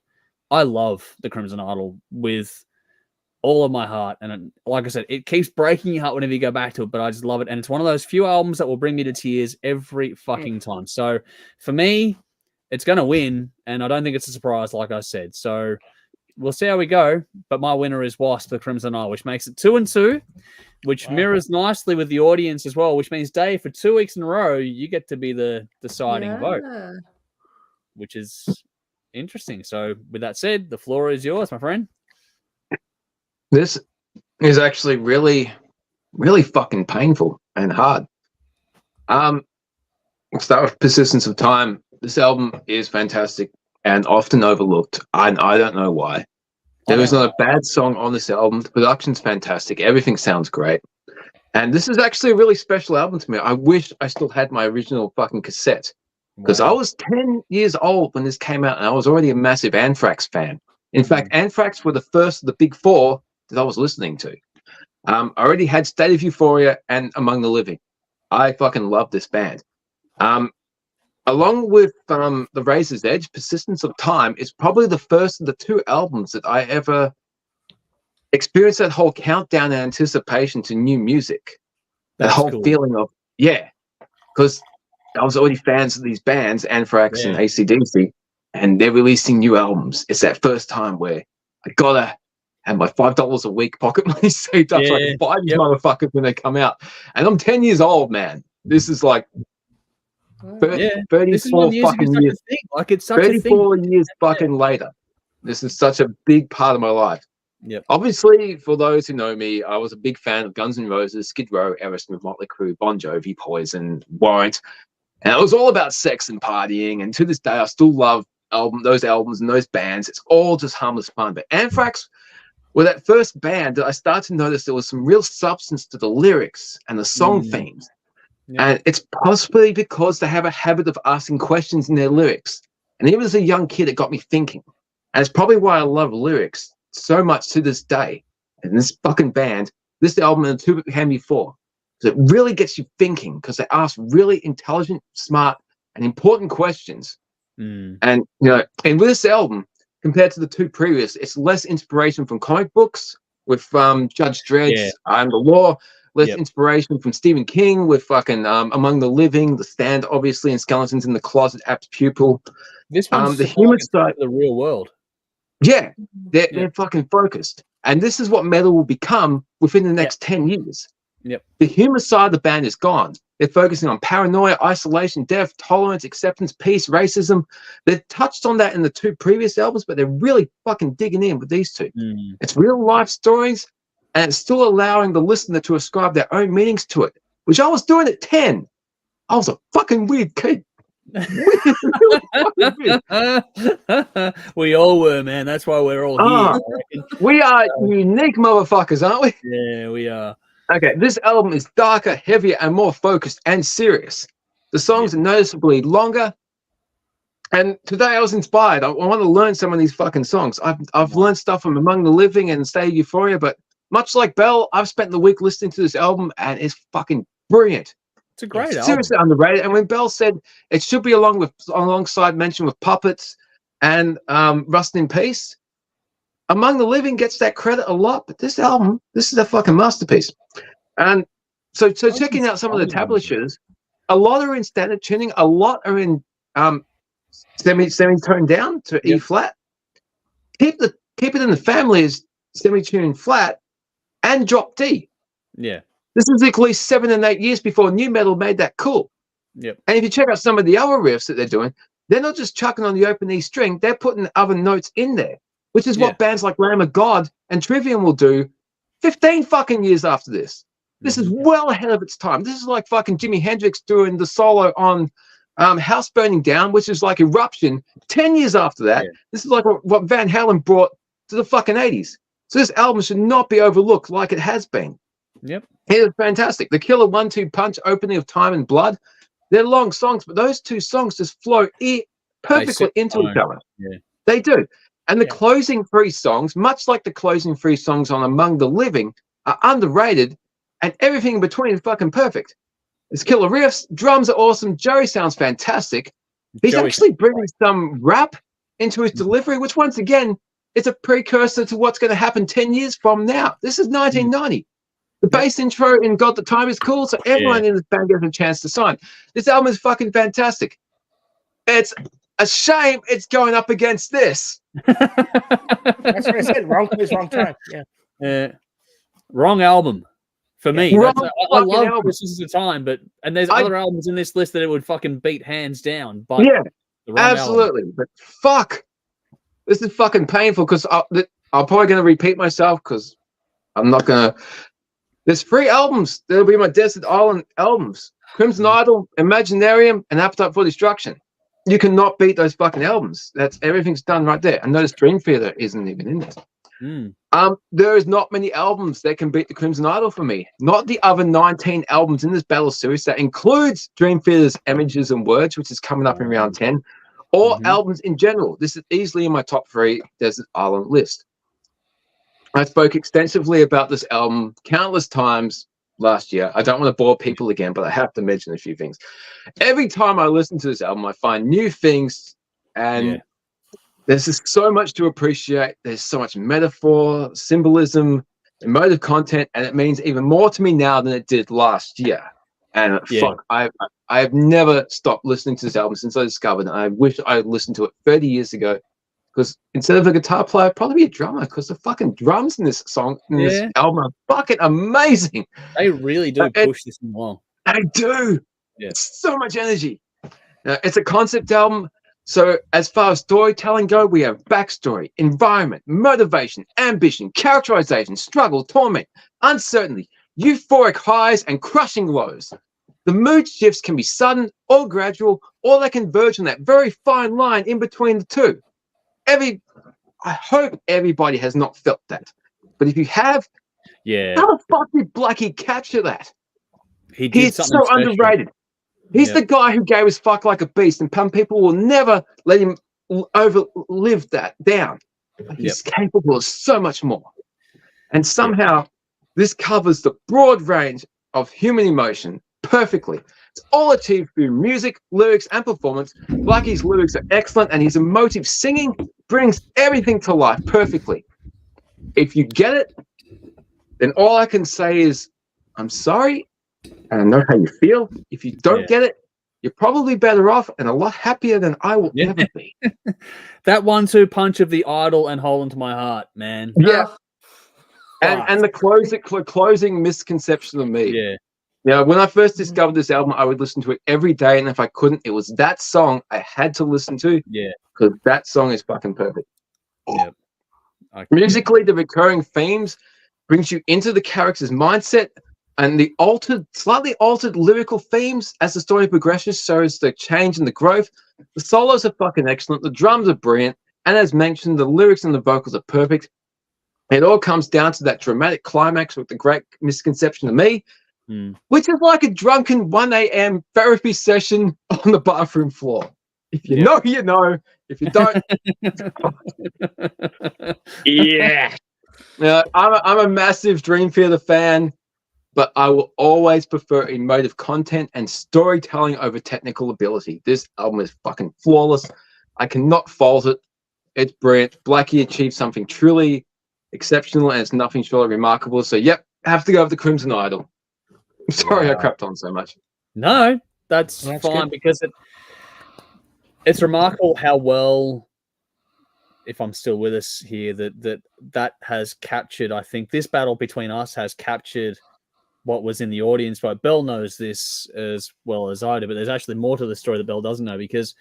Speaker 1: I love the Crimson Idol with all of my heart. And like I said, it keeps breaking your heart whenever you go back to it, but I just love it. And it's one of those few albums that will bring me to tears every fucking time. So for me, it's going to win. And I don't think it's a surprise, like I said. So we'll see how we go. But my winner is W.A.S.P, the Crimson Idol, which makes it 2-2, which mirrors nicely with the audience as well, which means, Dave, for 2 weeks in a row, you get to be the deciding vote, which is interesting. So with that said, the floor is yours, my friend.
Speaker 2: This is actually really, really fucking painful and hard. I'll start with Persistence of Time. This album is fantastic and often overlooked. I don't know why. There is not a bad song on this album. The production's fantastic. Everything sounds great. And this is actually a really special album to me. I wish I still had my original fucking cassette. Because I was 10 years old when this came out, and I was already a massive Anthrax fan. In fact, Anthrax were the first of the big four that I was listening to. I already had State of Euphoria and Among the Living. I fucking love this band. Along with The Razor's Edge, Persistence of Time is probably the first of the two albums that I ever experienced that whole countdown and anticipation to new music. That whole feeling of, because I was already fans of these bands, Anthrax and AC/DC, and they're releasing new albums. It's that first time where I gotta have my $5 a week pocket money saved up so I can buy these motherfuckers when they come out. And I'm 10 years old, man. This is like 34 fucking years.
Speaker 1: Like it's such
Speaker 2: 34 years fucking later. This is such a big part of my life. Obviously, for those who know me, I was a big fan of Guns N' Roses, Skid Row, Aerosmith, Motley Crue, Bon Jovi, Poison, Warrant. And it was all about sex and partying. And to this day, I still love those albums and those bands. It's all just harmless fun. But Anthrax were that first band that I started to notice there was some real substance to the lyrics and the song themes. And it's possibly because they have a habit of asking questions in their lyrics. And even as a young kid, it got me thinking. And it's probably why I love lyrics so much to this day. And this fucking band, this album and the two that came before, it really gets you thinking because they ask really intelligent, smart, and important questions. And, you know, and with this album, compared to the two previous, it's less inspiration from comic books with Judge Dredd and the Law, less inspiration from Stephen King with fucking Among the Living, The Stand, obviously, and Skeletons in the Closet, Apt Pupil.
Speaker 1: This one's
Speaker 2: the human side
Speaker 1: of the real world.
Speaker 2: Yeah, they're fucking focused. And this is what metal will become within the next 10 years. The human side of the band is gone. They're focusing on paranoia, isolation, death, tolerance, acceptance, peace, racism. They've touched on that in the two previous albums, but they're really fucking digging in with these two. It's real life stories, and it's still allowing the listener to ascribe their own meanings to it, which I was doing at 10. I was a fucking weird kid. Really fucking weird.
Speaker 1: We all were, man. That's why we're all here. I reckon.
Speaker 2: We are unique motherfuckers, aren't we?
Speaker 1: Yeah, we are.
Speaker 2: Okay, this album is darker, heavier, and more focused and serious. The songs are noticeably longer. And today I was inspired. I want to learn some of these fucking songs. I've learned stuff from Among the Living and State of Euphoria, but much like Bell, I've spent the week listening to this album, and it's fucking brilliant.
Speaker 1: It's a great album.
Speaker 2: Seriously underrated. And when Bell said it should be alongside mention with Puppets and Rust in Peace, Among the Living gets that credit a lot, but this album, this is a fucking masterpiece. And so checking out some of the tablatures, a lot are in standard tuning, a lot are in semi-toned down to E flat. Keep it in the family is semi-tuned flat and drop D.
Speaker 1: Yeah.
Speaker 2: This is at least 7 and 8 years before new metal made that cool.
Speaker 1: Yep.
Speaker 2: And if you check out some of the other riffs that they're doing, they're not just chucking on the open E string, they're putting other notes in there, which is what bands like Lamb of God and Trivium will do 15 fucking years after this. This is well ahead of its time. This is like fucking Jimi Hendrix doing the solo on House Burning Down, which is like Eruption 10 years after that. Yeah. This is like what Van Halen brought to the fucking 80s. So this album should not be overlooked like it has been.
Speaker 1: Yep.
Speaker 2: It is fantastic. The Killer 1-2 Punch opening of Time and Blood, they're long songs, but those two songs just flow perfectly into each other.
Speaker 1: Yeah.
Speaker 2: They do. And the closing 3 songs, much like the closing 3 songs on Among the Living, are underrated, and everything in between is fucking perfect. It's killer riffs, drums are awesome, Joey sounds fantastic. He's actually bringing some rap into his delivery, which once again is a precursor to what's going to happen 10 years from now. This is 1990. The bass intro in God the Time is cool, so everyone in this band gets a chance to sign. This album is fucking fantastic. It's a shame it's going up against this.
Speaker 4: That's what I said. Wrong place, wrong time. Yeah.
Speaker 1: Wrong album for me. I love
Speaker 2: album.
Speaker 1: This Is the Time, and there's other albums in this list that it would fucking beat hands down. But
Speaker 2: yeah, absolutely. Album. But fuck, this is fucking painful because I'm probably going to repeat myself because I'm not going to. There's 3 albums that'll be my Desert Island albums: Crimson Idol, Imaginarium, and Appetite for Destruction. You cannot beat those fucking albums. Everything's done right there. And notice Dream Theater isn't even in there. There is not many albums that can beat the Crimson Idol for me. Not the other 19 albums in this battle series that includes Dream Theater's Images and Words, which is coming up in round 10, or albums in general. This is easily in my top 3 Desert Island list. I spoke extensively about this album countless times last year. I don't want to bore people again, but I have to mention a few things. Every time I listen to this album, I find new things, and there's just so much to appreciate. There's so much metaphor, symbolism, emotive content, and it means even more to me now than it did last year. And fuck, I've never stopped listening to this album since I discovered it. I wish I had listened to it 30 years ago. Because instead of a guitar player, I'd probably be a drummer. Because the fucking drums in this song, in this album, are fucking amazing.
Speaker 1: They really do push this along.
Speaker 2: They do. Yeah. It's so much energy. It's a concept album. So as far as storytelling go, we have backstory, environment, motivation, ambition, characterization, struggle, torment, uncertainty, euphoric highs, and crushing lows. The mood shifts can be sudden or gradual, or they converge on that very fine line in between the two. I hope everybody has not felt that. But if you have, how the fuck did Blackie capture that? He's so underrated. He's the guy who gave us Fuck Like a Beast, and some people will never let him live that down. He's capable of so much more. And somehow this covers the broad range of human emotion perfectly. It's all achieved through music, lyrics, and performance. Blackie's lyrics are excellent, and his emotive singing brings everything to life perfectly. If you get it, then all I can say is, I'm sorry, and I know how you feel. If you don't get it, you're probably better off and a lot happier than I will ever be.
Speaker 1: That 1-2 punch of the Idol and Hole into My Heart, man.
Speaker 2: Yeah. And the closing misconception of me.
Speaker 1: Yeah.
Speaker 2: Yeah, when I first discovered this album, I would listen to it every day, and if I couldn't, it was that song I had to listen to.
Speaker 1: Yeah,
Speaker 2: because that song is fucking perfect.
Speaker 1: Yeah.
Speaker 2: Musically, the recurring themes brings you into the character's mindset, and the slightly altered lyrical themes as the story progresses shows the change and the growth. The solos are fucking excellent. The drums are brilliant. And as mentioned, the lyrics and the vocals are perfect. It all comes down to that dramatic climax with the great misconception to me, which is like a drunken 1 a.m. therapy session on the bathroom floor. If you know, you know. If you don't, yeah. Now, I'm a massive Dream Theater fan, but I will always prefer emotive content and storytelling over technical ability. This album is fucking flawless. I cannot fault it. It's brilliant. Blackie achieved something truly exceptional, and it's nothing short of remarkable. So, yep, have to go with the Crimson Idol. I'm sorry I crapped on so much.
Speaker 1: No, that's fine
Speaker 4: good.
Speaker 1: because it's remarkable how well, if I'm still with us here, that has captured. I think this battle between us has captured what was in the audience. But Belle knows this as well as I do. But there's actually more to the story that Belle doesn't know, because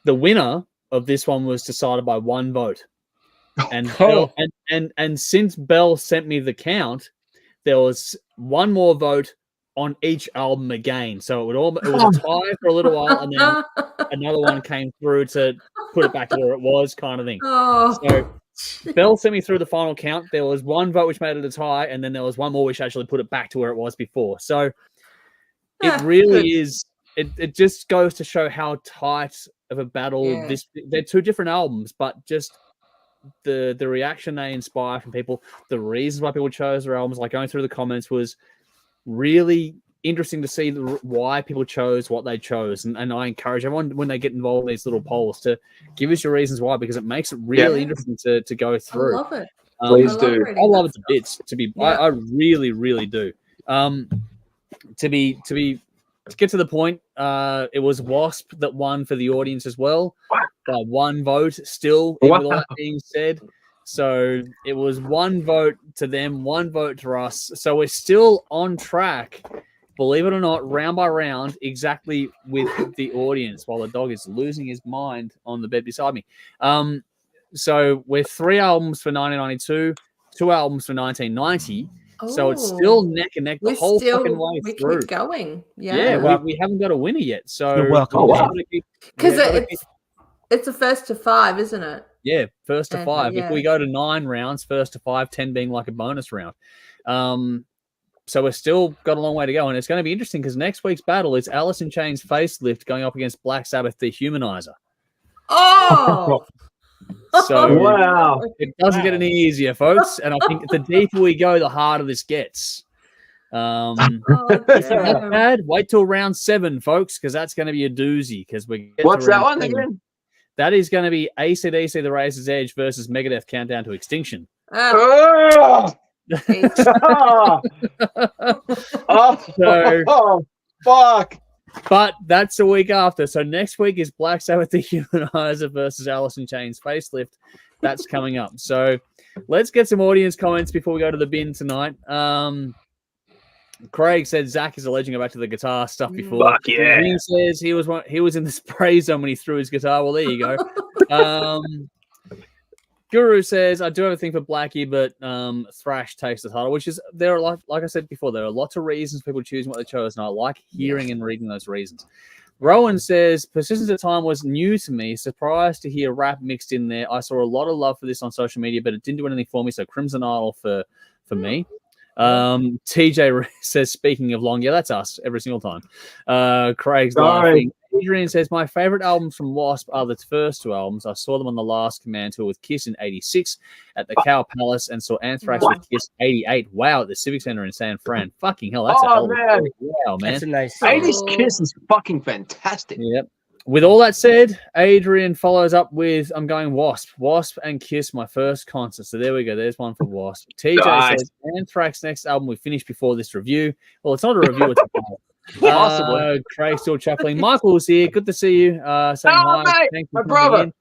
Speaker 1: the winner of this one was decided by one vote. And and since Belle sent me the count, there was one more vote on each album again. So it was a tie for a little while, and then another one came through to put it back to where it was, kind of thing. So Belle sent me through the final count. There was one vote which made it a tie, and then there was one more which actually put it back to where it was before. So it really is. It just goes to show how tight of a battle this. They're two different albums, but just the reaction they inspire from people, the reasons why people chose their albums, like going through the comments, was really interesting to see why people chose what they chose. And I encourage everyone, when they get involved in these little polls, to give us your reasons why, because it makes it really interesting to go through.
Speaker 3: I love it.
Speaker 2: Please do.
Speaker 1: I love it to bits. I really, really do. To get to the point, it was W.A.S.P that won for the audience as well by one vote. Still, with all that being said, so it was one vote to them, one vote to us. So we're still on track, believe it or not, round by round, exactly with the audience, while the dog is losing his mind on the bed beside me. So we're 3 albums for 1992, 2 albums for 1990. So it's still neck and neck the whole fucking way through.
Speaker 3: Keep going.
Speaker 1: We haven't got a winner yet. So
Speaker 4: you're welcome.
Speaker 3: Because it's a first to 5, isn't it?
Speaker 1: Yeah, first to 5. If we go to 9 rounds, first to 5, 10 being like a bonus round. So we're still got a long way to go, and it's going to be interesting because next week's battle is Alice in Chains Facelift going up against Black Sabbath The Humanizer.
Speaker 3: Oh.
Speaker 1: So wow, it doesn't get any easier, folks. And I think the deeper we go, the harder this gets. If not bad, wait till round 7, folks, because that's going to be a doozy. Because
Speaker 2: what's that one again?
Speaker 1: That is going to be AC/DC The Razor's Edge versus Megadeth Countdown to Extinction.
Speaker 2: Fuck.
Speaker 1: But that's a week after. So next week is Black Sabbath The Humanizer versus Alice in Chains Facelift. That's coming up. So let's get some audience comments before we go to the bin tonight. Craig said Zach is a legend. Go back to the guitar stuff before.
Speaker 2: Fuck yeah.
Speaker 1: He says he was in the spray zone when he threw his guitar. Well, there you go. Guru says, I do have a thing for Blackie, but thrash takes the title, which is, there are, like I said before, there are lots of reasons people choosing what they chose, and I like hearing and reading those reasons. Rowan says, Persistence of Time was new to me. Surprised to hear rap mixed in there. I saw a lot of love for this on social media, but it didn't do anything for me, so Crimson Idol for me. TJ says, speaking of long, that's us every single time. Craig's laughing. Adrian says, my favorite albums from W.A.S.P are the first 2 albums. I saw them on the Last Command tour with Kiss in 86 at the Cow Palace, and saw Anthrax with Kiss 88. Wow, at the Civic Center in San Fran. Fucking hell, that's a hell of a story. Wow, man.
Speaker 4: That's a nice
Speaker 2: 80s Kiss is fucking fantastic.
Speaker 1: Yep. With all that said, Adrian follows up with, I'm going W.A.S.P. W.A.S.P and Kiss, my first concert. So there we go. There's one for W.A.S.P. TJ says, Anthrax next album we finished before this review. Well, it's not a review, it's a battle.
Speaker 2: Possibly.
Speaker 1: Craig still chuckling. Michael's here. Good to see you. Saying hi.
Speaker 2: Mate, my brother.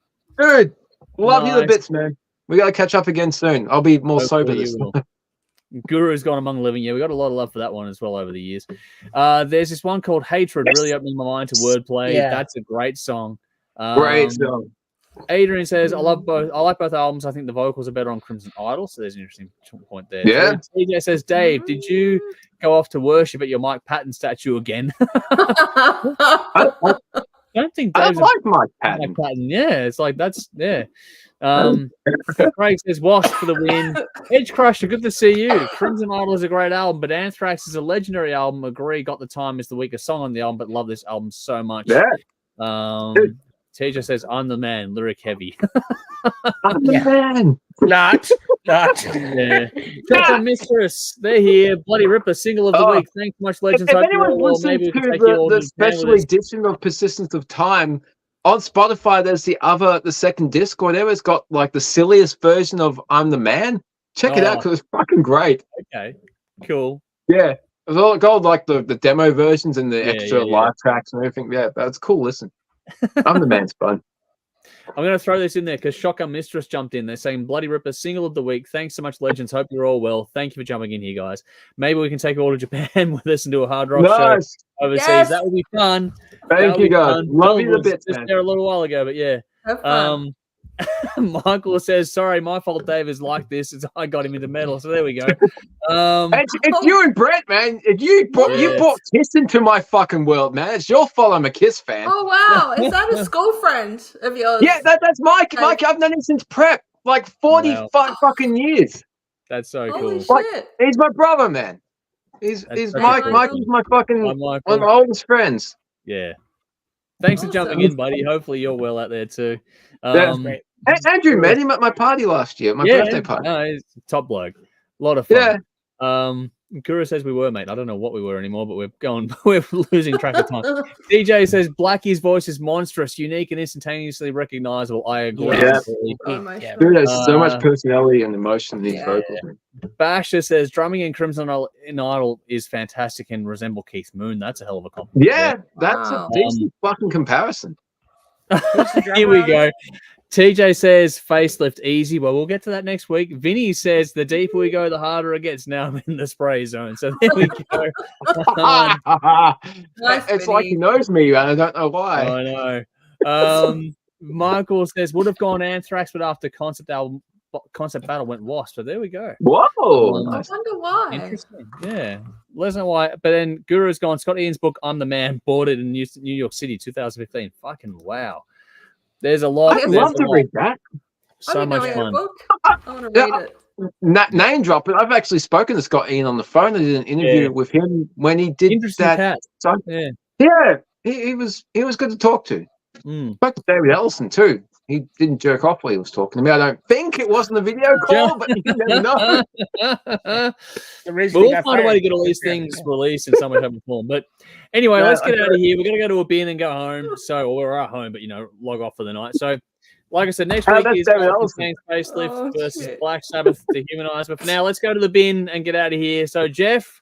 Speaker 2: Dude, love you to bits, man. We got to catch up again soon. I'll be more sober this time.
Speaker 1: Guru's gone among living. Yeah, we got a lot of love for that one as well over the years. There's this one called Hatred, really opening my mind to wordplay.
Speaker 4: Yeah.
Speaker 1: That's a great song.
Speaker 2: Great song.
Speaker 1: Adrian says, I like both albums. I think the vocals are better on Crimson Idol. So there's an interesting point there.
Speaker 2: Yeah.
Speaker 1: TJ says, Dave, did you go off to worship at your Mike Patton statue again? I don't think
Speaker 2: I
Speaker 1: Dave's
Speaker 2: like Mike Patton.
Speaker 1: Yeah, it's like that's Craig says Wasp for the win. Edge Crusher, good to see you. Crimson Idol is a great album, but Anthrax is a legendary album. Agree, Got the Time is the weakest song on the album, but love this album so much.
Speaker 2: Yeah.
Speaker 1: TJ says I'm the man, lyric heavy.
Speaker 2: I'm the man.
Speaker 4: Not.
Speaker 1: Yeah. Mistress, they're here. Bloody Ripper, single of the week. Thanks so much, Legends.
Speaker 2: If anyone listened to the special edition of Persistence of Time on Spotify, there's the second disc or whatever. It's got like the silliest version of I'm the Man. Check it out because it's fucking great.
Speaker 1: Okay, cool.
Speaker 2: Yeah, it's all got like the demo versions and the extra live tracks and everything. Yeah, that's cool. Listen, I'm the Man's fun.
Speaker 1: I'm going to throw this in there because Shotgun Mistress jumped in. They're saying Bloody Ripper, single of the week. Thanks so much, Legends. Hope you're all well. Thank you for jumping in here, guys. Maybe we can take all to Japan with us and do a hard rock show overseas.
Speaker 3: Yes.
Speaker 1: That would be fun.
Speaker 2: Thank you, guys. Love you a bit,
Speaker 1: man. There a little while ago, but yeah.
Speaker 3: Have fun.
Speaker 1: Michael says, sorry, my fault Dave is like this. I got him into metal, so there we go.
Speaker 2: It's you and Brett, man. You brought Kiss into my fucking world, man. It's your fault I'm a Kiss fan.
Speaker 3: Oh, wow. Is that a school friend of yours?
Speaker 2: Yeah, that's Mike. Mike, I've known him since prep. Like 45 fucking years.
Speaker 1: That's so
Speaker 3: Holy
Speaker 1: cool.
Speaker 3: shit.
Speaker 2: Like, he's my brother, man. He's Mike. Mike is my fucking one of my oldest friends.
Speaker 1: Yeah. Thanks for jumping in, buddy. Hopefully you're well out there too.
Speaker 2: That's great. Andrew met him at my party last year, my birthday party.
Speaker 1: No, he's a top bloke. A lot of fun.
Speaker 2: Yeah.
Speaker 1: Kura says we were, mate. I don't know what we were anymore, but we're losing track of time. DJ says Blackie's voice is monstrous, unique, and instantaneously recognizable. I agree.
Speaker 2: Yeah. Dude has so much personality and emotion in his vocals.
Speaker 1: Basher says drumming in Crimson Idol is fantastic and resemble Keith Moon. That's a hell of a compliment.
Speaker 2: Yeah, that's a decent fucking comparison.
Speaker 1: Here we go. TJ says facelift easy. Well, we'll get to that next week. Vinny says the deeper we go, the harder it gets. Now I'm in the spray zone. So there we go.
Speaker 2: It's like he knows me, and I don't know why.
Speaker 1: I know. Michael says would have gone Anthrax, but after concept battle went W.A.S.P. So there we go.
Speaker 2: Whoa.
Speaker 3: I wonder why.
Speaker 1: Interesting. Yeah. Let us know why. But then Guru's gone. Scott Ian's book, I'm the Man, bought it in New York City, 2015. Fucking wow. There's a lot.
Speaker 2: I'd love to read that.
Speaker 1: So much fun.
Speaker 3: I want to read it.
Speaker 2: Name drop it. I've actually spoken to Scott Ian on the phone. I did an interview with him when he did that. So, he was good to talk to. Spoke to David Ellison too. He didn't jerk off while he was talking to me. I don't think it wasn't a video call, but you never know.
Speaker 1: We'll find a way to get all these things released in some way, shape, or form. But anyway, let's get out of here. We're going to go to a beer and then go home. So we're at home, but log off for the night. So, like I said, next week is Facelift versus Black Sabbath Dehumanized. But for now, let's go to the bin and get out of here. So, Jeff,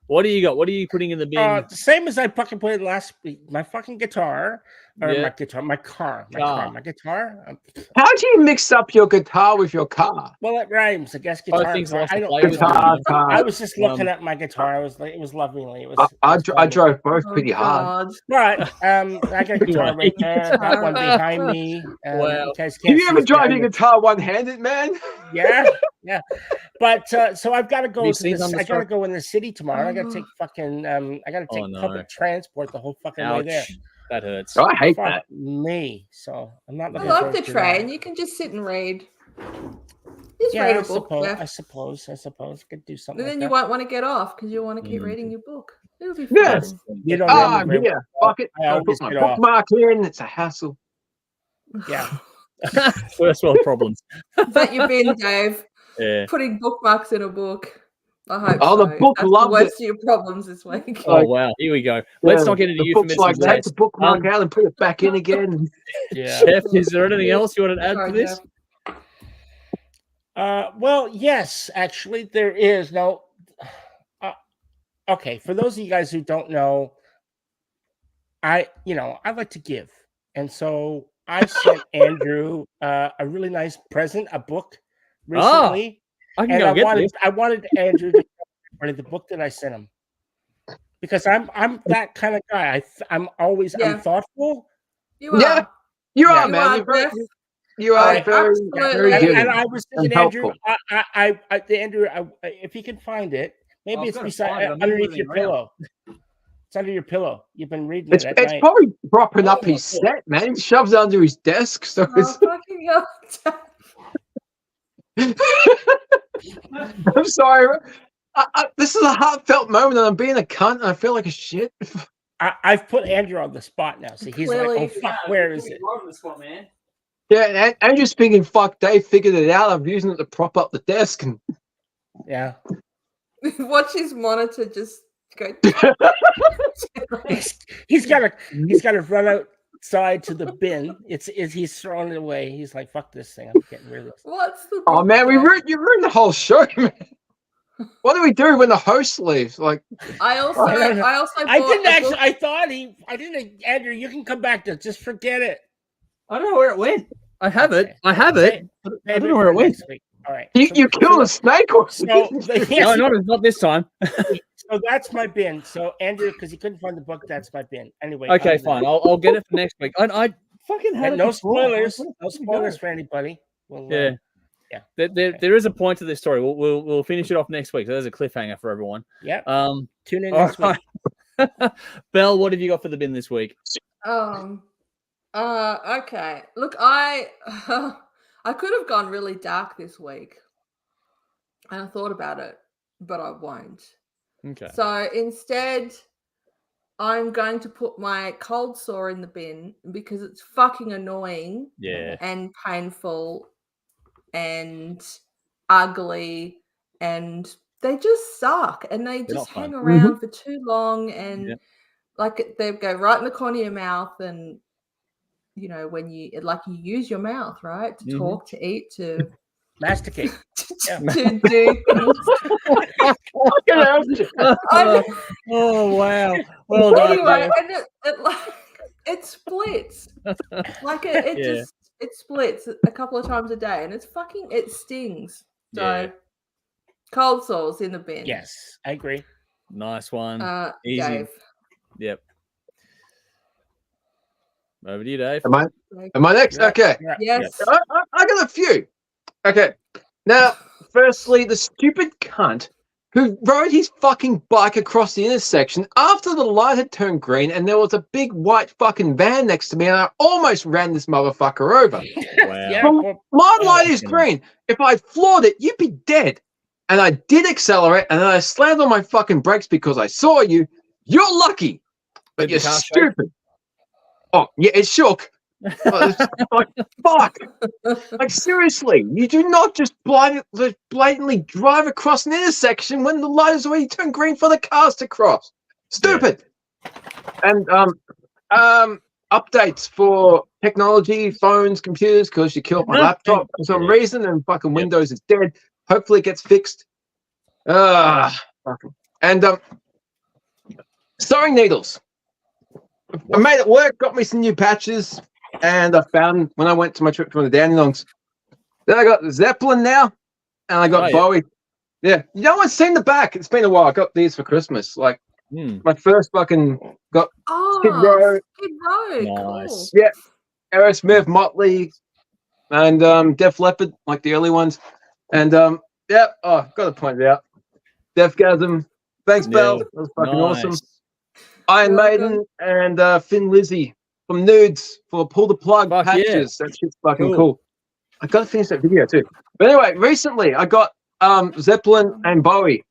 Speaker 1: what do you got? What are you putting in the bin?
Speaker 4: The same as I fucking played last week. My fucking guitar. Or my car. My guitar.
Speaker 2: How do you mix up your guitar with your car?
Speaker 4: Well, it rhymes. I guess guitar. I was just looking at my guitar. It was lovely.
Speaker 2: I drove both pretty hard.
Speaker 4: But I got a guitar right there. Got one behind me.
Speaker 2: Wow. Do you ever drive your guitar one-handed, man?
Speaker 4: Yeah. But so I've got to go. I got to go in the city tomorrow. I got to take fucking. I got to take public transport the whole fucking way there.
Speaker 1: That hurts.
Speaker 2: Oh, I hate that.
Speaker 4: Me. So I'm not.
Speaker 3: I like the train. You can just sit and read. Just read a book.
Speaker 4: I suppose. Could do something.
Speaker 3: And then you won't want to get off because you want to keep reading your book. It'll be fun.
Speaker 2: Yes. You don't. Fuck it. I put my bookmark in. It's a hassle.
Speaker 4: Yeah.
Speaker 1: First world problems.
Speaker 3: But you've been, Dave.
Speaker 1: Yeah.
Speaker 3: Putting bookmarks in a book. I hope
Speaker 2: the book loved it.
Speaker 3: That's your problems this week.
Speaker 1: Oh, wow. Here we go. Let's not get into euphemisms.
Speaker 2: Like, take the bookmark out and put it back in again.
Speaker 1: Yeah. Jeff, is there anything else you want to add to this?
Speaker 4: Well, yes, actually, there is. Now, okay, for those of you guys who don't know, I like to give. And so I sent Andrew a really nice present, a book recently. I wanted Andrew to read the book that I sent him because I'm that kind of guy. I'm thoughtful.
Speaker 3: You are.
Speaker 2: You are, man. You are
Speaker 3: Right,
Speaker 2: very,
Speaker 3: absolutely.
Speaker 2: very
Speaker 4: And,
Speaker 2: giving
Speaker 4: and I was thinking,
Speaker 2: and
Speaker 4: Andrew,
Speaker 2: helpful.
Speaker 4: Andrew, if you can find it, maybe
Speaker 1: I've
Speaker 4: it's
Speaker 1: got to
Speaker 4: beside
Speaker 1: find it. I'm
Speaker 4: underneath
Speaker 1: moving
Speaker 4: your
Speaker 1: around.
Speaker 4: pillow. It's under your pillow. You've been reading
Speaker 2: It's
Speaker 4: it at
Speaker 2: it's
Speaker 4: night.
Speaker 2: probably propping up
Speaker 4: Oh,
Speaker 2: his
Speaker 4: cool.
Speaker 2: set, man. He shoves it under his desk, so
Speaker 3: Oh, fucking hell.
Speaker 2: I'm sorry. This is a heartfelt moment, and I'm being a cunt, and I feel like a shit.
Speaker 4: I've put Andrew on the spot now, so he's like,
Speaker 3: Clearly-
Speaker 4: "Oh fuck, where is it?"
Speaker 1: On the spot, man.
Speaker 2: Yeah, and Andrew's speaking. Fuck, Dave figured it out. I'm using it to prop up the desk, and
Speaker 4: Yeah,
Speaker 3: Watch his monitor just go.
Speaker 4: he's got to run outside to the bin. He's throwing it away. He's like, "Fuck this thing, I'm getting rid of this."
Speaker 3: What's the?
Speaker 2: oh man,
Speaker 3: book like?
Speaker 2: you ruined the whole show, man. What do we do when the host leaves? Like,
Speaker 3: I also
Speaker 4: I don't know.
Speaker 3: bought
Speaker 4: I didn't
Speaker 3: a
Speaker 4: actually.
Speaker 3: book-
Speaker 4: I didn't. Andrew, you can come back to it. Just forget it.
Speaker 1: I don't know where it went. I have
Speaker 4: Okay.
Speaker 1: it. I have it. I don't know where it went.
Speaker 4: All right.
Speaker 2: you killed a snake, or
Speaker 4: So, yes,
Speaker 1: No, not this time.
Speaker 4: so that's my bin. So Andrew, because he couldn't find the book, that's my bin. Anyway.
Speaker 1: Okay, fine. I'll get it for next week. I fucking had it
Speaker 4: No
Speaker 1: before.
Speaker 4: spoilers.
Speaker 1: Where
Speaker 4: No
Speaker 1: did it
Speaker 4: spoilers
Speaker 1: go?
Speaker 4: for anybody. We'll,
Speaker 1: Yeah.
Speaker 4: Yeah.
Speaker 1: There is a point to this story. We'll finish it off next week. So there's a cliffhanger for everyone.
Speaker 4: Yeah.
Speaker 1: Tune
Speaker 4: in next week.
Speaker 1: Belle, what have you got for the bin this week?
Speaker 3: Okay. Look, I could have gone really dark this week. And I thought about it, but I won't.
Speaker 1: Okay.
Speaker 3: So instead, I'm going to put my cold sore in the bin because it's fucking annoying
Speaker 1: Yeah.
Speaker 3: and painful and ugly, and they just suck, and they
Speaker 1: They're
Speaker 3: just
Speaker 1: not fun.
Speaker 3: hang around for too long, and
Speaker 1: Yeah.
Speaker 3: like they go right in the corner of your mouth, and you know when you use your mouth, right, to talk, to eat, to
Speaker 4: Masticate. Yeah.
Speaker 3: to do things.
Speaker 1: Oh wow! Well done.
Speaker 3: Anyway,
Speaker 1: Dave.
Speaker 3: and it splits. Like it
Speaker 1: Yeah.
Speaker 3: just it splits a couple of times a day, and it stings. So
Speaker 1: Yeah.
Speaker 3: cold sores in the bin.
Speaker 4: Yes, I agree.
Speaker 1: Nice one. Easy.
Speaker 3: Dave.
Speaker 1: Yep. Over to you, Dave.
Speaker 2: am I next?
Speaker 1: Yeah.
Speaker 2: Okay.
Speaker 3: Yes.
Speaker 2: I got a few. Okay. Now, firstly, the stupid cunt who rode his fucking bike across the intersection after the light had turned green and there was a big white fucking van next to me and I almost ran this motherfucker over.
Speaker 1: Wow.
Speaker 4: Yeah.
Speaker 2: Well, my light is green. If I floored it, you'd be dead. And I did accelerate and then I slammed on my fucking brakes because I saw you. You're lucky, but
Speaker 1: Did
Speaker 2: you're
Speaker 1: the car shake?
Speaker 2: stupid. Oh, yeah, it shook. Like, fuck. Like, seriously, you do not just blatantly drive across an intersection when the light has already turned green for the cars to cross. Stupid. And updates for technology, phones, computers, because you killed my laptop for some reason and fucking Windows is dead. Hopefully it gets fixed. And sewing needles. I made it work, got me some new patches, and I found when I went to my trip from the Dandenongs. Then I got Zeppelin now, and I got Bowie. Yeah, no one's seen the back. It's been a while. I got these for Christmas. Like my first fucking got Skid Row.
Speaker 3: Skid Row.
Speaker 1: Nice.
Speaker 3: Cool.
Speaker 2: Yeah, Aerosmith, Motley, and Def Leppard, like the early ones. And yeah, got to point it out. Deathgasm. Thanks, Belle. That was fucking awesome. Iron Maiden and Finn Lizzy from Nudes for Pull the Plug patches. That shit's fucking cool. I got to finish that video too. But anyway, recently I got Zeppelin and Bowie,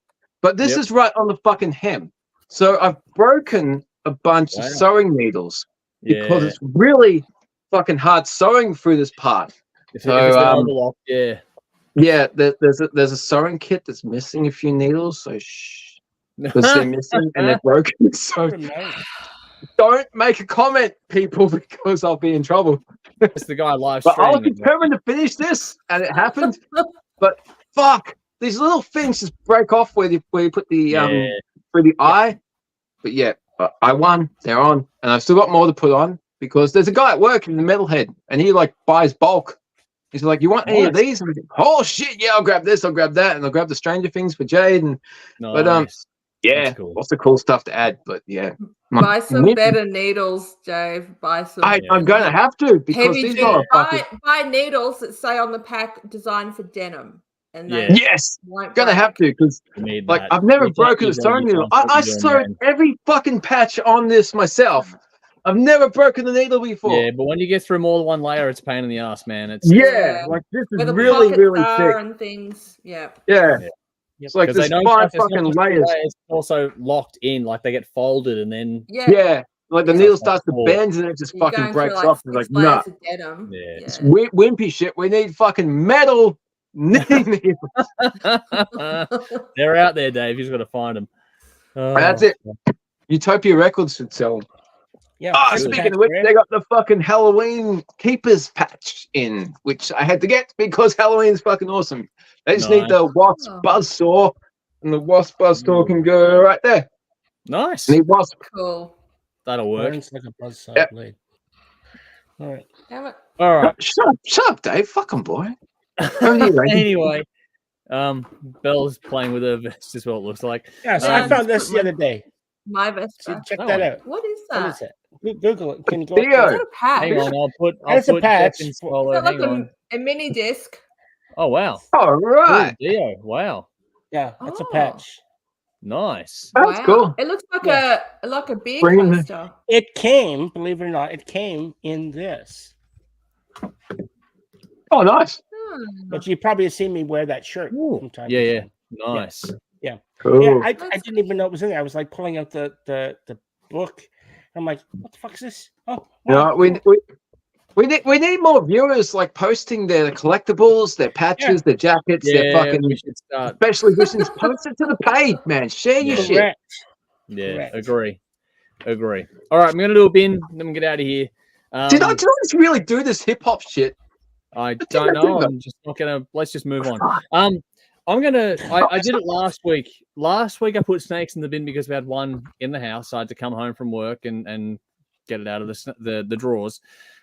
Speaker 2: but this is right on the fucking hem. So I've broken a bunch of sewing needles because it's really fucking hard sewing through this part. So yeah, there's a sewing kit that's missing a few needles. So because they're missing and they're broken. So don't make a comment, people, because I'll be in trouble.
Speaker 1: It's the guy live
Speaker 2: But I was
Speaker 1: streaming.
Speaker 2: determined to finish this, and it happened. But fuck, these little things just break off where you put the through the eye. But yeah, I won. They're on, and I've still got more to put on because there's a guy at work in the Metalhead, and he like buys bulk. He's like, "You want any of these?" And I'm like, "Oh shit, yeah, I'll grab this, I'll grab that, and I'll grab the Stranger Things for Jade." And but Yeah,
Speaker 1: cool.
Speaker 2: lots of cool stuff to add, but yeah.
Speaker 3: Buy some better needles, Dave. Buy some.
Speaker 2: I'm going to have to because
Speaker 3: heavy
Speaker 2: these
Speaker 3: duty.
Speaker 2: motherfuckers.
Speaker 3: Buy needles that say on the pack designed for denim. And
Speaker 1: Yeah.
Speaker 2: Yes, gonna have to because like I've never broken a sewing needle. I sewed every fucking patch on this myself. I've never broken the needle before.
Speaker 1: Yeah, but when you get through more than one layer, it's a pain in the ass, man. It's
Speaker 2: like this is
Speaker 3: where the
Speaker 2: really
Speaker 3: pockets
Speaker 2: thick
Speaker 3: are and things. Yeah.
Speaker 2: It's like there's 5 fucking layers.
Speaker 1: It's also locked in, like they get folded and then
Speaker 2: like the needle starts to bend and it just
Speaker 3: You're
Speaker 2: fucking
Speaker 3: going
Speaker 2: breaks
Speaker 3: through,
Speaker 2: off. It's like nah.
Speaker 3: Denim.
Speaker 2: It's wimpy shit. We need fucking metal knitting needles.
Speaker 1: They're out there, Dave. You just got to find them.
Speaker 2: That's it. Utopia Records should sell them.
Speaker 4: Yeah.
Speaker 2: Speaking of which, they got the fucking Halloween Keepers patch in, which I had to get because Halloween's fucking awesome. They just need the W.A.S.P buzzsaw, and the W.A.S.P buzzsaw can go right there.
Speaker 1: Nice.
Speaker 2: Need W.A.S.P.
Speaker 3: Cool.
Speaker 1: That'll work.
Speaker 4: It's like a buzzsaw blade. All right.
Speaker 3: Damn it.
Speaker 1: All right.
Speaker 2: Shut up, Dave. Fuck 'em, boy.
Speaker 1: Anyway, Belle's playing with her vest is what it looks like.
Speaker 4: Yeah, so I found this the other day.
Speaker 3: My vest.
Speaker 4: So check that out.
Speaker 3: What is that?
Speaker 4: What is it? Google it. Can you go?
Speaker 3: Is that a patch?
Speaker 1: Hang on, I'll put
Speaker 4: It's a patch.
Speaker 3: Is that like a mini disc?
Speaker 1: Oh wow!
Speaker 2: All right.
Speaker 1: Ooh, Dio. Wow.
Speaker 4: Yeah, that's a patch.
Speaker 1: Nice.
Speaker 2: That's cool.
Speaker 3: It looks like a beer coaster.
Speaker 4: It came, believe it or not, it came in this.
Speaker 2: Oh, nice.
Speaker 4: But you probably have seen me wear that shirt.
Speaker 1: Ooh. Yeah. Nice.
Speaker 4: Yeah.
Speaker 2: Cool.
Speaker 4: Yeah, I didn't even know it was in there. I was like pulling out the book. I'm like, what the fuck is this? Oh,
Speaker 2: wow. No, we need more viewers like posting their collectibles, their patches, their jackets, their fucking special editions. Post it to the page, man. Share your shit.
Speaker 1: Yeah, agree. All right, I'm gonna do a bin, then we get out of here.
Speaker 2: Did I just really do this hip hop shit?
Speaker 1: I don't know. I'm just not gonna. Let's just move on. I'm gonna. I did it last week. Last week I put snakes in the bin because we had one in the house. I had to come home from work and get it out of the drawers.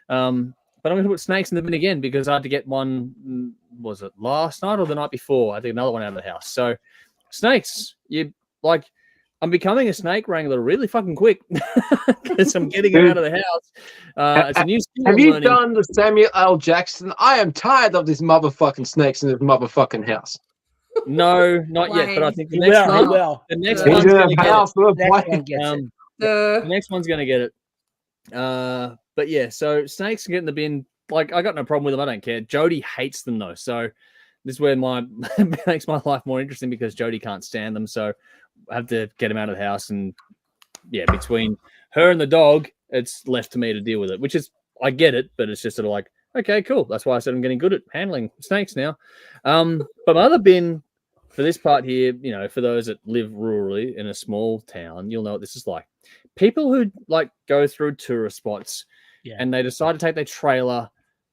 Speaker 1: But I'm gonna put snakes in the bin again because I had to get one. Was it last night or the night before? I think another one out of the house. So snakes, I'm becoming a snake wrangler really fucking quick because I'm getting them out of the house. It's a new skill.
Speaker 2: Have you done the Samuel L. Jackson? I am tired of these motherfucking snakes in this motherfucking house.
Speaker 1: No, not yet. But I think the next one, the next one's going to get it. The next one's going to get it. But yeah, so snakes can get in the bin. Like I got no problem with them. I don't care. Jody hates them though, so this is where makes my life more interesting because Jody can't stand them. So I have to get him out of the house, and yeah, between her and the dog, it's left to me to deal with it. Which is, I get it, but it's just sort of like, okay, cool. That's why I said I'm getting good at handling snakes now. But my other bin for this part here, for those that live rurally in a small town, you'll know what this is like. People who go through tourist spots and they decide to take their trailer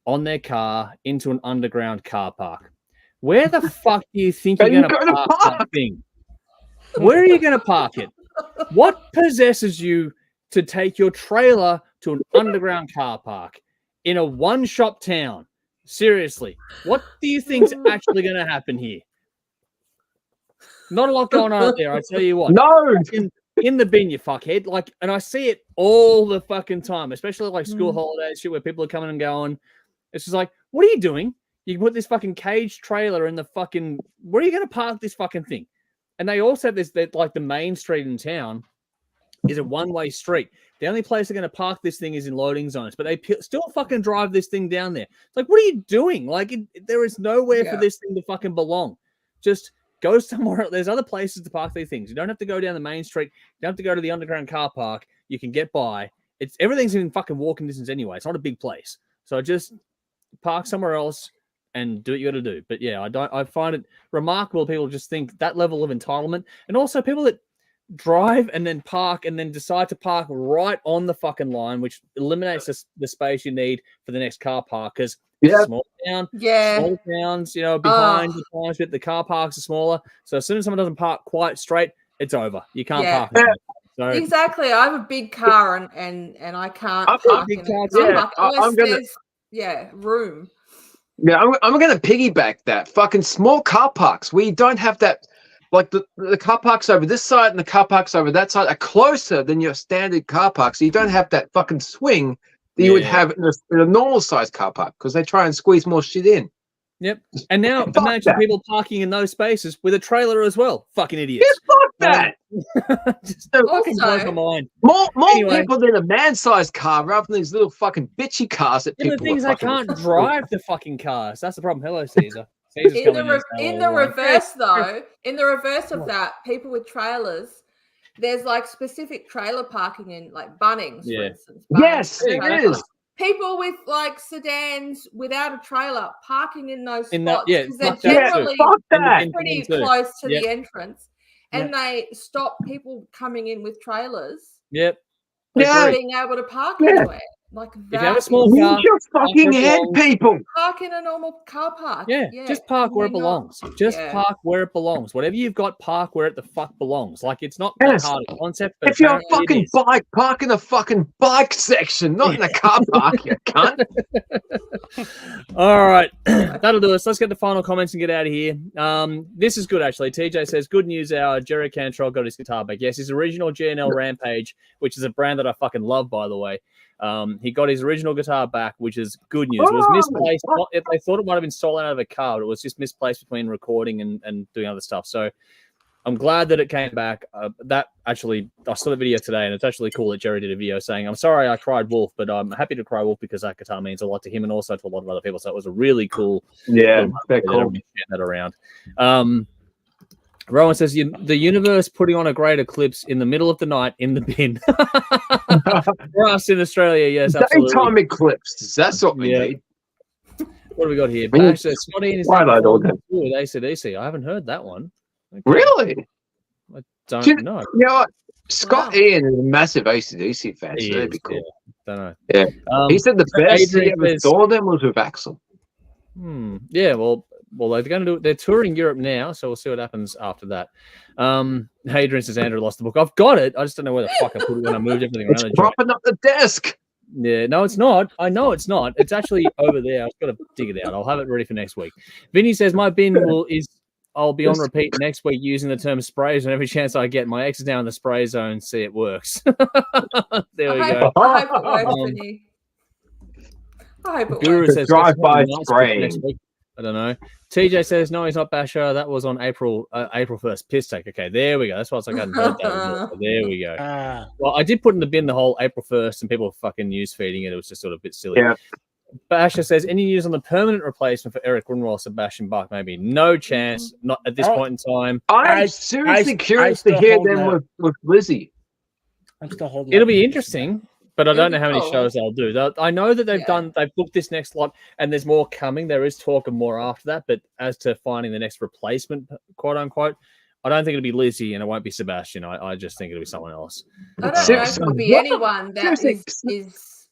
Speaker 1: on their car into an underground car park. Where the fuck do you think you're going to park that thing? Where are you going to park it? What possesses you to take your trailer to an underground car park in a one-shop town? Seriously, what do you think's actually going to happen here? Not a lot going on out there, I tell you what.
Speaker 2: No!
Speaker 1: In the bin, you fuckhead. And I see it all the fucking time, especially school holidays, shit, where people are coming and going. It's just like, what are you doing? You can put this fucking cage trailer in the fucking... Where are you going to park this fucking thing? And they also have this, the main street in town is a one-way street. The only place they're going to park this thing is in loading zones, but they still fucking drive this thing down there. It's like, what are you doing? There is nowhere for this thing to fucking belong. Just go somewhere else. There's other places to park these things. You don't have to go down the main street. You don't have to go to the underground car park. You can get by. Everything's in fucking walking distance anyway. It's not a big place. So just park somewhere else and do what you got to do. But yeah, I find it remarkable. People just think that level of entitlement, and also people that drive and then park and then decide to park right on the fucking line, which eliminates the space you need for the next car park. Because small town, small towns, behind the time bit, the car parks are smaller. So as soon as someone doesn't park quite straight, it's over. You can't park. So,
Speaker 3: exactly. I have a big car and I can't park in it. Unless there's room.
Speaker 2: Yeah, I'm going to piggyback that. Fucking small car parks. We don't have that like the car parks over this side and the car parks over that side are closer than your standard car park, so you don't have that fucking swing that you would have in a normal size car park because they try and squeeze more shit in.
Speaker 1: Yep. And now imagine people parking in those spaces with a trailer as well. Fucking idiots.
Speaker 2: Yeah, fuck that.
Speaker 1: Just fucking blows my mind.
Speaker 2: More people than a man-sized car rather than these little fucking bitchy cars that people.
Speaker 1: The things they can't drive the fucking cars. That's the problem. Hello, Caesar.
Speaker 3: In the reverse of that, people with trailers, there's like specific trailer parking in like Bunnings, for instance.
Speaker 2: Yes, it is.
Speaker 3: People with like sedans without a trailer parking in those spots
Speaker 1: because
Speaker 3: they're generally pretty close to the entrance, and they stop people coming in with trailers.
Speaker 1: Yep.
Speaker 3: Being able to park anywhere. Like that.
Speaker 1: If you have a small car,
Speaker 2: use your fucking head, people.
Speaker 3: Park in a normal car park.
Speaker 1: Yeah. Just park where it belongs. Just park where it belongs. Whatever you've got, park where it the fuck belongs. Like it's not that hard a concept. But
Speaker 2: if you're a fucking bike, park in the fucking bike section, not in a car park, you cunt.
Speaker 1: All right, that'll do us. Let's get the final comments and get out of here. This is good actually. TJ says, "Good news, our Jerry Cantrell got his guitar back." Yes, his original GNL Rampage, which is a brand that I fucking love, by the way. He got his original guitar back, which is good news. It was misplaced. They thought it might have been stolen out of a car, but it was just misplaced between recording and doing other stuff. So I'm glad that it came back. That actually, I saw the video today, and it's actually cool that Jerry did a video saying, "I'm sorry I cried wolf, but I'm happy to cry wolf because that guitar means a lot to him and also to a lot of other people." So it was a really cool.
Speaker 2: Yeah, very cool.
Speaker 1: That around. Rowan says, the universe putting on a great eclipse in the middle of the night in the bin. For us in Australia, yes, absolutely.
Speaker 2: Daytime eclipse. That's what we need.
Speaker 1: What do we got here? Bash says, Scotty and his with AC/DC. I haven't heard that one. Okay.
Speaker 2: Really?
Speaker 1: I don't know.
Speaker 2: You know what? Scott Ian is a massive AC/DC fan, so that'd be cool.
Speaker 1: Don't know.
Speaker 2: Yeah. He said the best he ever saw them was with Axl.
Speaker 1: Yeah, well, they're going to do it. They're touring Europe now, so we'll see what happens after that. Hadrian says Andrew lost the book. I've got it. I just don't know where the fuck I put it when I moved everything around.
Speaker 2: It's propping up the desk.
Speaker 1: Yeah, no, it's not. I know it's not. It's actually over there. I've got to dig it out. I'll have it ready for next week. Vinny says my bin I'll be on repeat next week using the term sprays, and every chance I get, my ex is down in the spray zone. See, it works. There we go.
Speaker 3: I hope it works, Vinny. I hope it
Speaker 1: Guru
Speaker 3: works.
Speaker 1: says
Speaker 2: drive-by spraying.
Speaker 1: I don't know. TJ says no, he's not Basher. That was on April 1st. Piss take. Okay, there we go. That's why I hadn't heard that. There we go. Well, I did put in the bin the whole April 1st, and people were fucking news feeding it. It was just sort of a bit silly.
Speaker 2: Yeah.
Speaker 1: Basher says any news on the permanent replacement for Eric Grunwald, Sebastian Bach? Maybe no chance. Not at this point in time.
Speaker 2: I'm seriously curious to hear them with Lizzie.
Speaker 4: I'm still holding.
Speaker 1: It'll be interesting. But I don't know how many shows they'll do. I know that they've booked this next lot, and there's more coming. There is talk of more after that. But as to finding the next replacement, quote unquote, I don't think it'll be Lizzie and it won't be Sebastian. I just think it'll be someone else.
Speaker 3: I don't know if it'll be anyone that is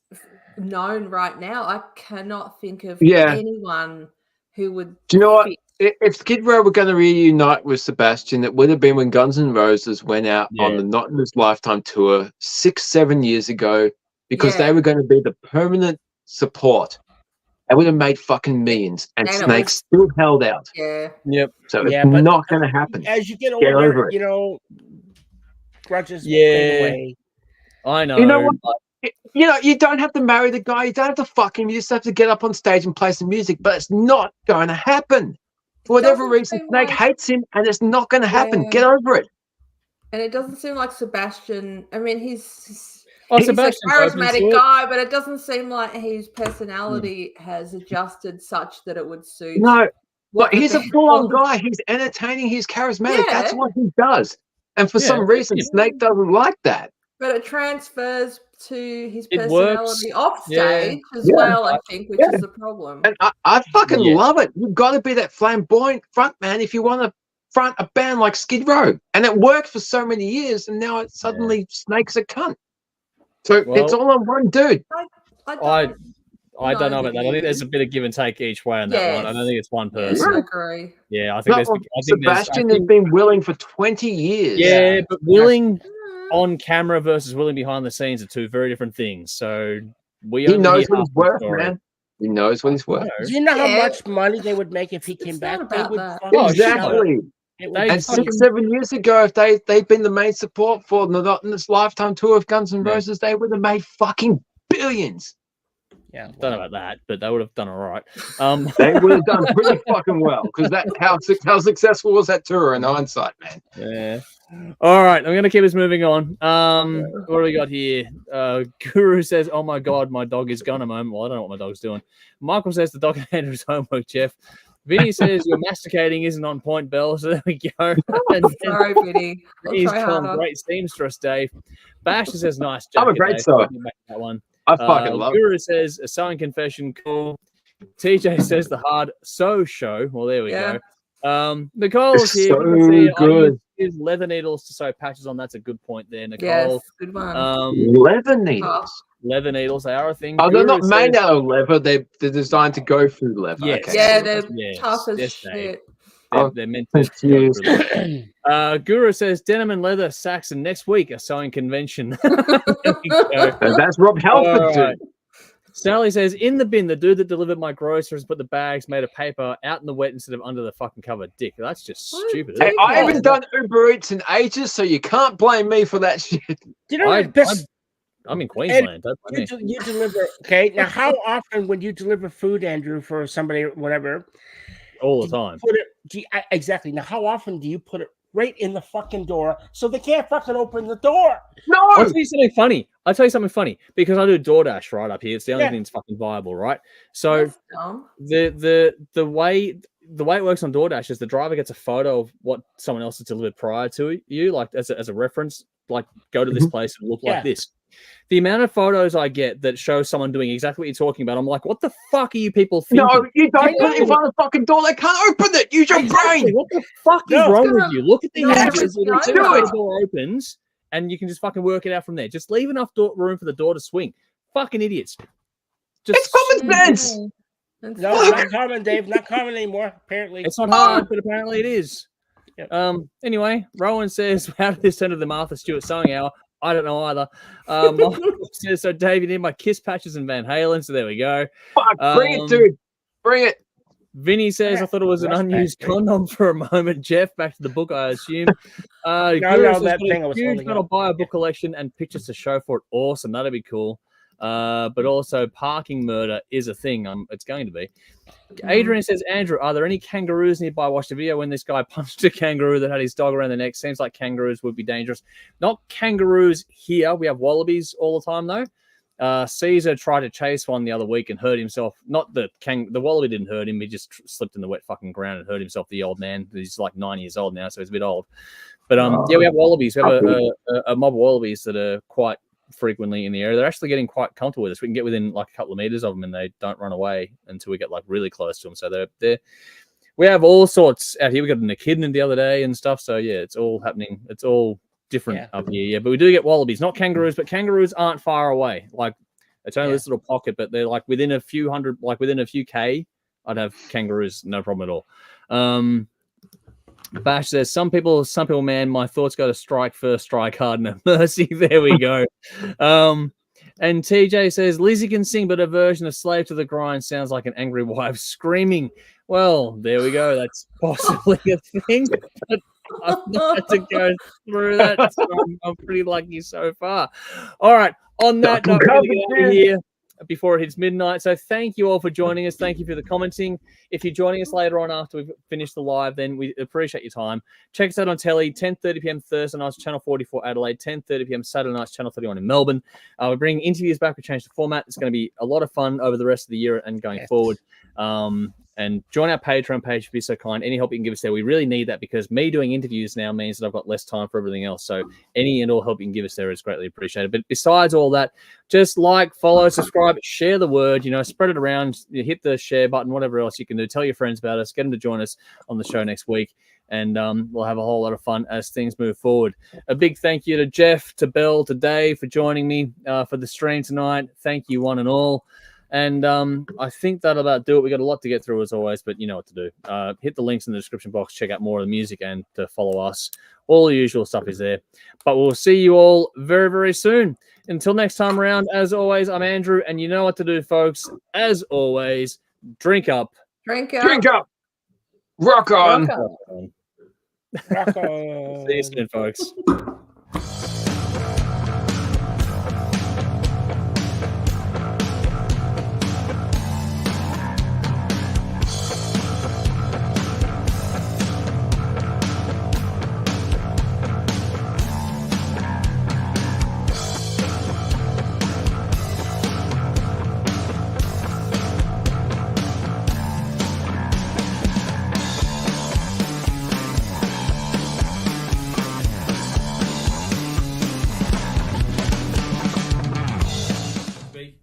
Speaker 3: known right now. I cannot think of anyone who would.
Speaker 2: Do you know what? If Skid Row were going to reunite with Sebastian, it would have been when Guns N' Roses went out on the Not in His Lifetime tour 6-7 years ago, because they were going to be the permanent support. They would have made fucking millions, and Snake still held out.
Speaker 3: Yeah.
Speaker 1: Yep.
Speaker 2: So it's not going to happen.
Speaker 4: As you get older, you know, grudges fade away.
Speaker 1: I know.
Speaker 2: You know what? You know, you don't have to marry the guy. You don't have to fuck him. You just have to get up on stage and play some music. But it's not going to happen. For whatever reason, Snake hates him, and it's not going to happen. Get over it.
Speaker 3: And it doesn't seem like Sebastian. I mean, he's a charismatic guy, but it doesn't seem like his personality has adjusted such that it would suit.
Speaker 2: No, but he's a full-on guy. He's entertaining. He's charismatic. That's what he does. And for some reason, Snake doesn't like that.
Speaker 3: But it transfers to his personality off stage as well, I think, which is the problem.
Speaker 2: And I fucking love it. You've got to be that flamboyant front man if you want to front a band like Skid Row. And it worked for so many years, and now it's suddenly Snake's a cunt. So it's all on one dude.
Speaker 1: I don't know about that. I think there's a bit of give and take each way on that one. I don't think it's one person.
Speaker 3: I agree.
Speaker 1: Yeah, I think
Speaker 2: Sebastian has been willing for 20 years.
Speaker 1: Yeah, but willing on camera versus willing behind the scenes are two very different things. So he
Speaker 2: knows what he's worth, man. He knows what he's worth.
Speaker 4: Do you know how much money they would make if he came back? They would
Speaker 2: exactly.
Speaker 1: They
Speaker 2: And
Speaker 1: fucking-
Speaker 2: 6-7 years ago, if they'd been the main support for the Not in This Lifetime tour of Guns N' Roses, they would have made fucking billions.
Speaker 4: Yeah,
Speaker 1: don't know about that, but they would have done all right.
Speaker 2: They would have done pretty fucking well because that how successful was that tour in hindsight, man.
Speaker 1: Yeah. All right, I'm gonna keep us moving on. What do we got here? Guru says, "Oh my god, my dog is gone a moment." Well, I don't know what my dog's doing. Michael says the dog handed his homework, Jeff. Vinny says your masticating isn't on point, Bell. So there we go. And
Speaker 3: Sorry, Vinny. I'll
Speaker 1: he's
Speaker 3: try
Speaker 1: gone.
Speaker 3: harder.
Speaker 1: Great seamstress, Dave. Bash says nice jacket.
Speaker 2: I'm a great
Speaker 1: Dave.
Speaker 2: sewer.
Speaker 1: We'll get back to that one.
Speaker 2: I fucking love it.
Speaker 1: Guru says a sewing confession, cool. TJ says the hard sew show. Well, there we
Speaker 3: Yeah.
Speaker 1: go. Nicole's
Speaker 2: It's
Speaker 1: here.
Speaker 2: so
Speaker 1: You can see I
Speaker 2: good.
Speaker 1: use leather needles to sew patches on. That's a good point there, Nicole.
Speaker 3: Yes, good one.
Speaker 2: Leather needles.
Speaker 1: Leather needles, they are a thing.
Speaker 2: Oh, they're not
Speaker 1: Guru
Speaker 2: made
Speaker 1: says-
Speaker 2: out of leather. They're designed to go through leather.
Speaker 1: Yes.
Speaker 2: Okay.
Speaker 3: yeah, they're
Speaker 1: Yes,
Speaker 3: tough as
Speaker 1: yes, Dave.
Speaker 3: shit.
Speaker 1: They're meant to.
Speaker 2: Confused.
Speaker 1: Guru says denim and leather Saxon next week, a sewing convention. There we go.
Speaker 2: And that's Rob Halford,
Speaker 1: All right.
Speaker 2: dude.
Speaker 1: Sally says, in the bin, the dude that delivered my groceries put the bags made of paper out in the wet instead of under the fucking cover. Dick, that's just
Speaker 3: What?
Speaker 1: stupid.
Speaker 2: Hey,
Speaker 1: Isn't it?
Speaker 2: I haven't done Uber Eats in ages, so you can't blame me for that shit.
Speaker 4: Do you know
Speaker 1: I-
Speaker 4: what this?
Speaker 1: I'm in Queensland. Don't blame me.
Speaker 4: You deliver. Okay, now how often when you deliver food, Andrew, for somebody, whatever,
Speaker 1: All the
Speaker 4: do you
Speaker 1: time.
Speaker 4: put it? Exactly. Now, how often do you put it right in the fucking door so they can't fucking open the door?
Speaker 1: I'll
Speaker 2: No!
Speaker 1: tell you something funny. Because I do DoorDash right up here. It's the only
Speaker 4: Yeah.
Speaker 1: thing that's fucking viable, right? So
Speaker 3: That's dumb.
Speaker 1: the way it works on DoorDash is the driver gets a photo of what someone else has delivered prior to you, like as a reference, like go to this place and look
Speaker 4: Yeah.
Speaker 1: like this. The amount of photos I get that show someone doing exactly what you're talking about, I'm like, what the fuck are you people thinking?
Speaker 2: No, you don't
Speaker 1: I
Speaker 2: put it in
Speaker 1: know.
Speaker 2: front of the fucking door. They can't open it. Use your
Speaker 1: Exactly.
Speaker 2: brain.
Speaker 1: What the fuck is
Speaker 4: No,
Speaker 1: wrong
Speaker 3: it's
Speaker 1: with
Speaker 3: gonna-
Speaker 1: you? Look at the
Speaker 3: no,
Speaker 1: images.
Speaker 3: just
Speaker 1: It'll
Speaker 3: do
Speaker 1: tell you
Speaker 3: it.
Speaker 1: when the door opens, and you can just fucking work it out from there. Just leave enough room for the door to swing. Fucking idiots. Just
Speaker 2: It's common sense.
Speaker 3: That's
Speaker 4: No,
Speaker 3: dumb.
Speaker 4: not common, Dave. Not common anymore. Apparently,
Speaker 1: It's not hard, but apparently it is.
Speaker 4: Yeah.
Speaker 1: Anyway, Rowan says, how did this turn to the Martha Stewart sewing hour? I don't know either. Michael says, so Dave, you need my Kiss patches and Van Halen. So there we go.
Speaker 2: Fuck, bring it, dude. Bring it.
Speaker 1: Vinny says, I thought it was an
Speaker 4: Respect,
Speaker 1: unused
Speaker 4: dude.
Speaker 1: condom for a moment. Jeff, back to the book, I assume. Guru
Speaker 4: no,
Speaker 1: says,
Speaker 4: that
Speaker 1: got a
Speaker 4: thing I was
Speaker 1: huge
Speaker 4: holding
Speaker 1: metal
Speaker 4: up.
Speaker 1: buy a book collection and pictures to show for it. Awesome. That'd be cool. But also parking murder is a thing. It's going to be. Adrian says, Andrew, are there any kangaroos nearby? I watched a video when this guy punched a kangaroo that had his dog around the neck. Seems like kangaroos would be dangerous. Not kangaroos here. We have wallabies all the time, though. Caesar tried to chase one the other week and hurt himself. Not the wallaby didn't hurt him. He just slipped in the wet fucking ground and hurt himself. The old man. He's like 9 years old now, so he's a bit old. But yeah, we have wallabies. We have a mob of wallabies that are quite frequently in the area. They're actually getting quite comfortable with us. We can get within like a couple of meters of them and they don't run away until we get like really close to them. So they're we have all sorts out here. We got an echidna the other day and stuff. So yeah, it's all happening. It's all different up here. Yeah, but we do get wallabies, not kangaroos, but kangaroos aren't far away. Like it's only this little pocket, but they're like within a few hundred, like within a few K, I'd have kangaroos, no problem at all. Bash says, some people, man, my thoughts go to strike first, strike hard, no mercy. There we go. And TJ says, Lizzie can sing, but a version of Slave to the Grind sounds like an angry wife screaming. Well, there we go. That's possibly a thing. But I've not had to go through that. So I'm pretty lucky so far. All right. On that note, we're going to get out of here before it hits midnight. So thank you all for joining us. Thank you for the commenting. If you're joining us later on after we've finished the live, then we appreciate your time. Check us out on telly, 10:30 p.m. Thursday nights, Channel 44 Adelaide, 10:30 p.m. Saturday nights, Channel 31 in Melbourne. We're bringing interviews back. We changed the format. It's going to be a lot of fun over the rest of the year and going forward. And join our Patreon page if you're so kind. Any help you can give us there. We really need that because me doing interviews now means that I've got less time for everything else. So any and all help you can give us there is greatly appreciated. But besides all that, just like, follow, subscribe, share the word, spread it around, hit the share button, whatever else you can do. Tell your friends about us, get them to join us on the show next week. And we'll have a whole lot of fun as things move forward. A big thank you to Jeff, to Belle, to Dave for joining me for the stream tonight. Thank you one and all. And I think that'll about do it. We got a lot to get through as always, but you know what to do. Hit the links in the description box, check out more of the music and to follow us. All the usual stuff is there. But we'll see you all very, very soon. Until next time around, as always, I'm Andrew, and you know what to do, folks. As always, drink up.
Speaker 3: Drink up.
Speaker 2: Drink up. Rock on.
Speaker 3: Rock up.
Speaker 4: Rock on.
Speaker 1: See you soon, folks.
Speaker 5: B.